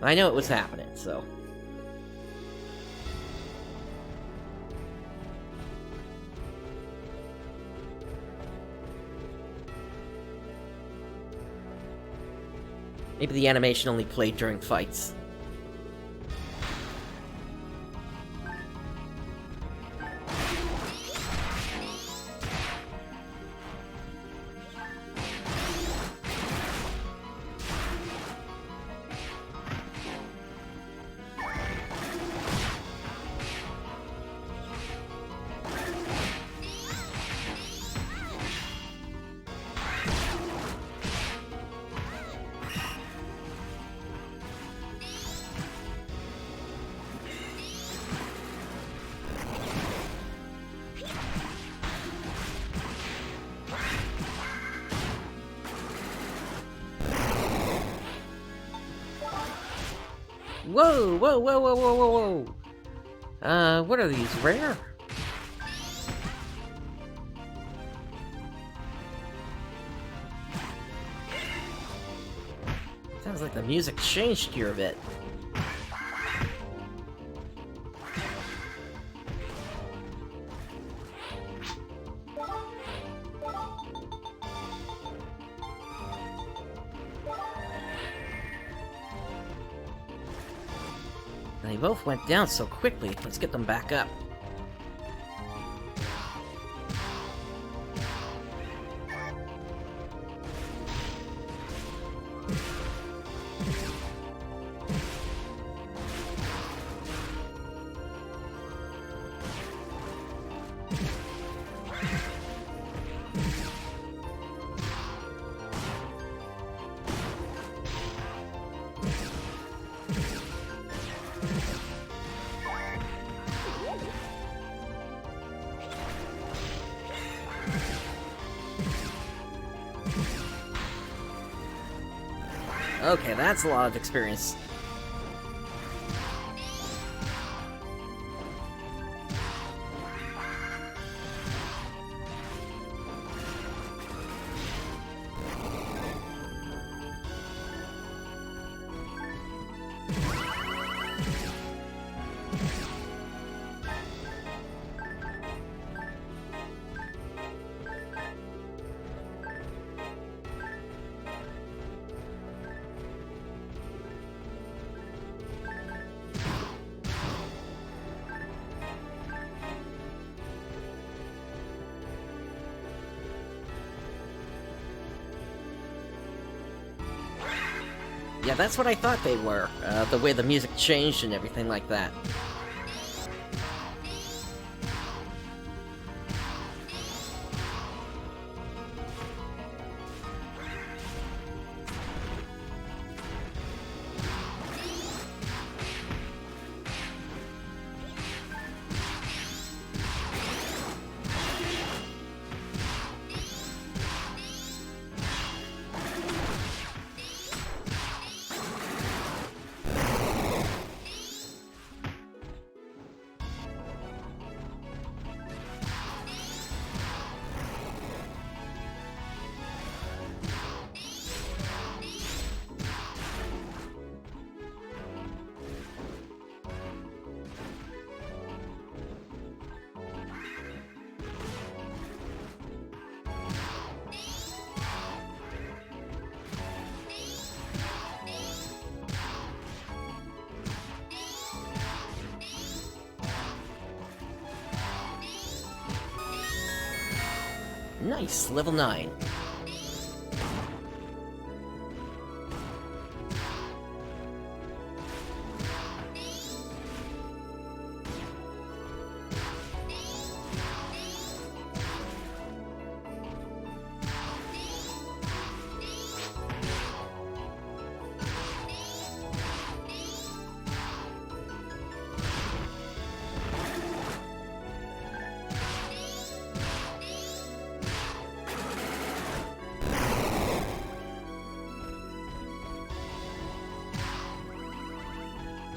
Speaker 1: I know it was happening, so... Maybe the animation only played during fights. Whoa, whoa, whoa, whoa, whoa, whoa, whoa! What are these, rare? Sounds like the music changed here a bit. They both went down so quickly. Let's get them back up. Okay, that's a lot of experience. Yeah, that's what I thought they were. The way the music changed and everything like that. Nice, level 9.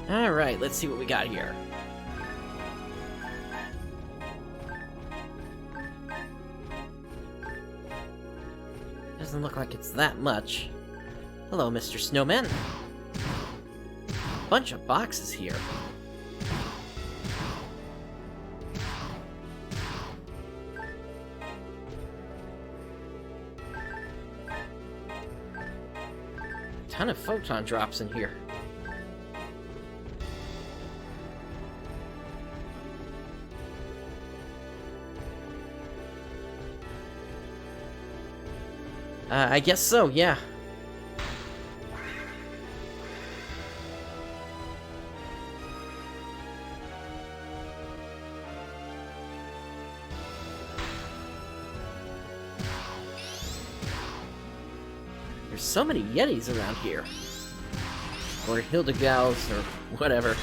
Speaker 1: Alright, let's see what we got here. Doesn't look like it's that much. Hello, Mr. Snowman. Bunch of boxes here. Ton of photon drops in here. I guess so, yeah. There's so many Yetis around here. Or Hildegals, or whatever.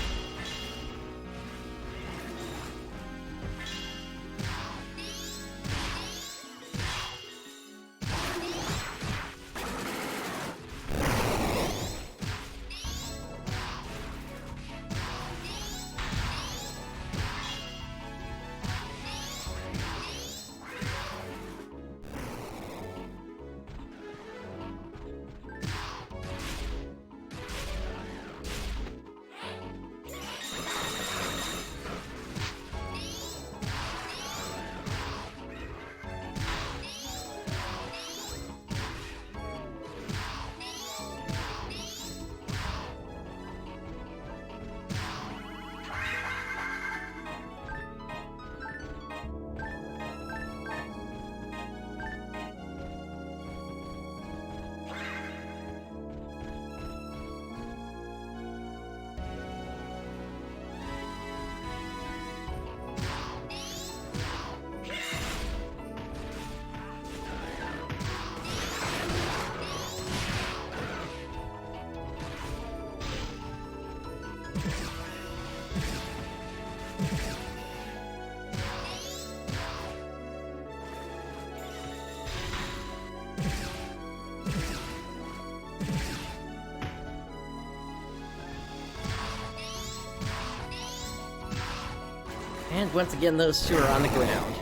Speaker 1: And once again, those two are on the ground.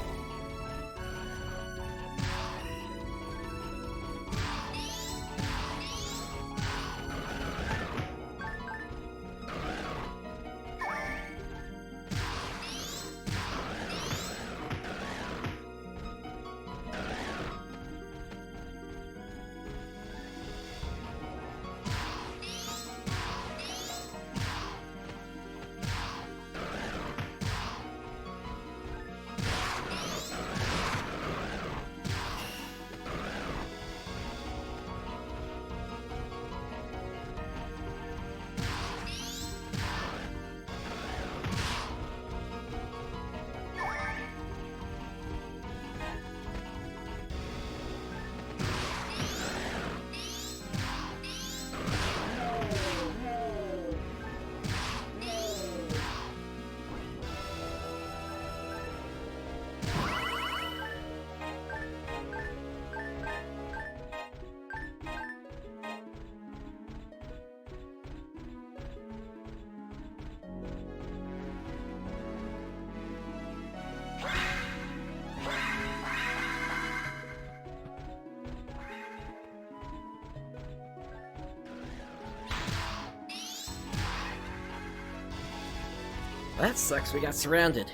Speaker 1: That sucks, we got surrounded.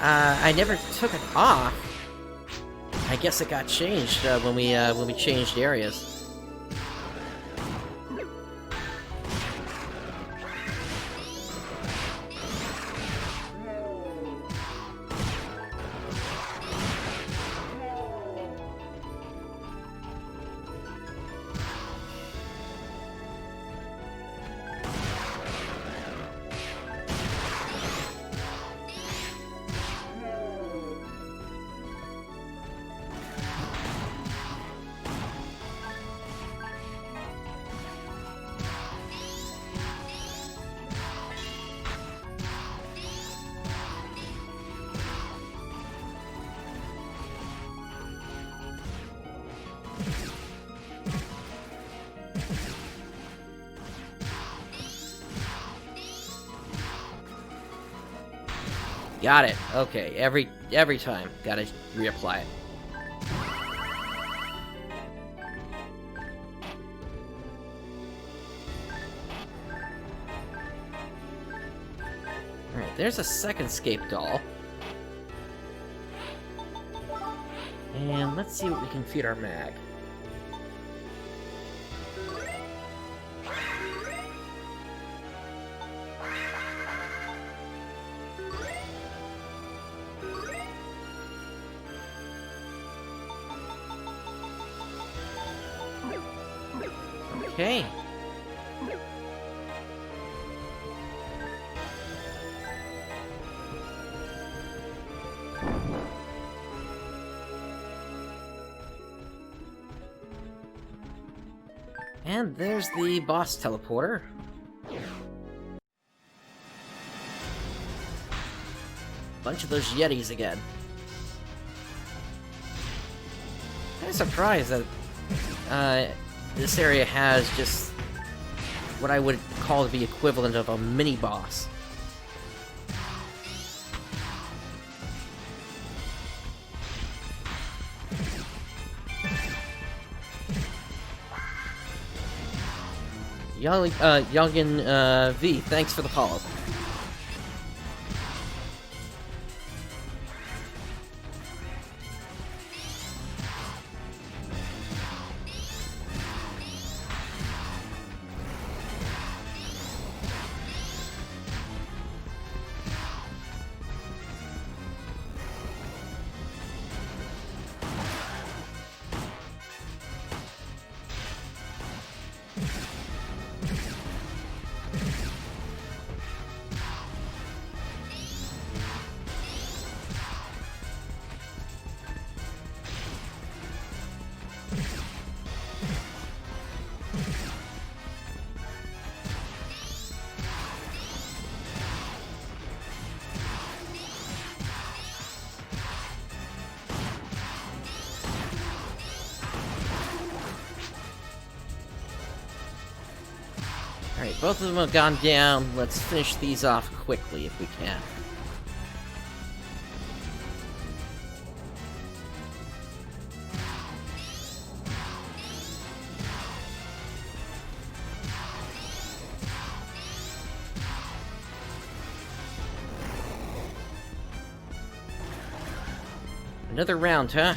Speaker 1: I never took it off. I guess it got changed when we changed areas. Got it. Okay, every time. Gotta reapply it. Alright, there's a second scape doll. And let's see what we can feed our mag. Okay. And there's the boss teleporter. Bunch of those Yetis again. I'm surprised that this area has just what I would call the equivalent of a mini-boss. Youngin V, thanks for the follow. Alright, both of them have gone down. Let's finish these off quickly if we can. Another round, huh?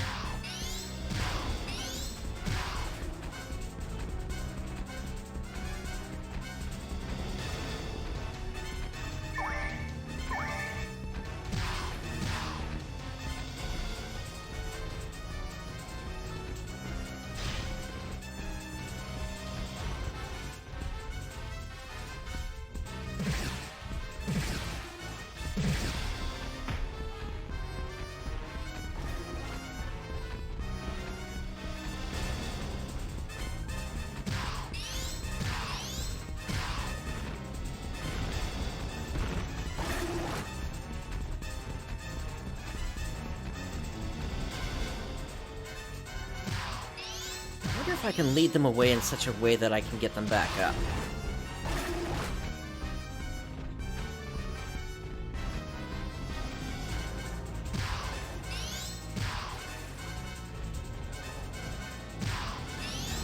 Speaker 1: I wonder if I can lead them away in such a way that I can get them back up.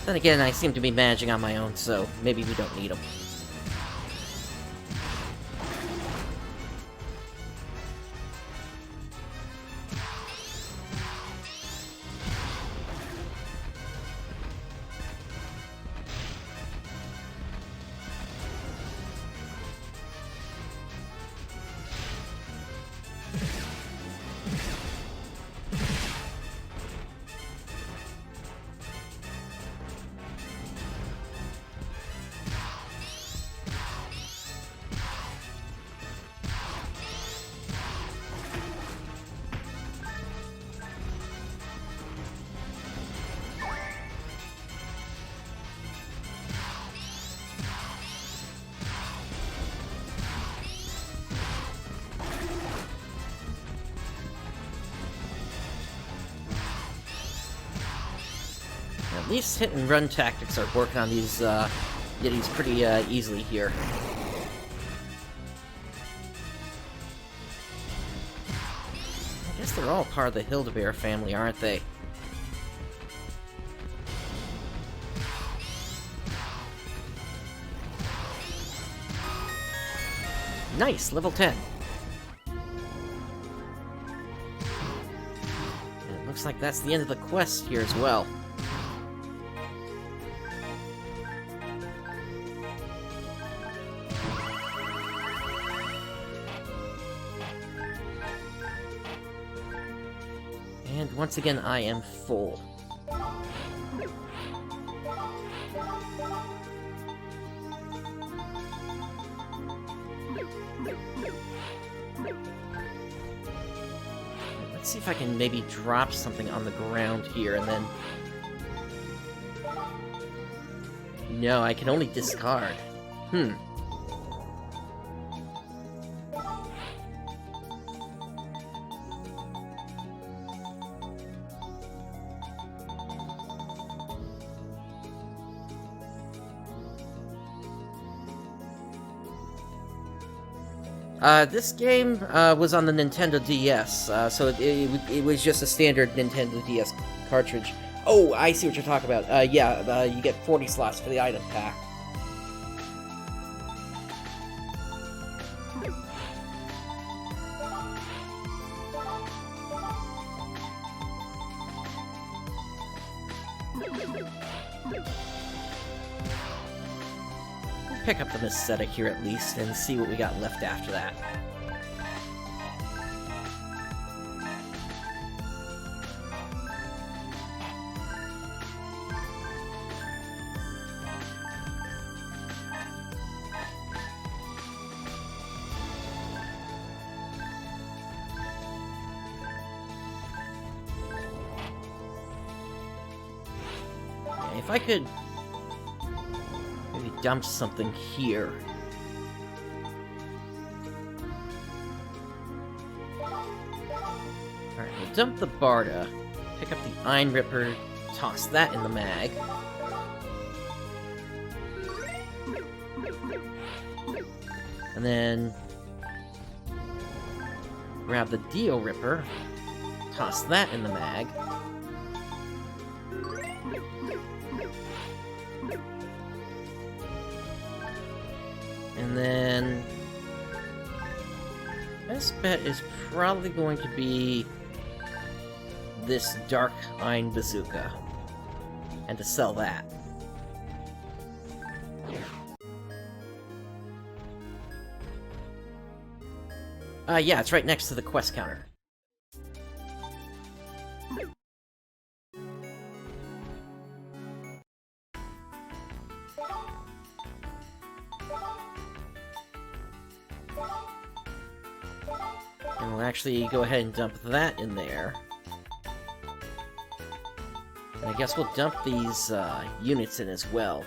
Speaker 1: Then again, I seem to be managing on my own, so maybe we don't need them. At least hit and run tactics are working on these Yetis pretty easily here. they're all part of the Hildebeer family, aren't they? Nice, level 10. And it looks like that's the end of the quest here as well. And once again, I am full. Let's see if I can maybe drop something on the ground here, and then... No, I can only discard. This game was on the Nintendo DS, so it was just a standard Nintendo DS cartridge. Oh, I see what you're talking about. Yeah, you get 40 slots for the item pack. Pick up the aesthetic here at least, and see what we got left after that. If I could maybe dump something here. Alright, we'll dump the Barda, pick up the Iron Ripper, toss that in the mag. And then grab the Dio Ripper, toss that in the mag. And then best bet is probably going to be this Dark Iron Bazooka, and to sell that. Yeah, it's right next to the quest counter. And we'll actually go ahead and dump that in there. And I guess we'll dump these units in as well.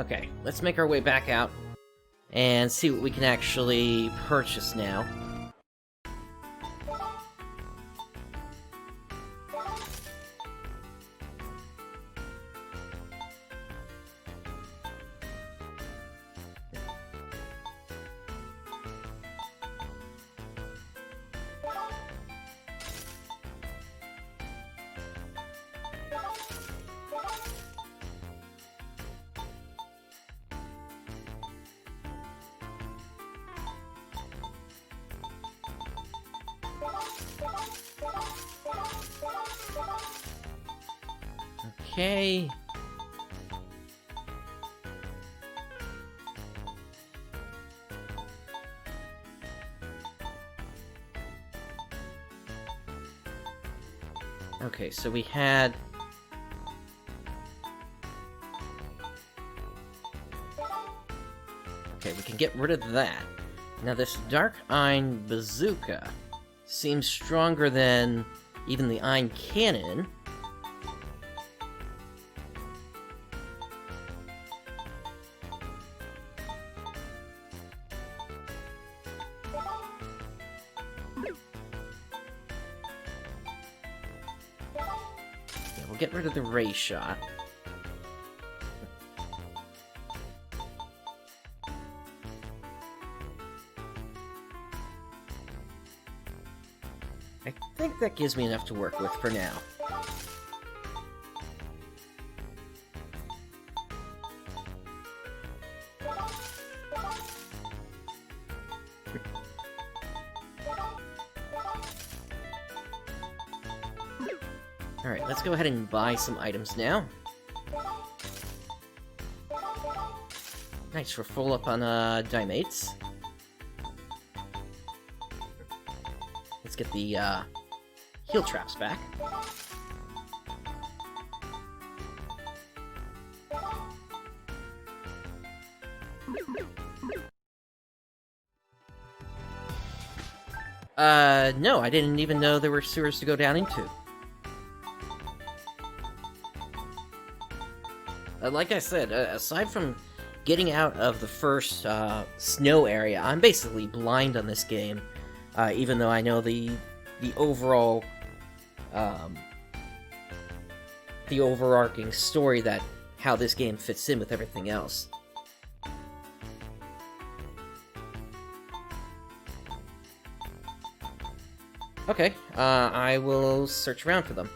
Speaker 1: Okay, let's make our way back out and see what we can actually purchase now. Okay. Okay, so we had... Okay, we can get rid of that. Now this Dark Iron Bazooka seems stronger than even the Iron Cannon. Get rid of the ray shot. I think that gives me enough to work with for now. Alright, let's go ahead and buy some items now. Nice, we're full up on Dimates. Let's get the heal traps back. No, I didn't even know there were sewers to go down into. Like I said, aside from getting out of the first snow area, I'm basically blind on this game, even though I know the overall the overarching story that how this game fits in with everything else. Okay, I will search around for them.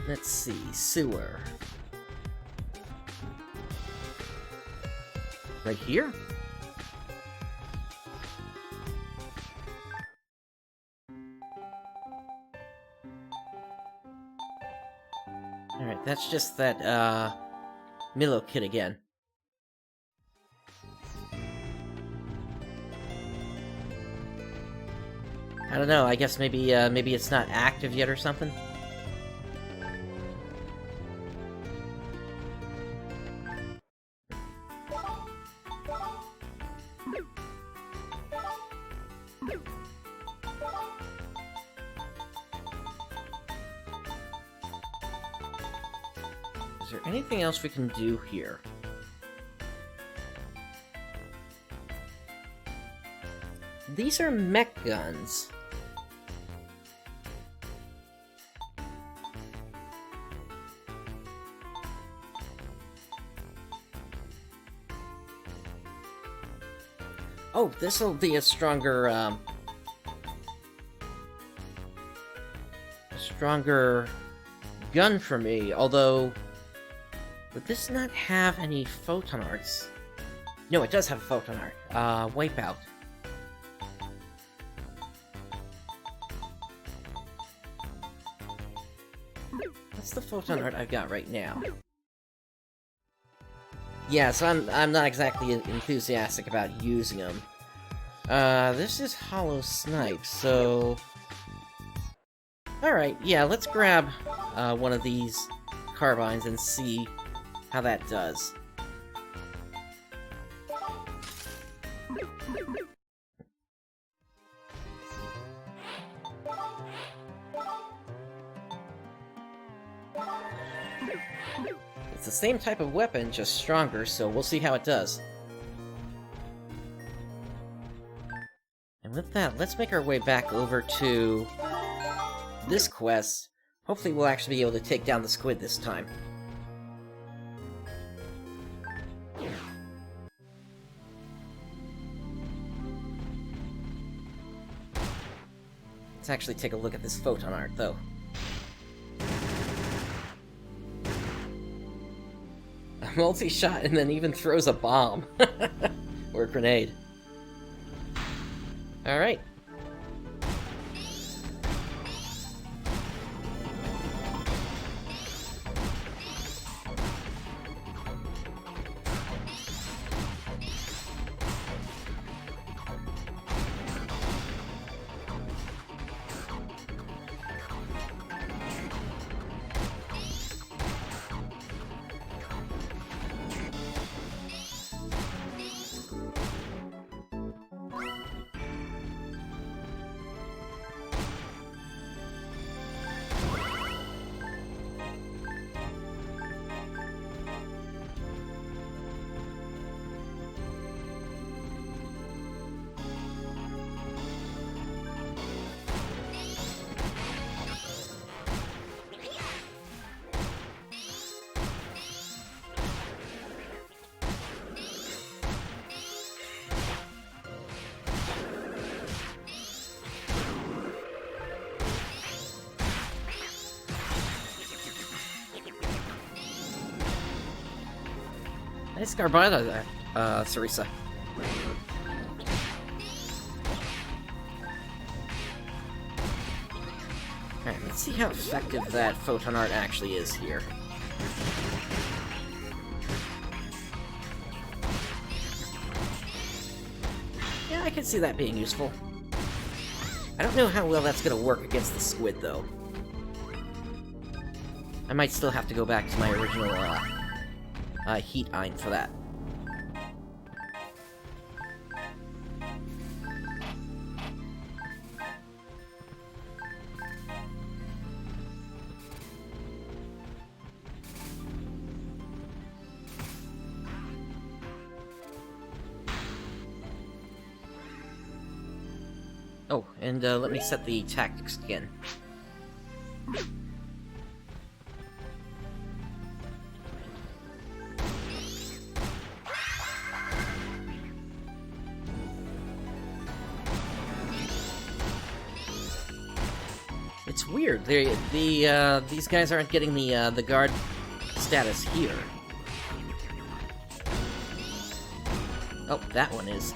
Speaker 1: Let's see, sewer. Right here? Alright, that's just that, Milo kid again. I don't know, I guess maybe it's not active yet or something? Is there anything else we can do here? These are mech guns. Oh, this'll be a stronger, stronger gun for me, although... Would this not have any photon arts? No, it does have a photon art. Wipeout. What's the photon art I've got right now? Yeah, so I'm not exactly enthusiastic about using them. This is Hollow Snipe, so... Alright, yeah, let's grab one of these carbines and see how that does. It's the same type of weapon, just stronger, so we'll see how it does. And with that, let's make our way back over to this quest. Hopefully we'll actually be able to take down the squid this time. Let's actually take a look at this photon art, though. A multi-shot and then even throws a bomb. Or a grenade. Alright. Nice Garbada there, Sarisa. Alright, let's see how effective that photon art actually is here. Yeah, I can see that being useful. I don't know how well that's gonna work against the squid, though. I might still have to go back to my original, heat ein for that. Oh, and let me set the tactics again. It's weird. These guys aren't getting the guard status here. Oh, that one is.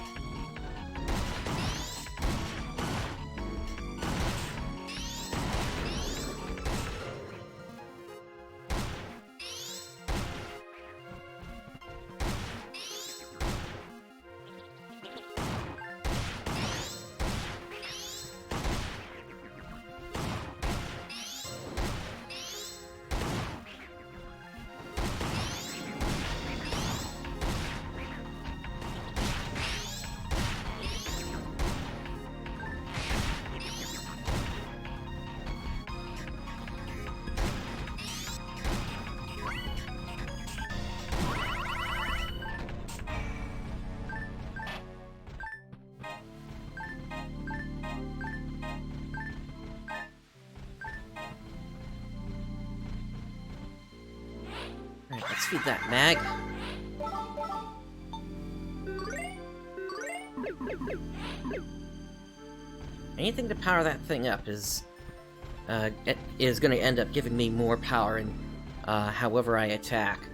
Speaker 1: Alright, let's feed that mag. Anything to power that thing up is going to end up giving me more power in however I attack.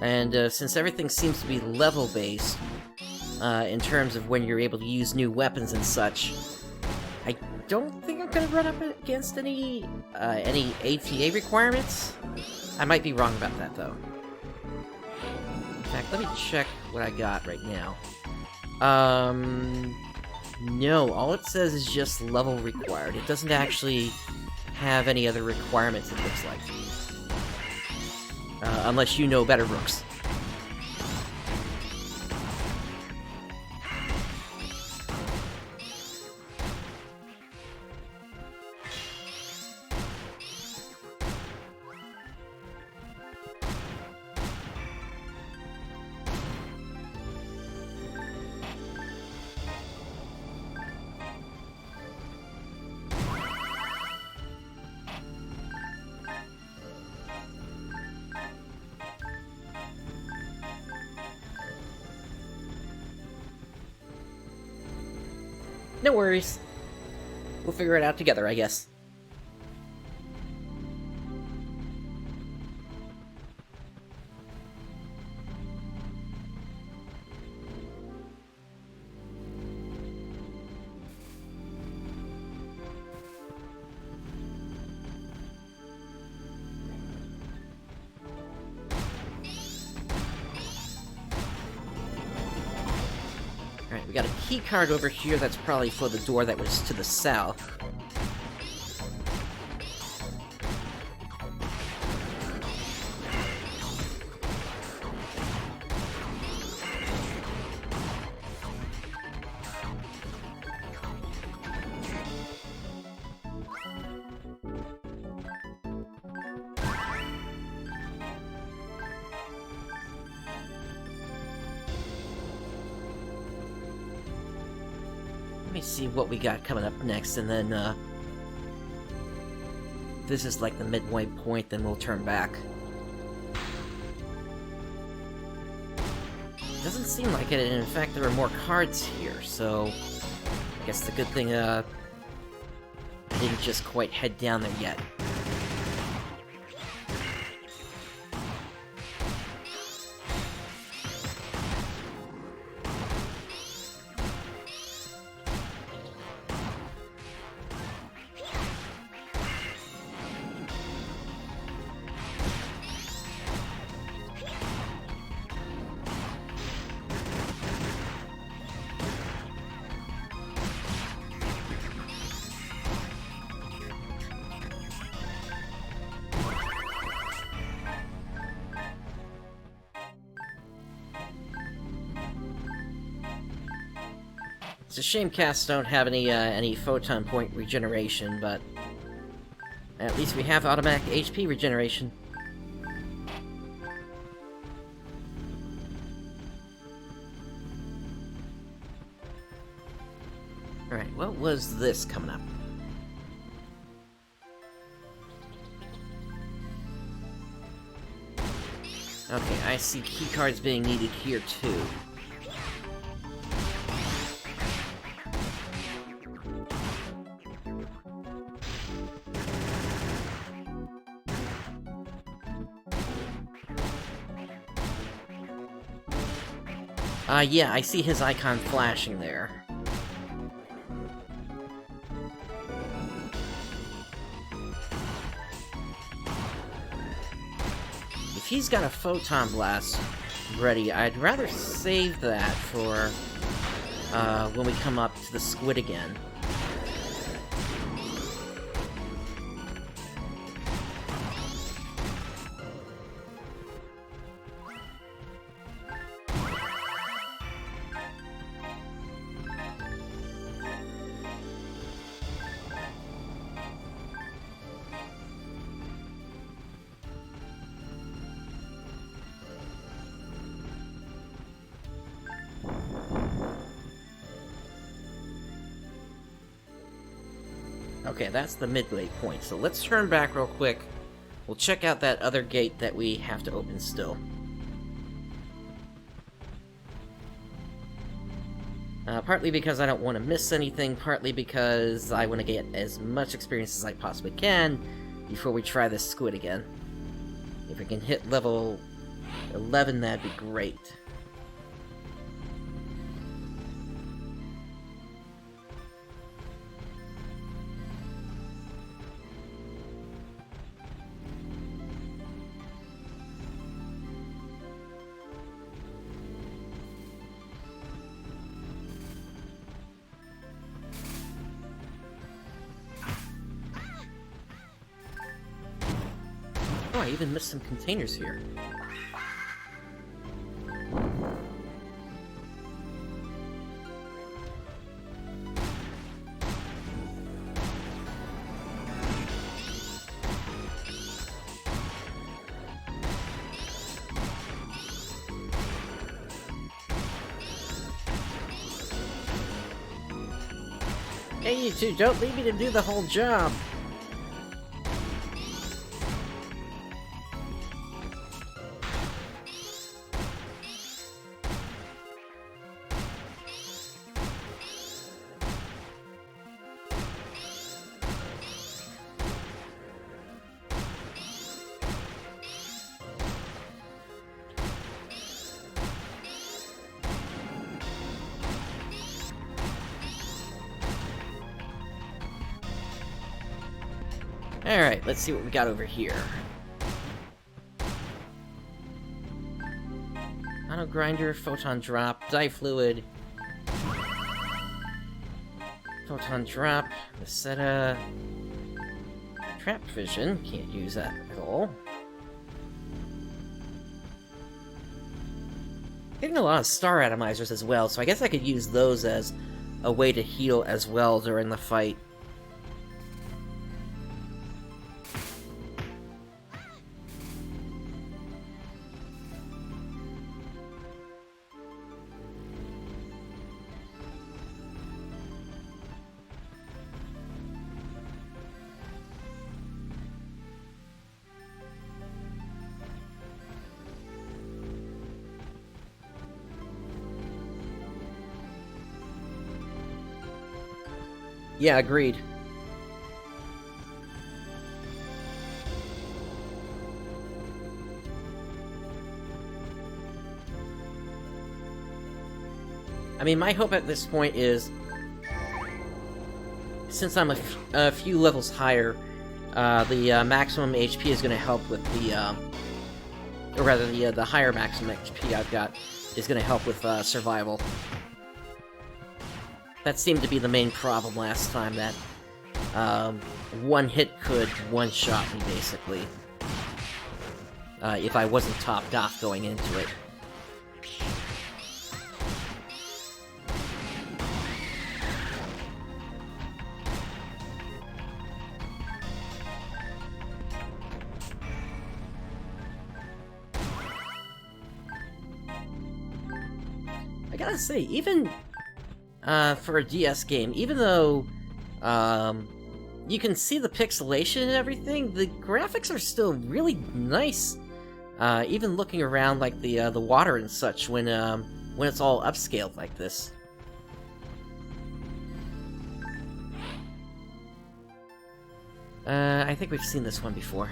Speaker 1: And since everything seems to be level-based, in terms of when you're able to use new weapons and such, I don't think I'm gonna run up against any ATA requirements. I might be wrong about that, though. In fact, let me check what I got right now. No, all it says is just level required. It doesn't actually have any other requirements, it looks like. Unless you know better, Brooks. No worries. We'll figure it out together, I guess. Alright, we got a key card over here that's probably for the door that was to the south. Let me see what we got coming up next, and then, this is like the midway point, then we'll turn back. Doesn't seem like it, and in fact there are more cards here, so I guess the good thing, I didn't just quite head down there yet. It's a shame casts don't have any photon point regeneration, but at least we have automatic HP regeneration. Alright, what was this coming up? Okay, I see keycards being needed here too. Yeah, I see his icon flashing there. If he's got a Photon Blast ready, I'd rather save that for when we come up to the squid again. Okay, that's the midway point, so let's turn back real quick. We'll check out that other gate that we have to open still. Partly because I don't want to miss anything, partly because I want to get as much experience as I possibly can before we try this squid again. If I can hit level 11, that'd be great. Oh, I even missed some containers here. Hey, you two, don't leave me to do the whole job. Alright, let's see what we got over here. Auto grinder, photon drop, dye fluid. Photon drop, Maceta. Trap vision, can't use that at all. Getting a lot of star atomizers as well, so I guess I could use those as a way to heal as well during the fight. Yeah, agreed. I mean, my hope at this point is, since I'm a few levels higher, the maximum HP is going to help with the, or rather, the higher maximum HP I've got is going to help with survival. That seemed to be the main problem last time, that one hit could one-shot me, basically. If I wasn't topped off going into it. I gotta say, even for a DS game, even though you can see the pixelation and everything, the graphics are still really nice. Even looking around, like the water and such, when it's all upscaled like this. I think we've seen this one before.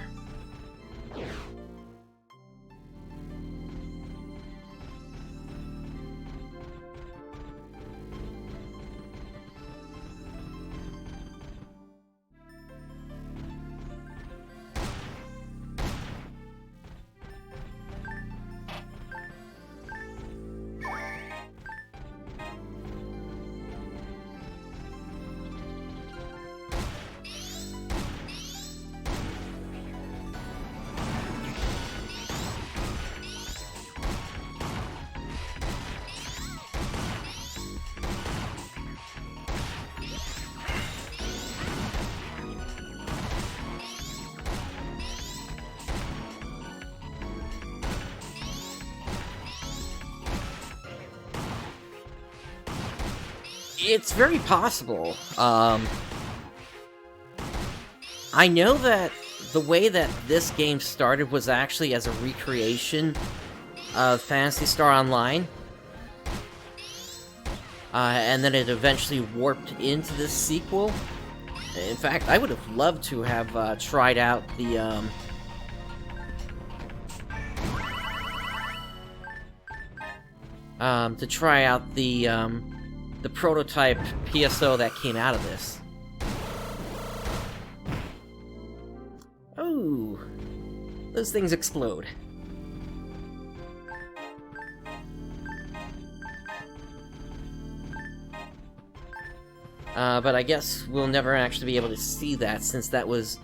Speaker 1: It's very possible. I know that the way that this game started was actually as a recreation of Phantasy Star Online. And then it eventually warped into this sequel. In fact, I would have loved to have tried out the the prototype PSO that came out of this. Oh, those things explode. But I guess we'll never actually be able to see that, since that was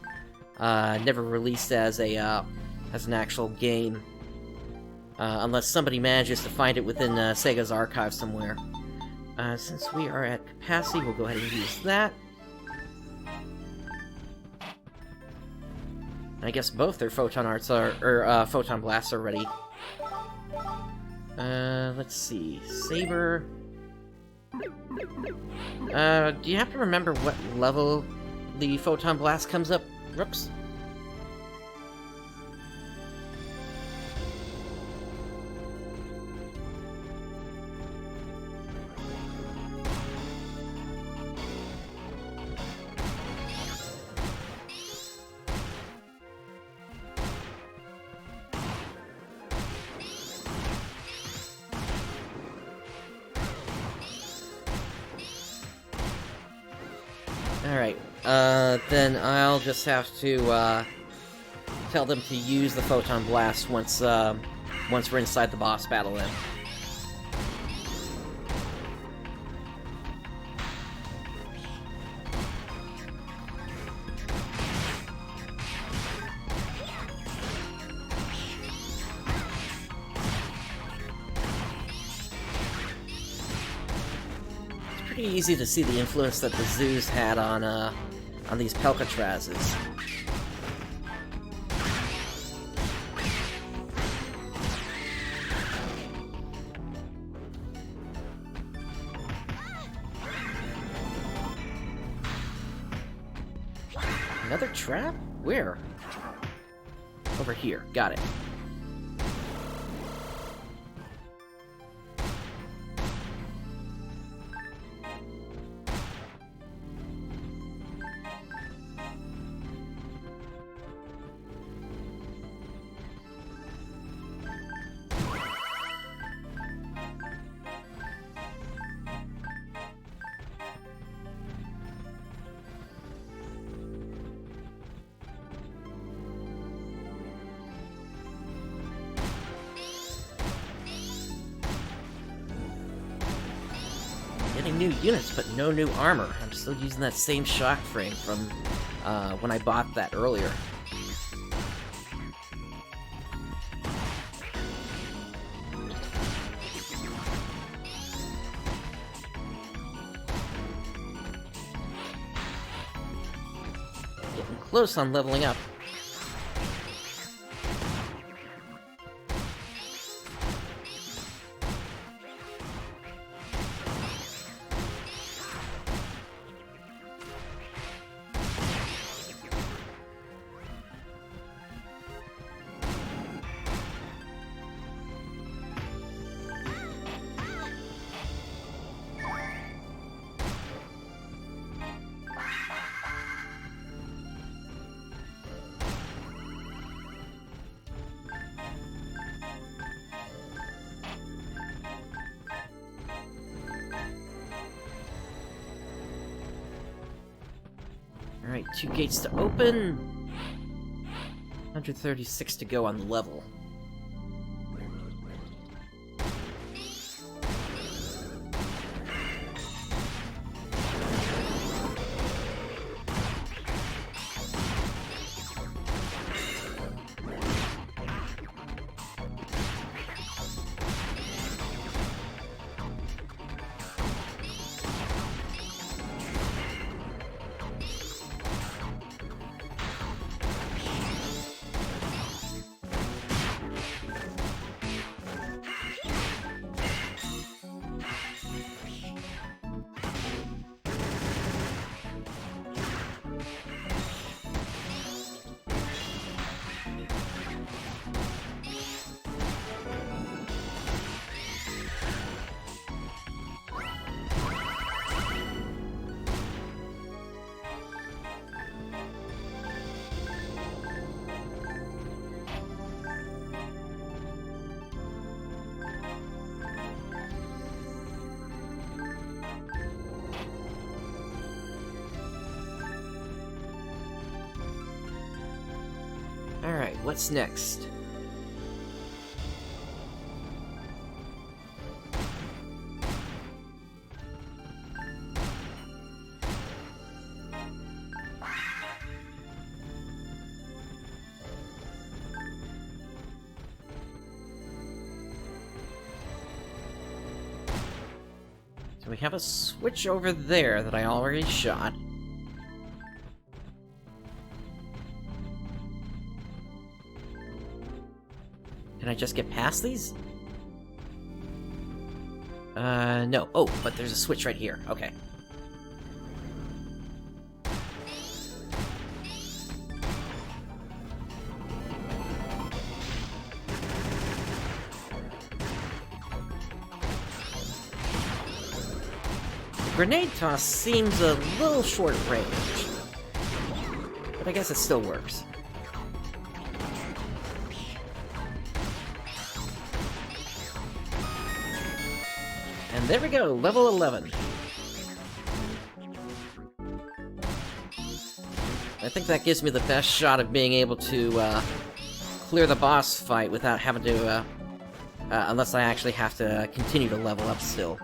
Speaker 1: never released as an actual game, unless somebody manages to find it within Sega's archive somewhere. Since we are at capacity, we'll go ahead and use that. I guess both their photon arts are, or photon blasts are ready. Let's see, Saber. Do you have to remember what level the photon blast comes up, Rooks? Alright, then I'll just have to, tell them to use the Photon Blast once we're inside the boss battle then. Pretty easy to see the influence that the zoos had on these Pelcatrazes. Another trap? Where? Over here. Got it. new units, but no new armor. I'm still using that same shock frame from when I bought that earlier. Getting close on leveling up. Alright, 2 gates to open. 136 to go on the level. Alright, what's next? So we have a switch over there that I already shot. Can I just get past these? No. Oh, but there's a switch right here. Okay. The grenade toss seems a little short range, but I guess it still works. And there we go, level 11. I think that gives me the best shot of being able to clear the boss fight without having to, unless I actually have to continue to level up still.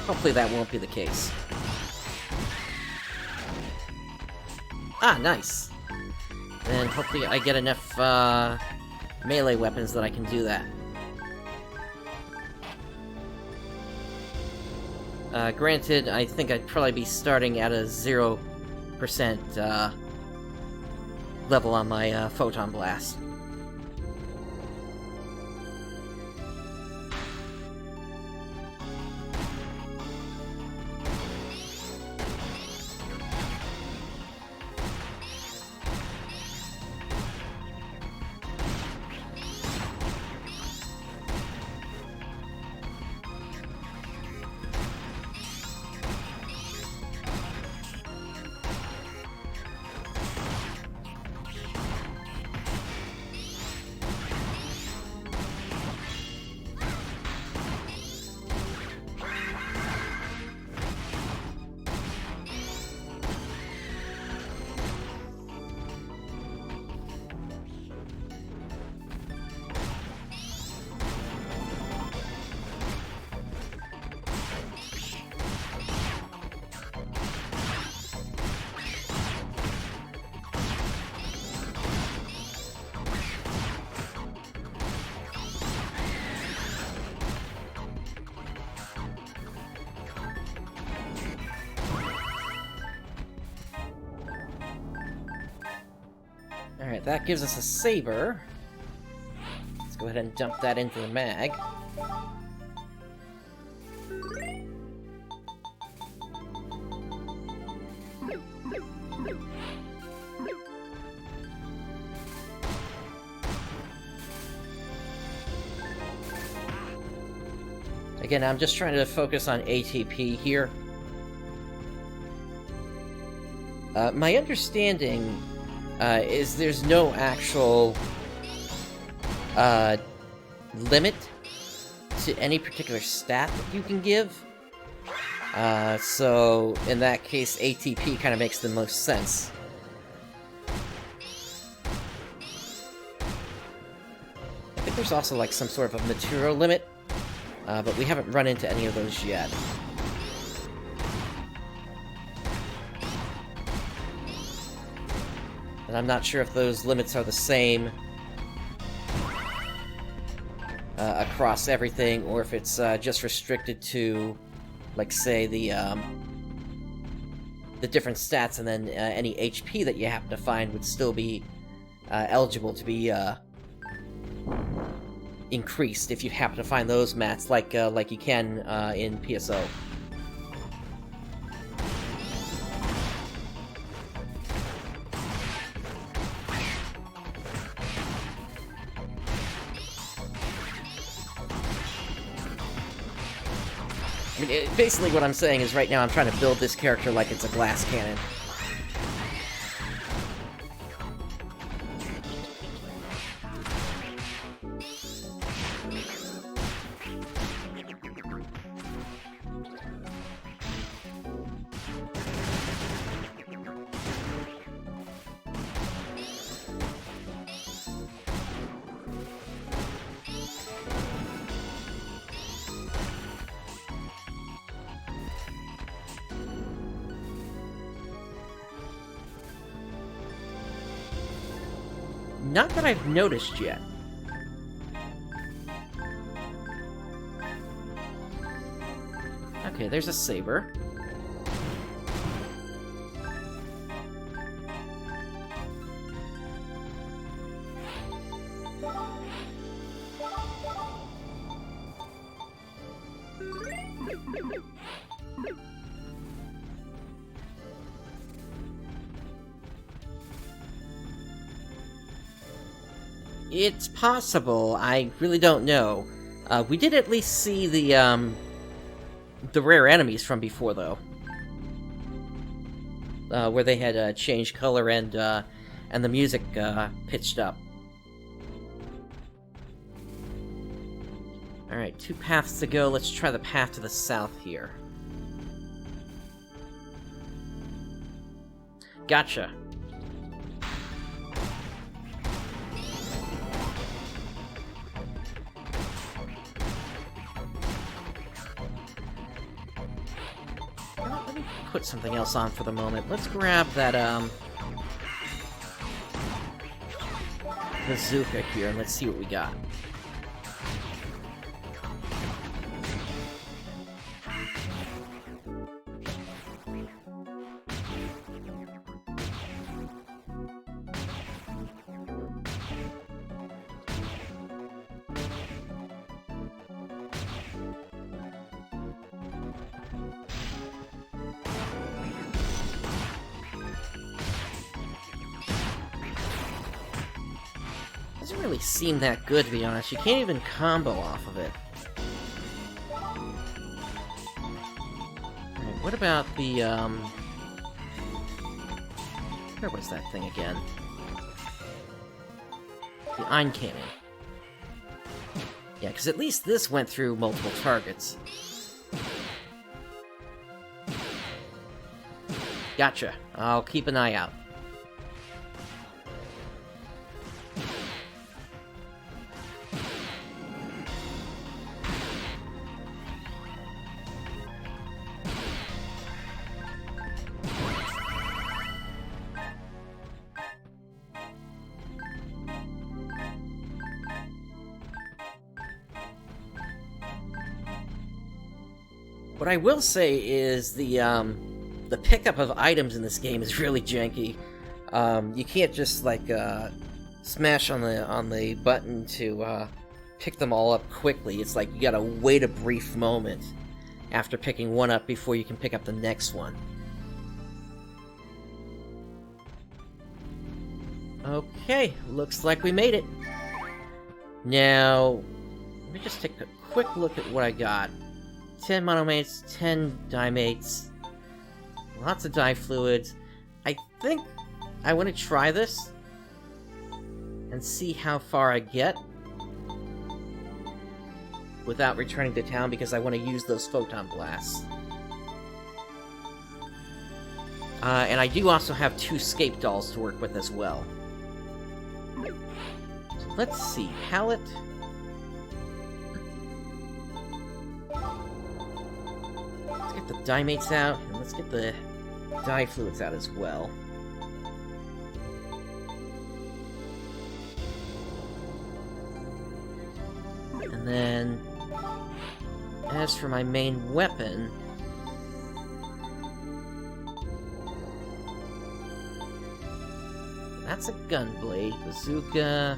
Speaker 1: Hopefully that won't be the case. Ah, nice. Then hopefully I get enough melee weapons that I can do that. Granted, I think I'd probably be starting at a 0% level on my Photon Blast. Alright, that gives us a saber. Let's go ahead and dump that into the mag. Again, I'm just trying to focus on ATP here. My understanding is there's no actual limit to any particular stat that you can give. So in that case, ATP kind of makes the most sense. I think there's also like some sort of a material limit, but we haven't run into any of those yet. And I'm not sure if those limits are the same across everything, or if it's just restricted to, like, say, the different stats, and then any HP that you happen to find would still be eligible to be increased if you happen to find those mats, like you can in PSO. I mean, basically what I'm saying is right now I'm trying to build this character like it's a glass cannon. Not that I've noticed yet. Okay, there's a saber. It's possible. I really don't know. We did at least see the rare enemies from before, though, where they had changed color and the music pitched up. All right, 2 paths to go. Let's try the path to the south here. Gotcha. Put something else on for the moment. Let's grab that bazooka here and let's see what we got. Doesn't really seem that good, to be honest. You can't even combo off of it. Alright, what about the, where was that thing again? The Ein Cannon. Yeah, because at least this went through multiple targets. Gotcha. I'll keep an eye out. What I will say is the pickup of items in this game is really janky. You can't just, like, smash on the button to, pick them all up quickly. It's like you gotta wait a brief moment after picking one up before you can pick up the next one. Okay, looks like we made it. Now, let me just take a quick look at what I got. 10 monomates, 10 dimates, lots of dye fluids. I think I want to try this and see how far I get without returning to town, because I want to use those photon blasts. And I do also have 2 scape dolls to work with as well. So let's see, palette. Let's get the dimates out, and let's get the dye fluids out as well. And then, as for my main weapon, that's a gunblade, bazooka.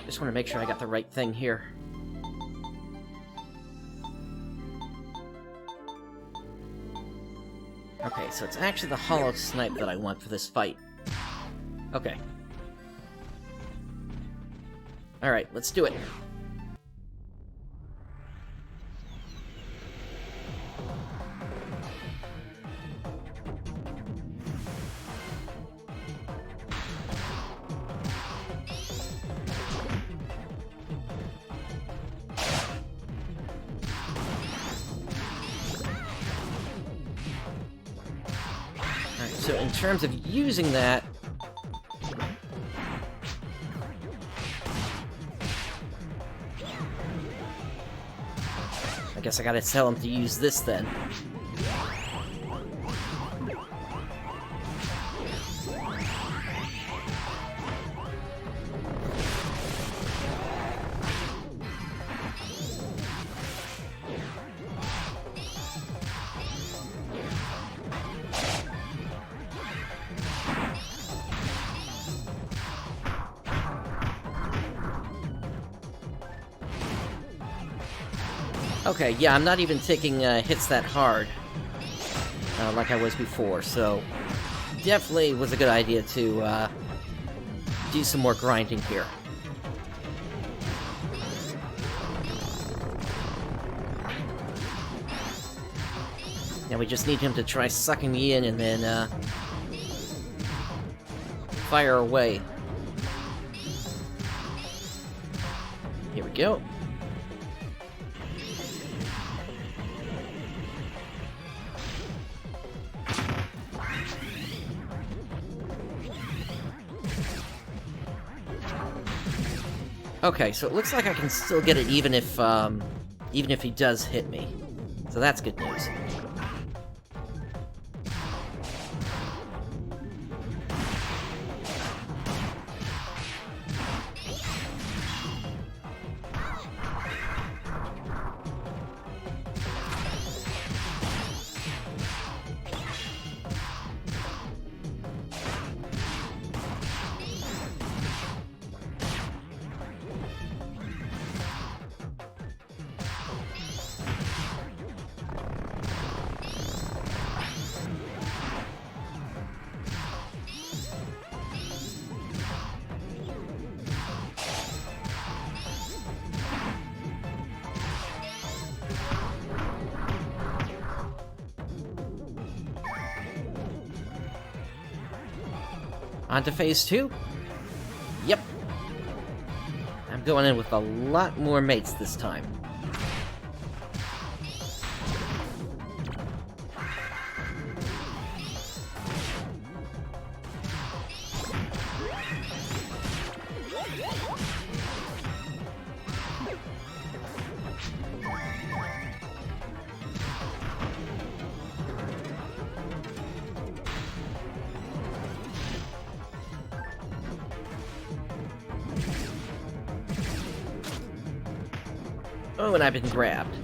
Speaker 1: Just want to make sure I got the right thing here. Okay, so it's actually the hollow snipe that I want for this fight. Okay. Alright, let's do it. So in terms of using that, I guess I gotta tell him to use this then. Okay, yeah, I'm not even taking hits that hard, like I was before, so definitely was a good idea to do some more grinding here. Now we just need him to try sucking me in and then fire away. Here we go. Okay, so it looks like I can still get it even if he does hit me. So that's good news. On to phase 2? Yep. I'm going in with a lot more mates this time. Oh, and I've been grabbed.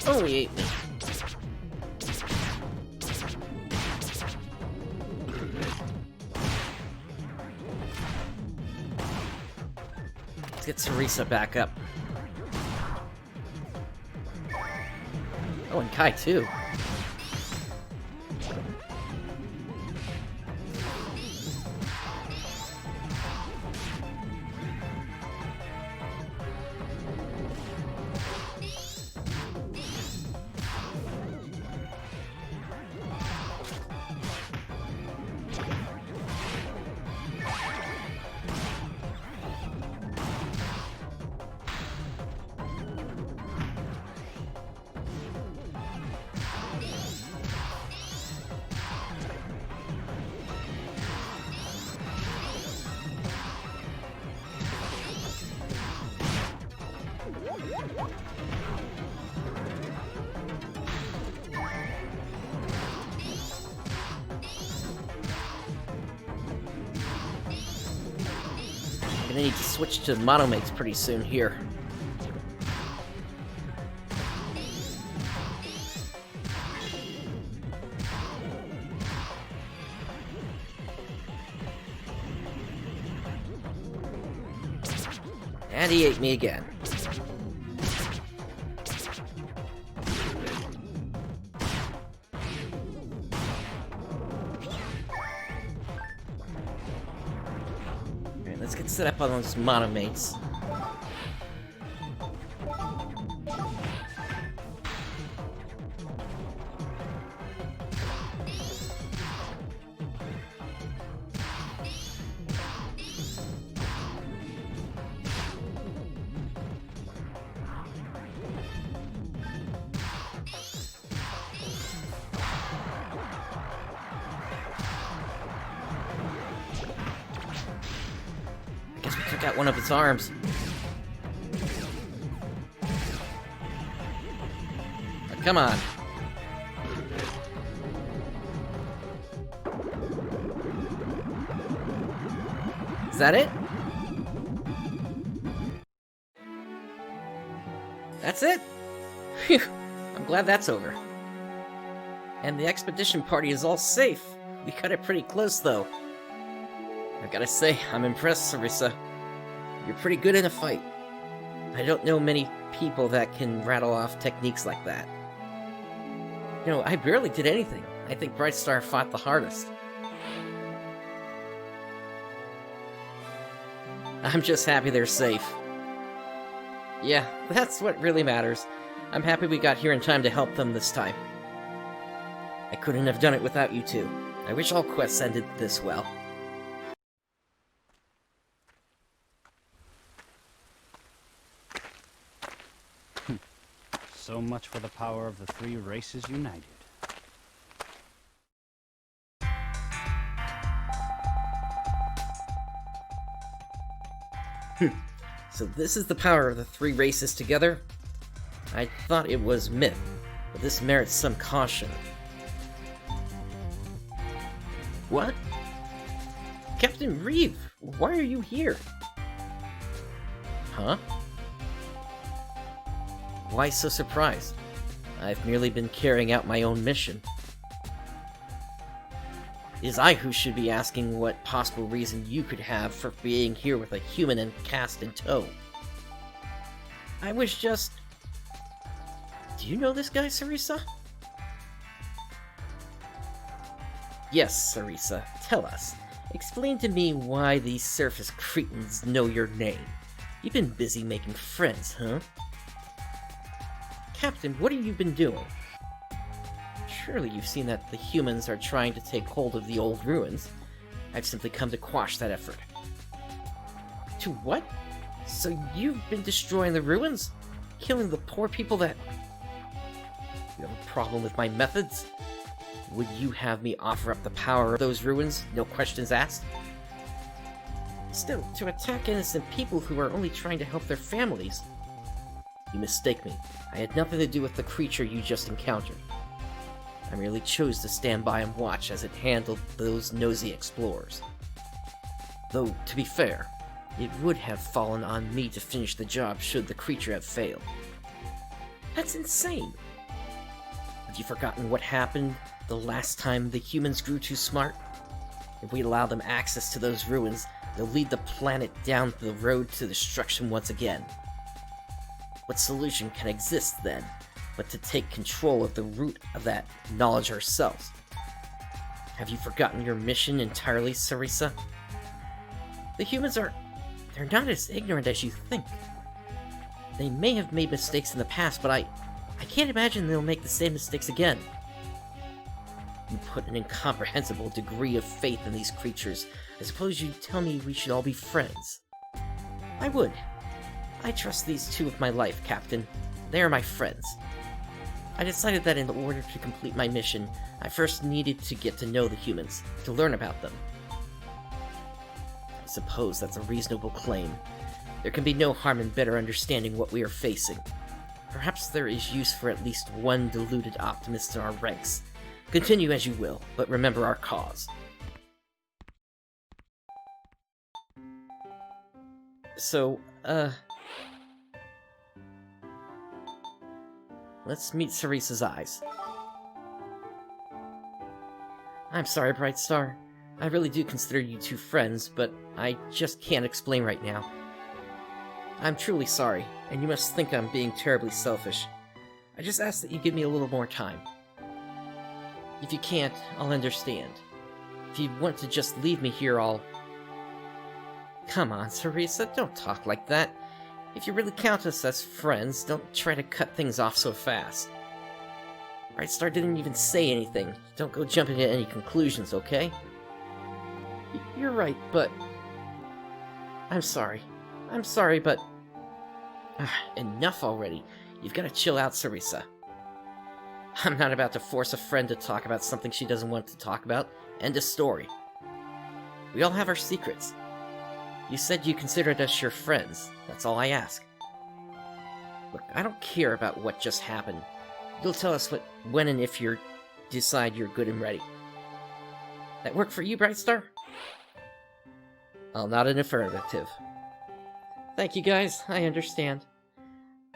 Speaker 1: Oh, he ate me. Let's get Sarisa back up. Oh, and Kai too. I need to switch to monomates pretty soon here. And he ate me again. Let's get set up on those monomates. Took out one of its arms. Oh, come on. Is that it? That's it? Phew. I'm glad that's over. And the expedition party is all safe. We cut it pretty close, though. I gotta say, I'm impressed, Sarisa. You're pretty good in a fight. I don't know many people that can rattle off techniques like that. You know, I barely did anything. I think Brightstar fought the hardest. I'm just happy they're safe. Yeah, that's what really matters. I'm happy we got here in time to help them this time. I couldn't have done it without you two. I wish all quests ended this well.
Speaker 4: So much for the power of the three races united.
Speaker 1: So this is the power of the three races together? I thought it was myth, but this merits some caution. What? Captain Reeve, why are you here? Huh? Why so surprised? I've merely been carrying out my own mission. It is I who should be asking what possible reason you could have for being here with a human and cast in tow. I was just... Do you know this guy, Sarisa? Yes, Sarisa, tell us. Explain to me why these surface cretins know your name. You've been busy making friends, huh? Captain, what have you been doing? Surely you've seen that the humans are trying to take hold of the old ruins. I've simply come to quash that effort. To what? So you've been destroying the ruins? Killing the poor people that... You have a problem with my methods? Would you have me offer up the power of those ruins, no questions asked? Still, to attack innocent people who are only trying to help their families... You mistake me. I had nothing to do with the creature you just encountered. I merely chose to stand by and watch as it handled those nosy explorers. Though, to be fair, it would have fallen on me to finish the job should the creature have failed. That's insane! Have you forgotten what happened the last time the humans grew too smart? If we allow them access to those ruins, they'll lead the planet down the road to destruction once again. What solution can exist then, but to take control of the root of that knowledge ourselves? Have you forgotten your mission entirely, Sarisa? The humans they're not as ignorant as you think. They may have made mistakes in the past, but I can't imagine they'll make the same mistakes again. You put an incomprehensible degree of faith in these creatures. I suppose you'd tell me we should all be friends. I would. I trust these two with my life, Captain. They are my friends. I decided that in order to complete my mission, I first needed to get to know the humans, to learn about them. I suppose that's a reasonable claim. There can be no harm in better understanding what we are facing. Perhaps there is use for at least one deluded optimist in our ranks. Continue as you will, but remember our cause. So, let's meet Sarisa's eyes. I'm sorry, Brightstar. I really do consider you two friends, but I just can't explain right now. I'm truly sorry, and you must think I'm being terribly selfish. I just ask that you give me a little more time. If you can't, I'll understand. If you want to just leave me here, I'll... Come on, Sarisa, don't talk like that. If you really count us as friends, don't try to cut things off so fast. Brightstar didn't even say anything. Don't go jumping to any conclusions, okay? You're right, but... I'm sorry. I'm sorry, but... Enough already. You've got to chill out, Sarisa. I'm not about to force a friend to talk about something she doesn't want to talk about. End of story. We all have our secrets. You said you considered us your friends. That's all I ask. Look, I don't care about what just happened. You'll tell us when and if you decide you're good and ready. That work for you, Brightstar? I'll nod an affirmative. Thank you, guys. I understand.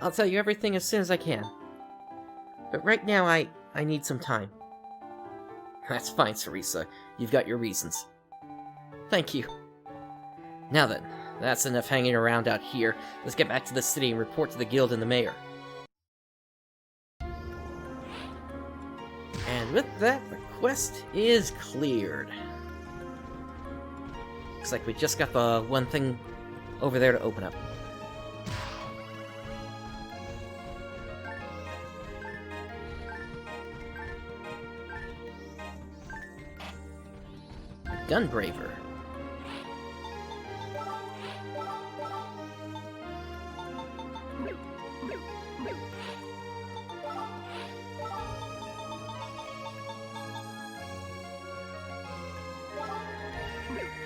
Speaker 1: I'll tell you everything as soon as I can. But right now, I need some time. That's fine, Sarisa. You've got your reasons. Thank you. Now then, that's enough hanging around out here. Let's get back to the city and report to the guild and the mayor. And with that, the quest is cleared. Looks like we just got the one thing over there to open up. Gunbraver.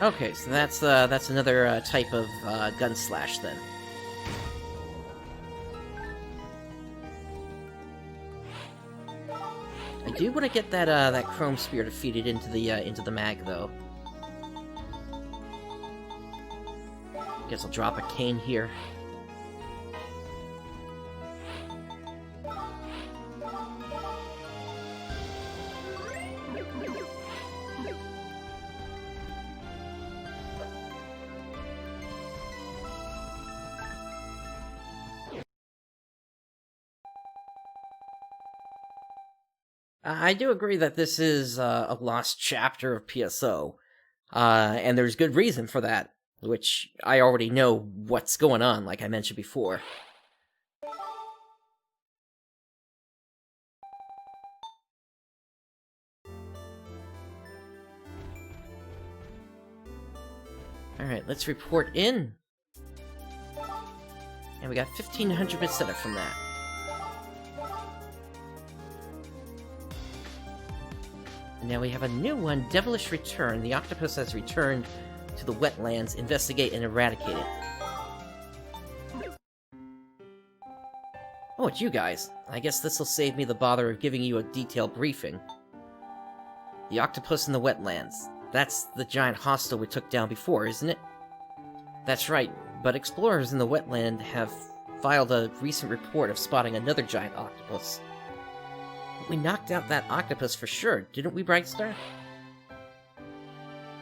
Speaker 1: Okay, so that's another type of gun slash then. I do want to get that chrome spear to feed it into the mag though. Guess I'll drop a cane here. I do agree that this is a lost chapter of PSO, and there's good reason for that, which I already know what's going on, like I mentioned before. Alright, let's report in. And we got 1,500 bits set up from that. And now we have a new one, Devilish Return. The octopus has returned to the wetlands. Investigate and eradicate it. Oh, it's you guys. I guess this'll save me the bother of giving you a detailed briefing. The octopus in the wetlands. That's the giant hostel we took down before, isn't it? That's right, but explorers in the wetland have filed a recent report of spotting another giant octopus. We knocked out that octopus for sure, didn't we, Brightstar?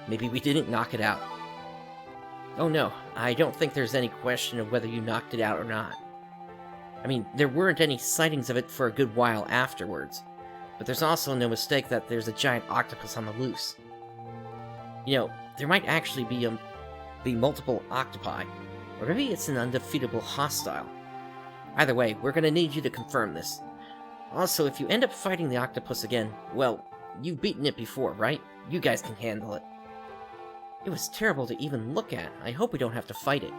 Speaker 1: Maybe we didn't knock it out. Oh no, I don't think there's any question of whether you knocked it out or not. I mean, there weren't any sightings of it for a good while afterwards, but there's also no mistake that there's a giant octopus on the loose. You know, there might actually be multiple octopi, or maybe it's an undefeatable hostile. Either way, we're gonna need you to confirm this. Also, if you end up fighting the octopus again, well, you've beaten it before, right? You guys can handle it. It was terrible to even look at. I hope we don't have to fight it.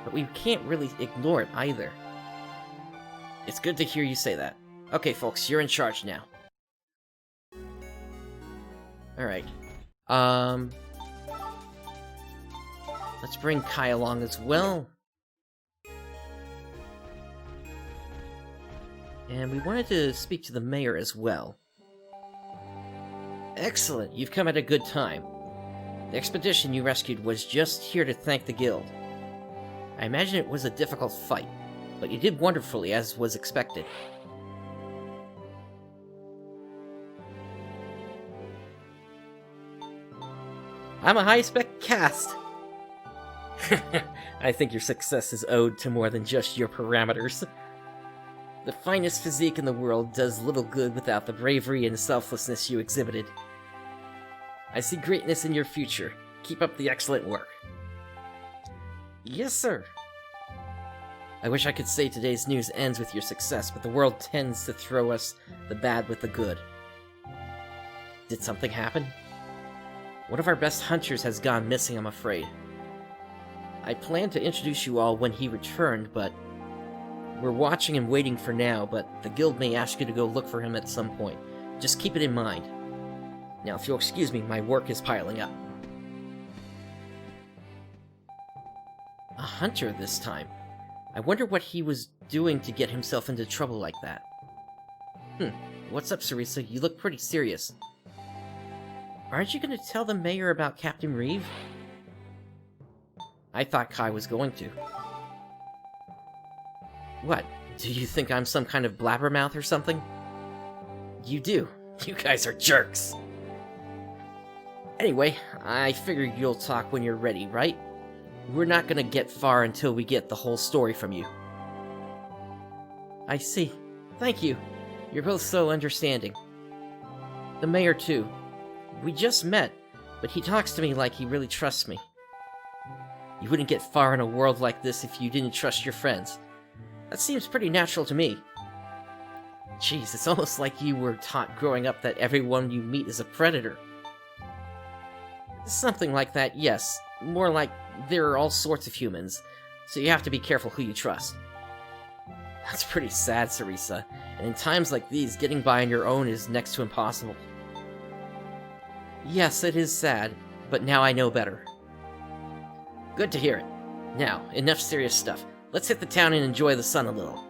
Speaker 1: But we can't really ignore it either. It's good to hear you say that. Okay, folks, you're in charge now. Alright. Let's bring Kai along as well. And we wanted to speak to the mayor as well. Excellent, you've come at a good time. The expedition you rescued was just here to thank the guild. I imagine it was a difficult fight, but you did wonderfully as was expected. I'm a high-spec cast! I think your success is owed to more than just your parameters. The finest physique in the world does little good without the bravery and selflessness you exhibited. I see greatness in your future. Keep up the excellent work. Yes, sir. I wish I could say today's news ends with your success, but the world tends to throw us the bad with the good. Did something happen? One of our best hunters has gone missing, I'm afraid. I planned to introduce you all when he returned, but we're watching and waiting for now, but the guild may ask you to go look for him at some point. Just keep it in mind. Now, if you'll excuse me, my work is piling up. A hunter this time. I wonder what he was doing to get himself into trouble like that. What's up, Sarisa? You look pretty serious. Aren't you going to tell the mayor about Captain Reeve? I thought Kai was going to. What? Do you think I'm some kind of blabbermouth or something? You do. You guys are jerks. Anyway, I figured you'll talk when you're ready, right? We're not gonna get far until we get the whole story from you. I see. Thank you. You're both so understanding. The mayor, too. We just met, but he talks to me like he really trusts me. You wouldn't get far in a world like this if you didn't trust your friends. That seems pretty natural to me. Jeez, it's almost like you were taught growing up that everyone you meet is a predator. Something like that, yes. More like there are all sorts of humans, so you have to be careful who you trust. That's pretty sad, Sarisa, and in times like these, getting by on your own is next to impossible. Yes, it is sad, but now I know better. Good to hear it. Now, enough serious stuff. Let's hit the town and enjoy the sun a little.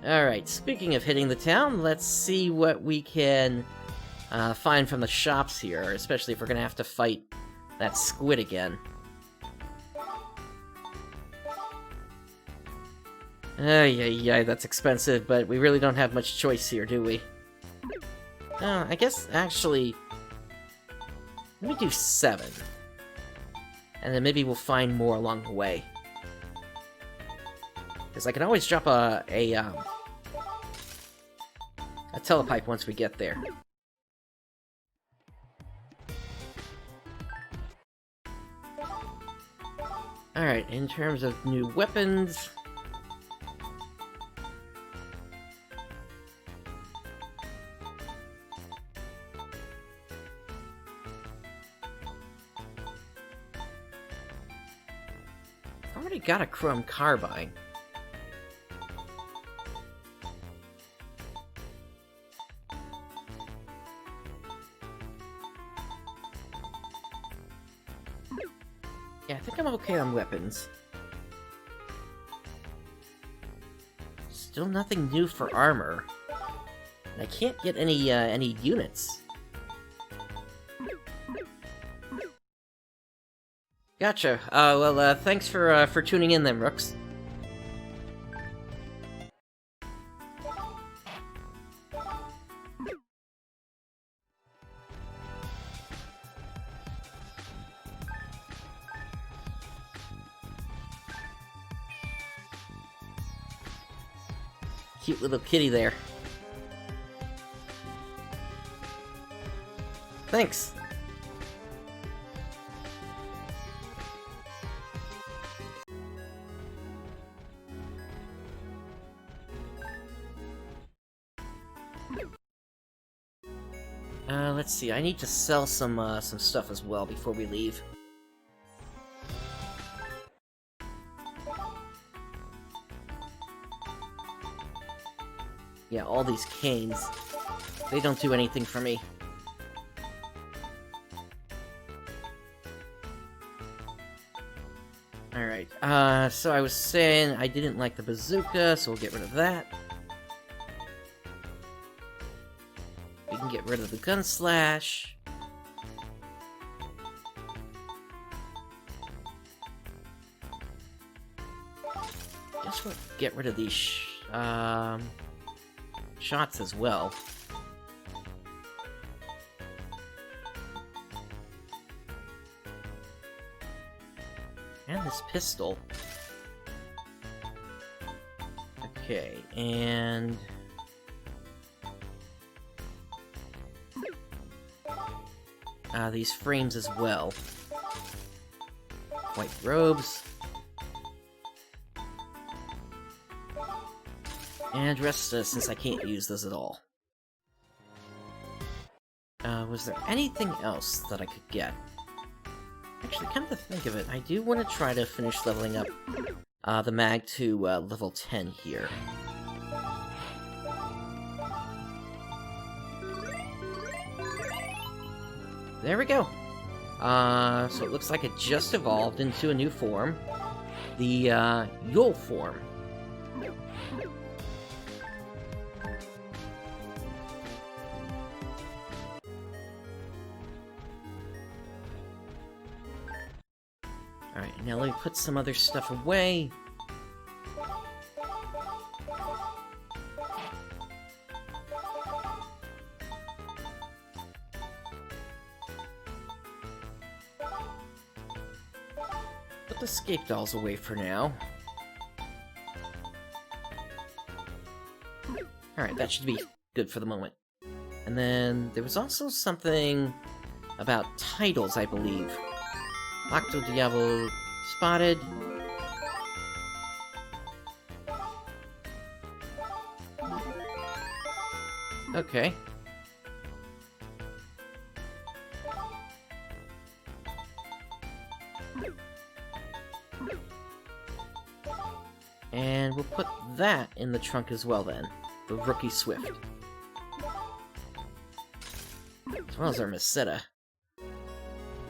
Speaker 1: Alright, speaking of hitting the town, let's see what we can find from the shops here, especially if we're gonna have to fight that squid again. Yeah, that's expensive, but we really don't have much choice here, do we? I guess, actually, let me do 7. And then maybe we'll find more along the way. Because I can always drop a telepipe once we get there. Alright, in terms of new weapons... I already got a chrome carbine. Yeah, I think I'm okay on weapons. Still nothing new for armor. And I can't get any units. Gotcha. Well, thanks for tuning in then, Rooks. Cute little kitty there. Thanks. Let's see. I need to sell some stuff as well before we leave. Yeah, all these canes. They don't do anything for me. Alright, so I was saying I didn't like the bazooka, so we'll get rid of that. We can get rid of the gun slash. Guess we'll get rid of these shots as well. And this pistol. Okay, and... these frames as well. White robes. And rest, since I can't use those at all. Was there anything else that I could get? Actually, come to think of it, I do want to try to finish leveling up the mag to level 10 here. There we go. So it looks like it just evolved into a new form. The Yule form. Alright, now let me put some other stuff away. Put the escape dolls away for now. Alright, that should be good for the moment. And then there was also something about titles, I believe. Octo Diablo spotted. Okay. And we'll put that in the trunk as well then. The Rookie Swift. As well as our Meseta.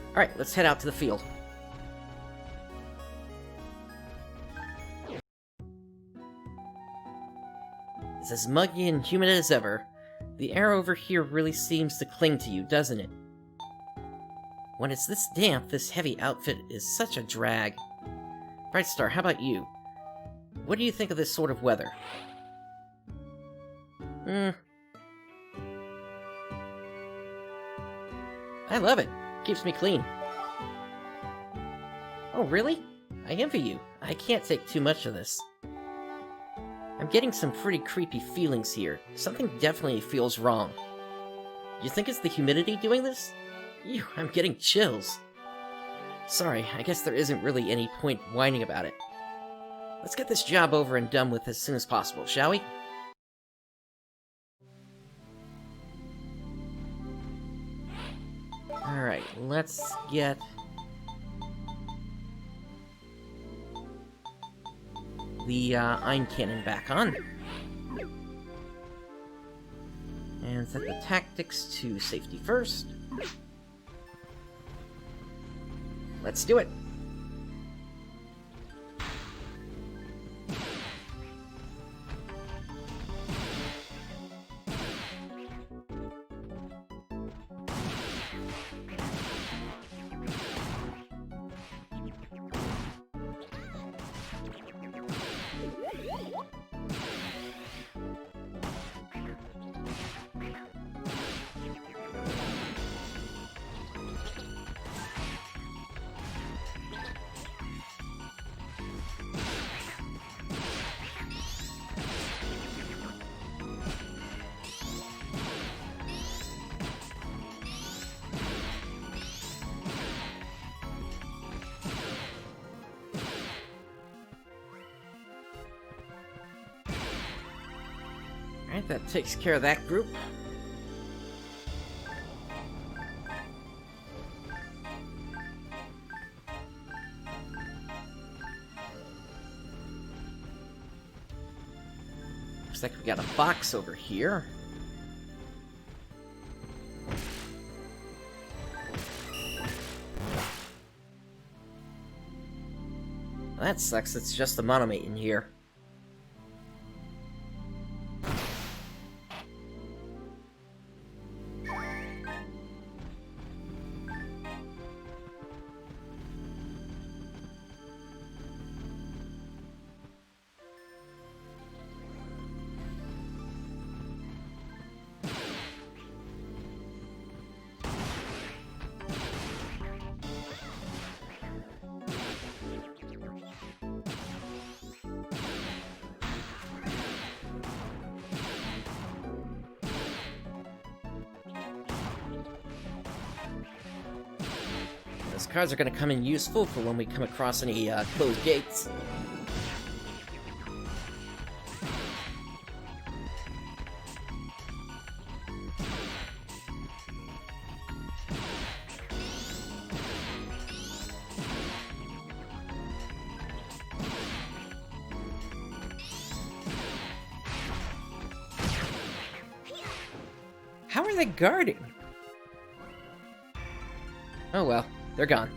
Speaker 1: Alright, let's head out to the field. It's as muggy and humid as ever. The air over here really seems to cling to you, doesn't it? When it's this damp, this heavy outfit is such a drag. Brightstar, how about you? What do you think of this sort of weather? I love it. Keeps me clean. Oh, really? I envy you. I can't take too much of this. I'm getting some pretty creepy feelings here. Something definitely feels wrong. You think it's the humidity doing this? Ew, I'm getting chills. Sorry, I guess there isn't really any point whining about it. Let's get this job over and done with as soon as possible, shall we? Alright, let's get... the iron cannon back on. And set the tactics to safety first. Let's do it. Alright, that takes care of that group. Looks like we got a box over here. Well, that sucks, it's just the monomate in here. Those cards are going to come in useful for when we come across any closed gates. How are they guarding? Oh well. They're gone.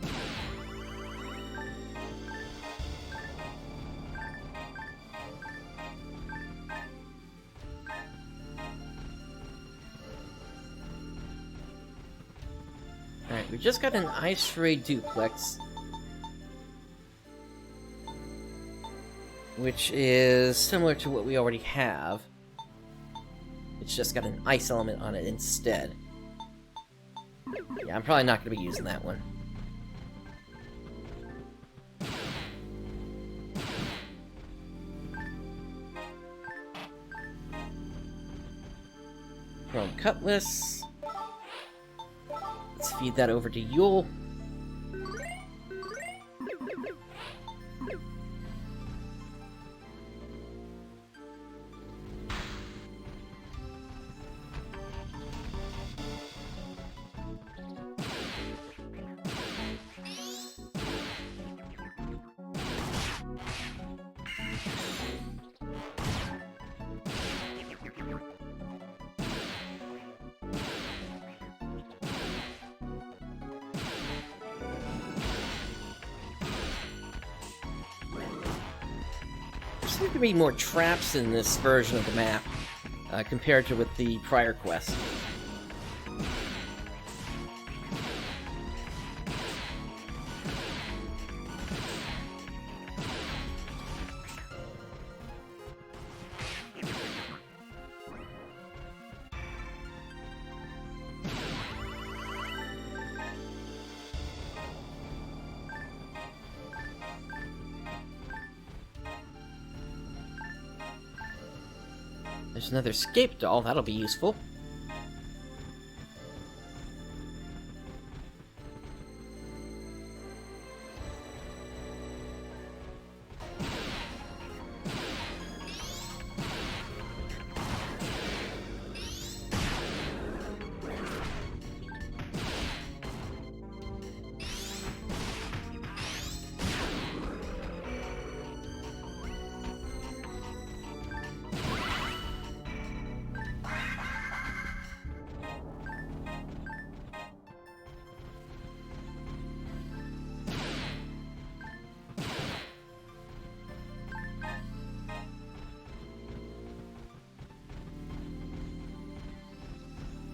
Speaker 1: Alright, we just got an Ice Ray Duplex, which is similar to what we already have. It's just got an ice element on it instead. Yeah, I'm probably not going to be using that one. Chrome Cutlass. Let's feed that over to Yule. There seem to be more traps in this version of the map, compared to with the prior quest. There's another escape doll, that'll be useful.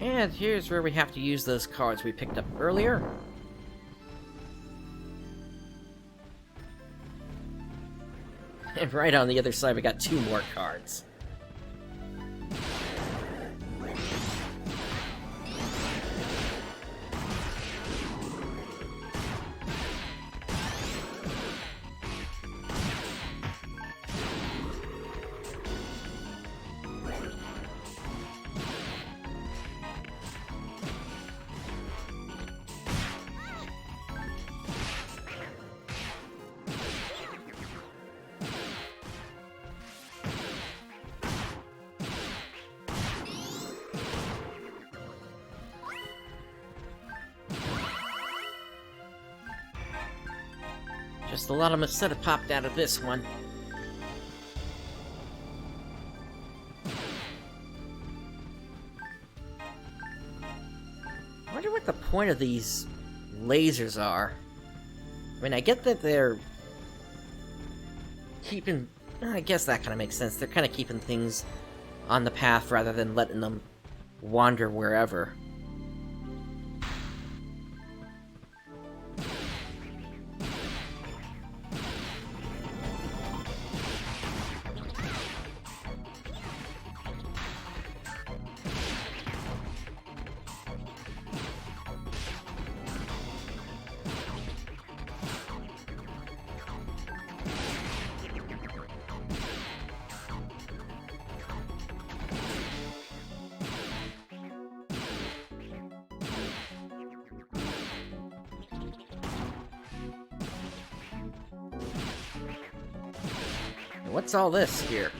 Speaker 1: And here's where we have to use those cards we picked up earlier. And right on the other side, we got 2 more cards. Just a lot of Masetta popped out of this one. I wonder what the point of these lasers are. I mean, I get that they're keeping... I guess that kind of makes sense. They're kind of keeping things on the path rather than letting them wander wherever. What's all this here?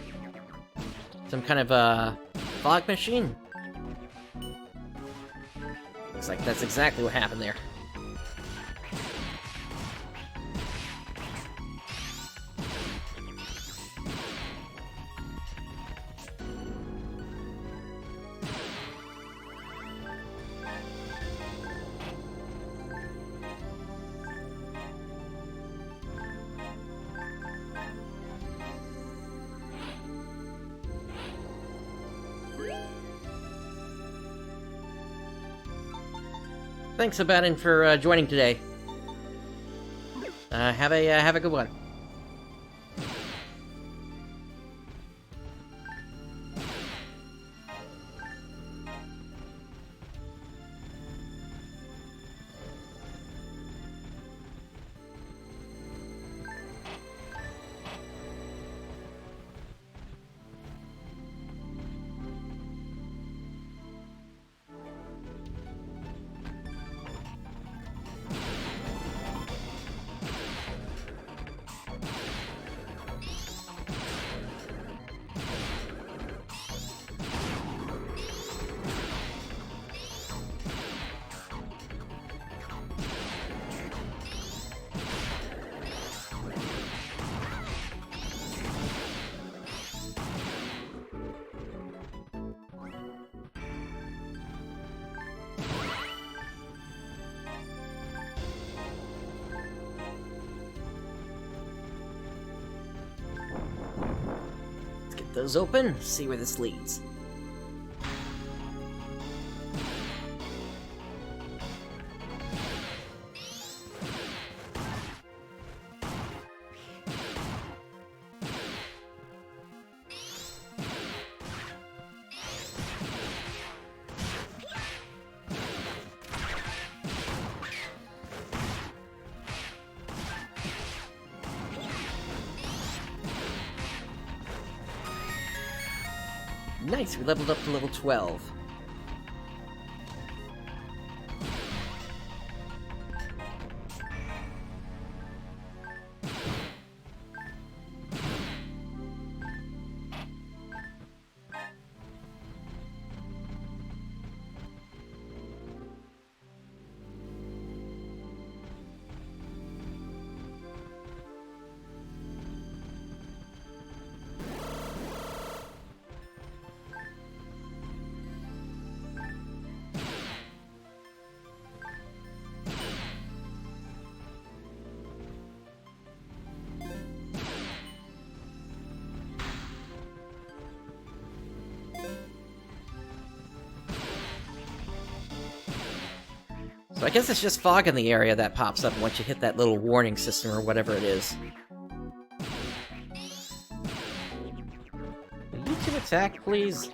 Speaker 1: Some kind of, fog machine? Looks like that's exactly what happened there. Thanks, Abaddon, for joining today. Have a good one. Those open, see where this leads. Nice, we leveled up to level 12. So I guess it's just fog in the area that pops up once you hit that little warning system or whatever it is. Will you two attack, please?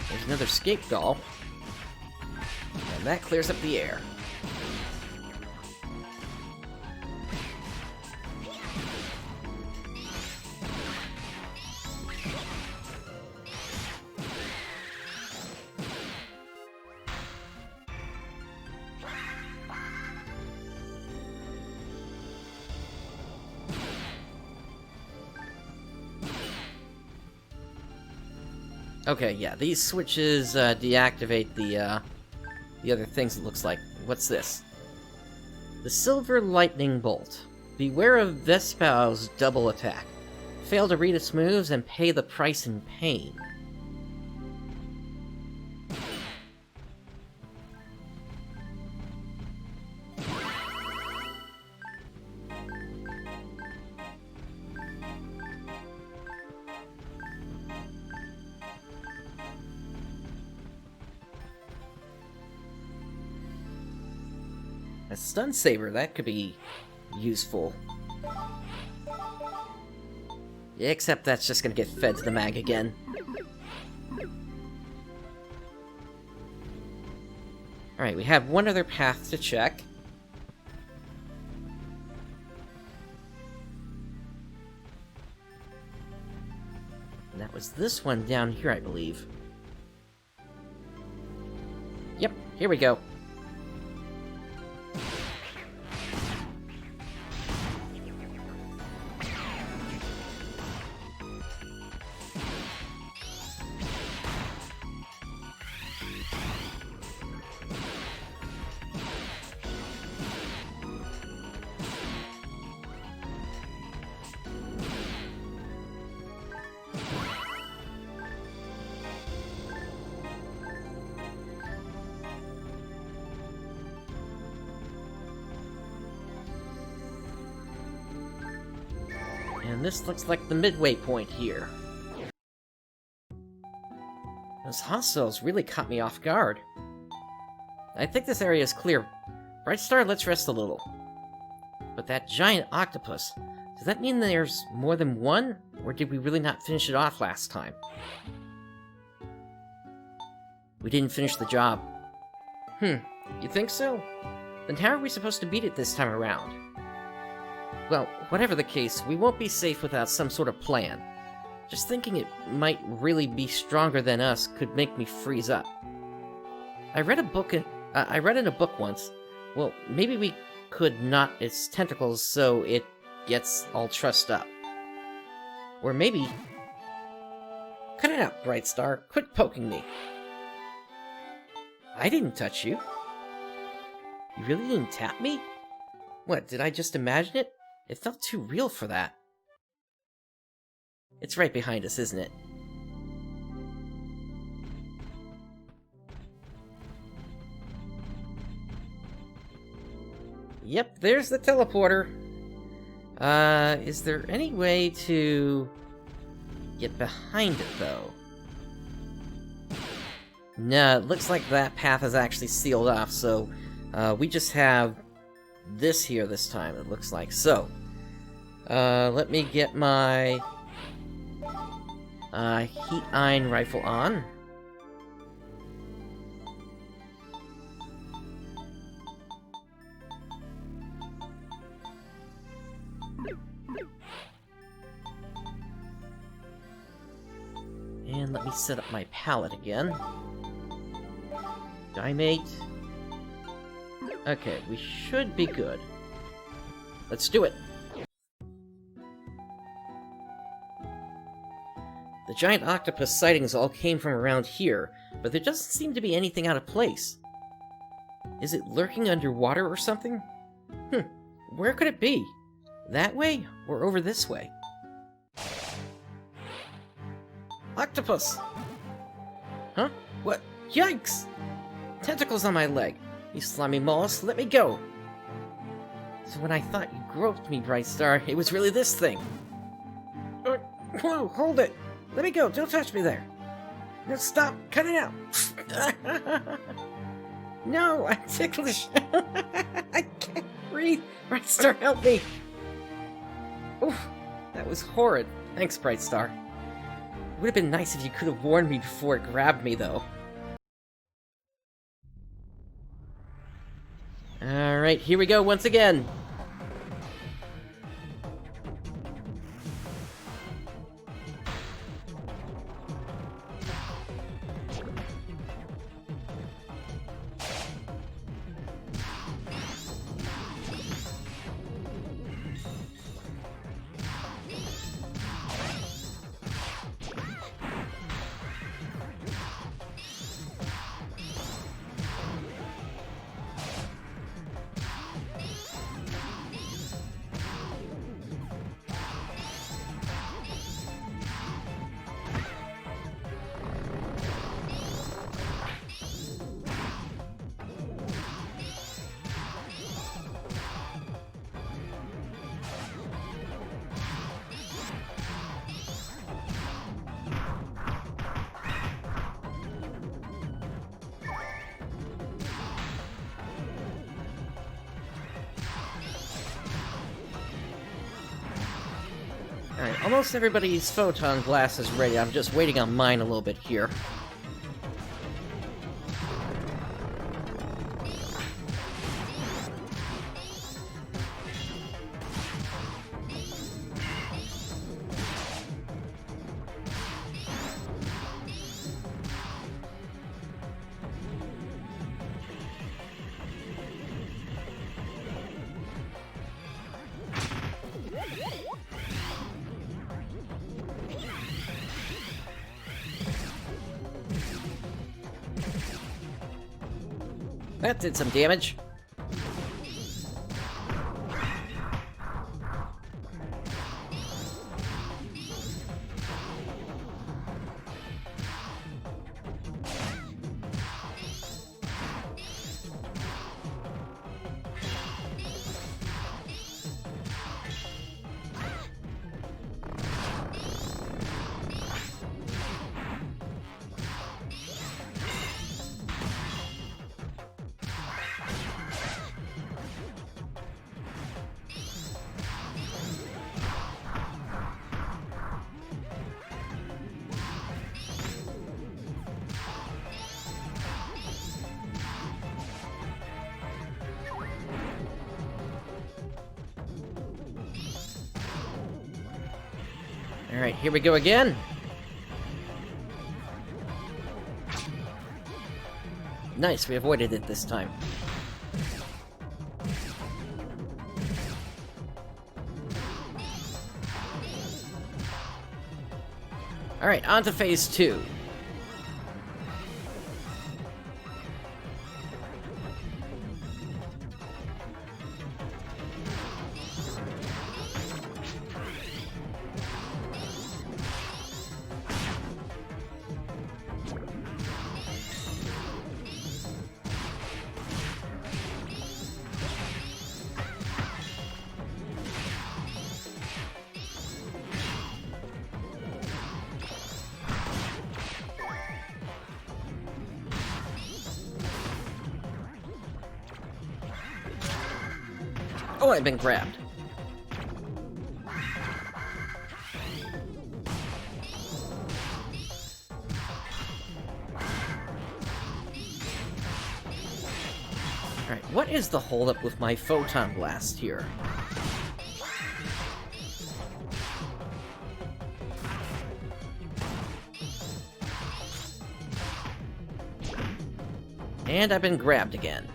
Speaker 1: There's another escape doll. And that clears up the air. Okay, yeah, these switches deactivate the other things it looks like. What's this? The Silver Lightning Bolt. Beware of Vespao's double attack. Fail to read its moves and pay the price in pain. A stun saber, that could be useful. Yeah, except that's just gonna get fed to the mag again. Alright, we have one other path to check. And that was this one down here, I believe. Yep, here we go. And this looks like the midway point here. Those hostiles really caught me off guard. I think this area is clear. Brightstar, let's rest a little. But that giant octopus, does that mean there's more than one? Or did we really not finish it off last time? We didn't finish the job. You think so? Then how are we supposed to beat it this time around? Well, whatever the case, we won't be safe without some sort of plan. Just thinking it might really be stronger than us could make me freeze up. I read in a book once. Well, maybe we could knot its tentacles so it gets all trussed up. Or maybe... Cut it out, Brightstar. Quit poking me. I didn't touch you. You really didn't tap me? What, did I just imagine it? It felt too real for that. It's right behind us, isn't it? Yep, there's the teleporter. Is there any way to get behind it, though? No, it looks like that path is actually sealed off, so we just have this here this time, it looks like. So, let me get my heat iron rifle on. And let me set up my palette again. Dimate. Okay, we should be good. Let's do it! The giant octopus sightings all came from around here, but there doesn't seem to be anything out of place. Is it lurking underwater or something? Where could it be? That way, or over this way? Octopus! Huh? What? Yikes! Tentacles on my leg! You slimy mollusk, let me go! So when I thought you groped me, Brightstar, it was really this thing! Whoa, hold it! Let me go, don't touch me there! No, stop! Cut it out! No, I'm ticklish! I can't breathe! Brightstar, help me! Oof, that was horrid. Thanks, Brightstar. It would have been nice if you could have warned me before it grabbed me, though. Alright, here we go once again! Alright, almost everybody's photon glass is ready. I'm just waiting on mine a little bit here. That did some damage. Alright, here we go again. Nice, we avoided it this time. Alright, on to phase 2. Oh, I've been grabbed. Alright, what is the holdup with my photon blast here? And I've been grabbed again.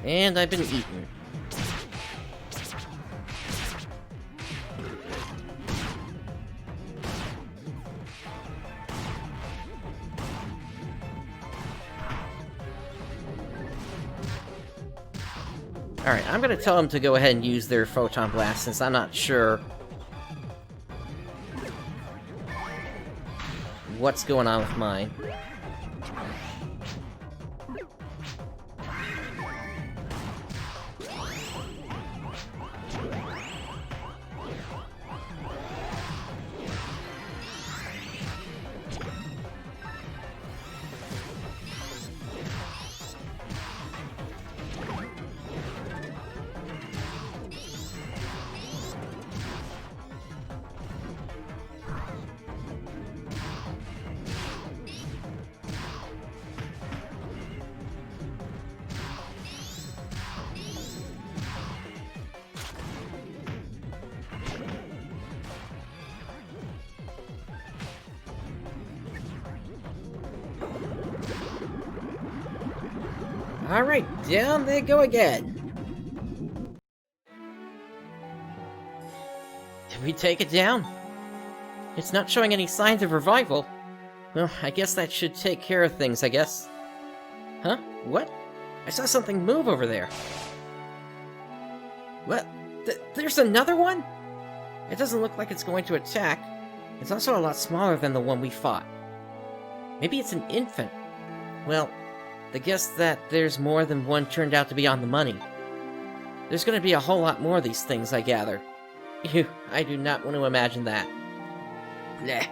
Speaker 1: And I've been eaten. Alright, I'm gonna tell them to go ahead and use their Photon Blast since I'm not sure what's going on with mine. Alright, down they go again. Did we take it down? It's not showing any signs of revival. Well, I guess that should take care of things, I guess. Huh? What? I saw something move over there. What? There's another one? It doesn't look like it's going to attack. It's also a lot smaller than the one we fought. Maybe it's an infant. Well, I guess that there's more than one turned out to be on the money. There's going to be a whole lot more of these things, I gather. Ew, I do not want to imagine that. Blech.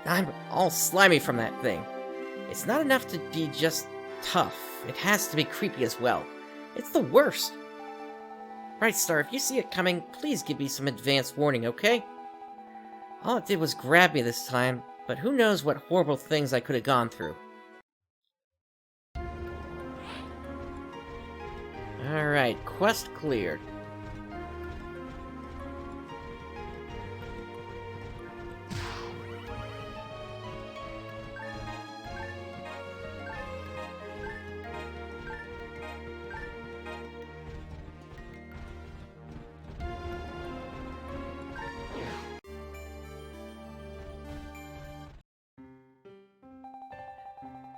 Speaker 1: I'm all slimy from that thing. It's not enough to be just tough. It has to be creepy as well. It's the worst. Brightstar, if you see it coming, please give me some advance warning, okay? All it did was grab me this time, but who knows what horrible things I could have gone through. Alright, quest cleared.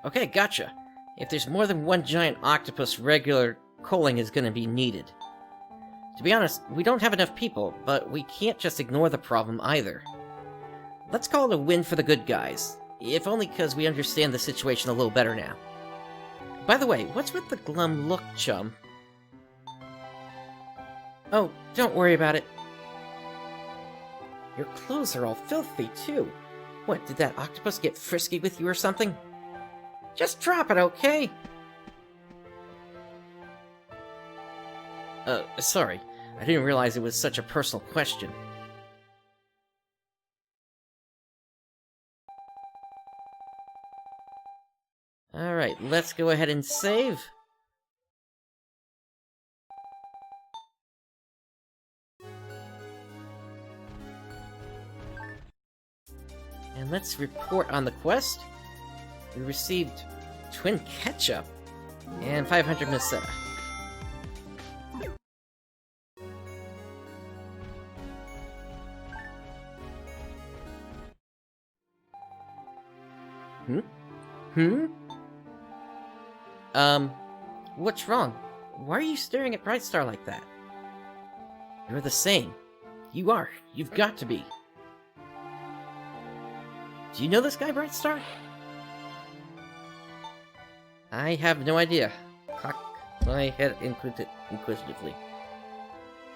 Speaker 1: Okay, gotcha. If there's more than one giant octopus, regular coaling is gonna be needed. To be honest, we don't have enough people, but we can't just ignore the problem either. Let's call it a win for the good guys, if only because we understand the situation a little better now. By the way, what's with the glum look, chum? Oh, don't worry about it. Your clothes are all filthy, too. What, did that octopus get frisky with you or something? Just drop it, okay? Sorry. I didn't realize it was such a personal question. Alright, let's go ahead and save. And let's report on the quest. We received Twin Ketchup and 500 Meseta. What's wrong? Why are you staring at Brightstar like that? You're the same. You are. You've got to be. Do you know this guy, Brightstar? I have no idea. Cock my head inquisitively.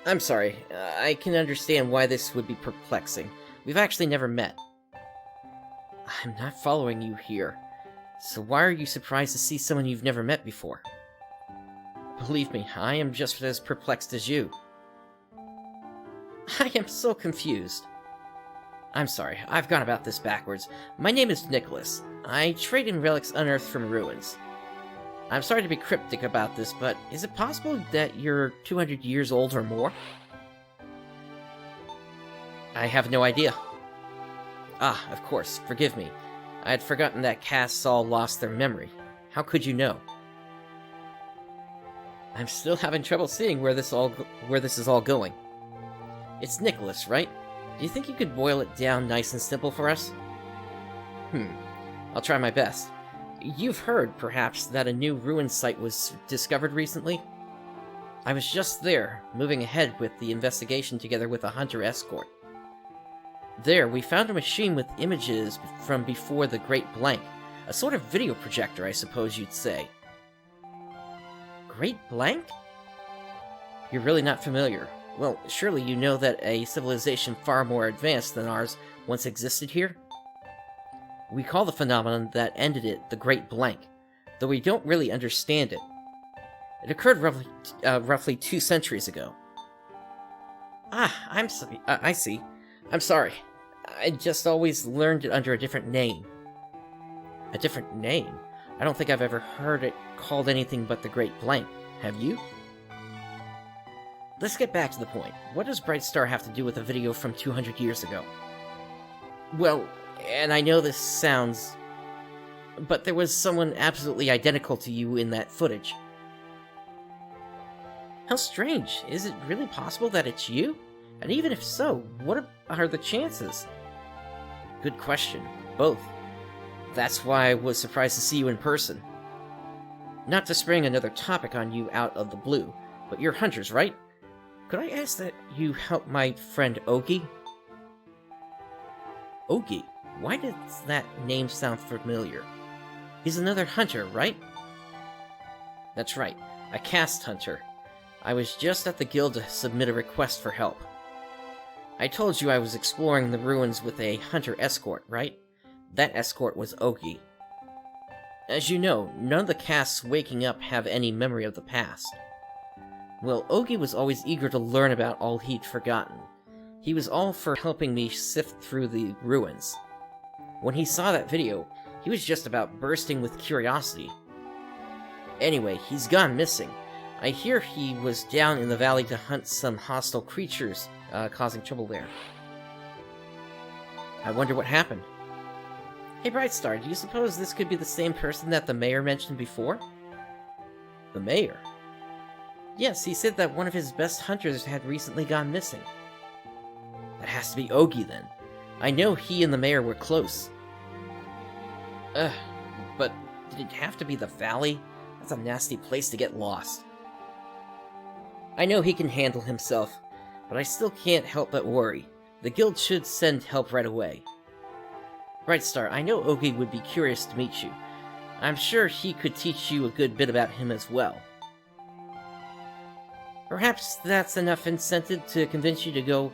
Speaker 1: I'm sorry. I can understand why this would be perplexing. We've actually never met. I'm not following you here. So why are you surprised to see someone you've never met before? Believe me, I am just as perplexed as you. I am so confused. I'm sorry, I've gone about this backwards. My name is Nicholas. I trade in relics unearthed from ruins. I'm sorry to be cryptic about this, but is it possible that you're 200 years old or more? I have no idea. Ah, of course, forgive me. I had forgotten that casts all lost their memory. How could you know? I'm still having trouble seeing where this is all going. It's Nicholas, right? Do you think you could boil it down nice and simple for us? I'll try my best. You've heard, perhaps, that a new ruin site was discovered recently? I was just there, moving ahead with the investigation together with a hunter escort. There, we found a machine with images from before the Great Blank. A sort of video projector, I suppose you'd say. Great Blank? You're really not familiar. Well, surely you know that a civilization far more advanced than ours once existed here? We call the phenomenon that ended it the Great Blank, though we don't really understand it. It occurred roughly 2 centuries ago. Ah, I see. I'm sorry. I just always learned it under a different name. A different name? I don't think I've ever heard it called anything but the Great Blank. Have you? Let's get back to the point. What does Brightstar have to do with a video from 200 years ago? Well, and I know this sounds... but there was someone absolutely identical to you in that footage. How strange. Is it really possible that it's you? And even if so, what are the chances? Good question. Both. That's why I was surprised to see you in person. Not to spring another topic on you out of the blue, but you're hunters, right? Could I ask that you help my friend Ogi? Ogi? Why does that name sound familiar? He's another hunter, right? That's right, a cast hunter. I was just at the guild to submit a request for help. I told you I was exploring the ruins with a hunter escort, right? That escort was Ogi. As you know, none of the casts waking up have any memory of the past. Well, Ogi was always eager to learn about all he'd forgotten. He was all for helping me sift through the ruins. When he saw that video, he was just about bursting with curiosity. Anyway, he's gone missing. I hear he was down in the valley to hunt some hostile creatures, causing trouble there. I wonder what happened. Hey Brightstar, do you suppose this could be the same person that the mayor mentioned before? The mayor? Yes, he said that one of his best hunters had recently gone missing. That has to be Ogi, then. I know he and the mayor were close. But did it have to be the valley? That's a nasty place to get lost. I know he can handle himself, but I still can't help but worry. The guild should send help right away. Brightstar, I know Ogi would be curious to meet you. I'm sure he could teach you a good bit about him as well. Perhaps that's enough incentive to convince you to go,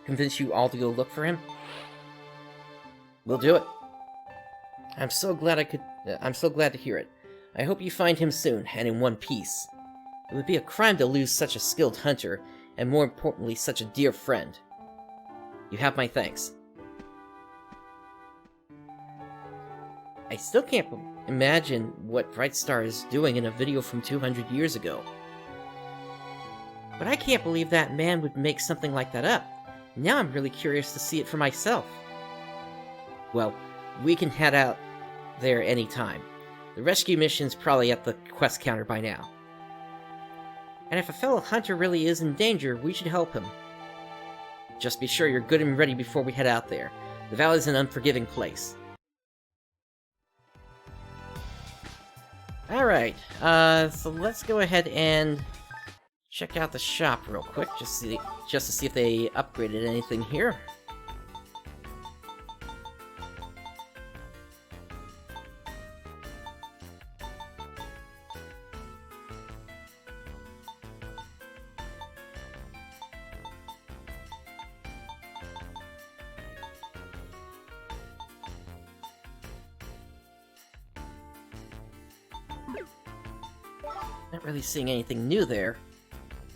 Speaker 1: convince you all to go look for him? We'll do it. I'm so glad to hear it. I hope you find him soon, and in one piece. It would be a crime to lose such a skilled hunter, and more importantly, such a dear friend. You have my thanks. I still can't imagine what Brightstar is doing in a video from 200 years ago. But I can't believe that man would make something like that up. Now I'm really curious to see it for myself. Well, we can head out there anytime. The rescue mission's probably at the quest counter by now. And if a fellow hunter really is in danger, we should help him. Just be sure you're good and ready before we head out there. The valley's an unforgiving place. Alright, so let's go ahead and check out the shop real quick, just to see if they upgraded anything here. Not really seeing anything new there.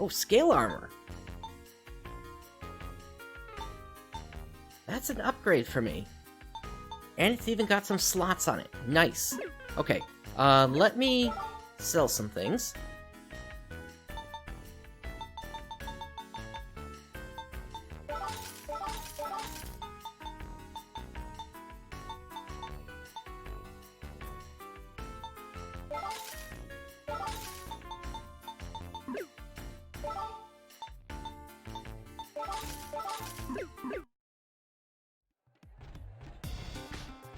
Speaker 1: Oh, scale armor! That's an upgrade for me. And it's even got some slots on it. Nice. Okay, let me sell some things.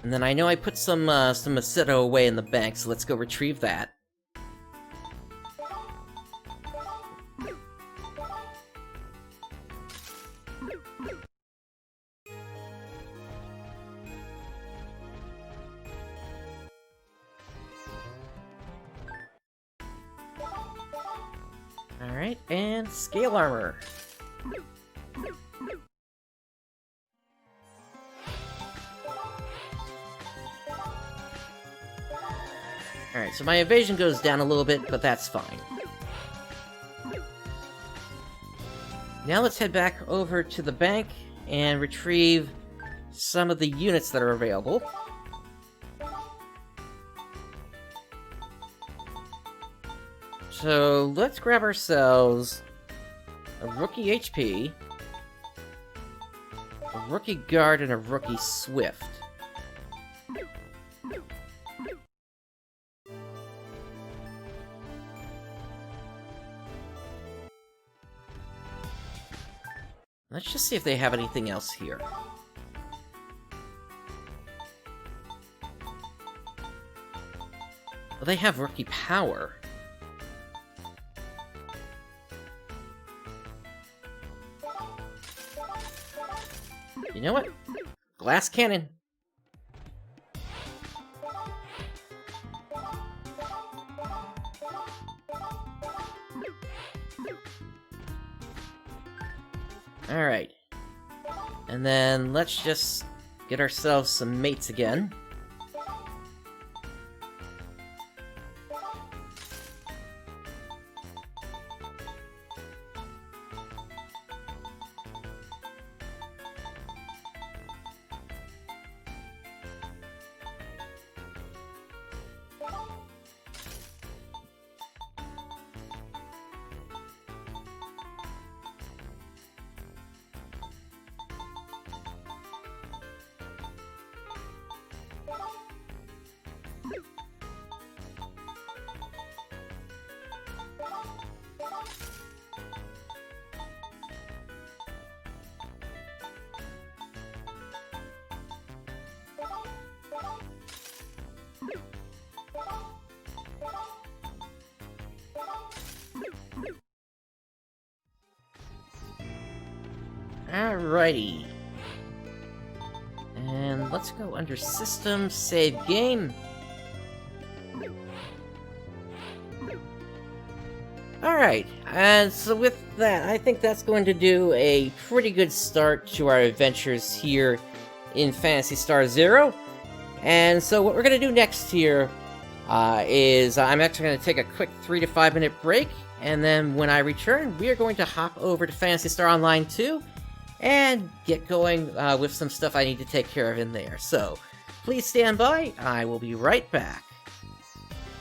Speaker 1: And then I know I put some Macedo away in the bank, so let's go retrieve that. Alright, and scale armor. Alright, so my evasion goes down a little bit, but that's fine. Now let's head back over to the bank and retrieve some of the units that are available. So let's grab ourselves a rookie HP, a rookie guard, and a rookie swift. Let's just see if they have anything else here. Well, they have rookie power. You know what? Glass cannon. Alright. And then let's just get ourselves some mates again. Alrighty. And let's go under System, Save Game. Alright, and so with that, I think that's going to do a pretty good start to our adventures here in Phantasy Star Zero. And so what we're going to do next here is I'm actually going to take a quick 3 to 5 minute break, and then when I return, we are going to hop over to Phantasy Star Online 2 and get going with some stuff I need to take care of in there. So, please stand by, I will be right back.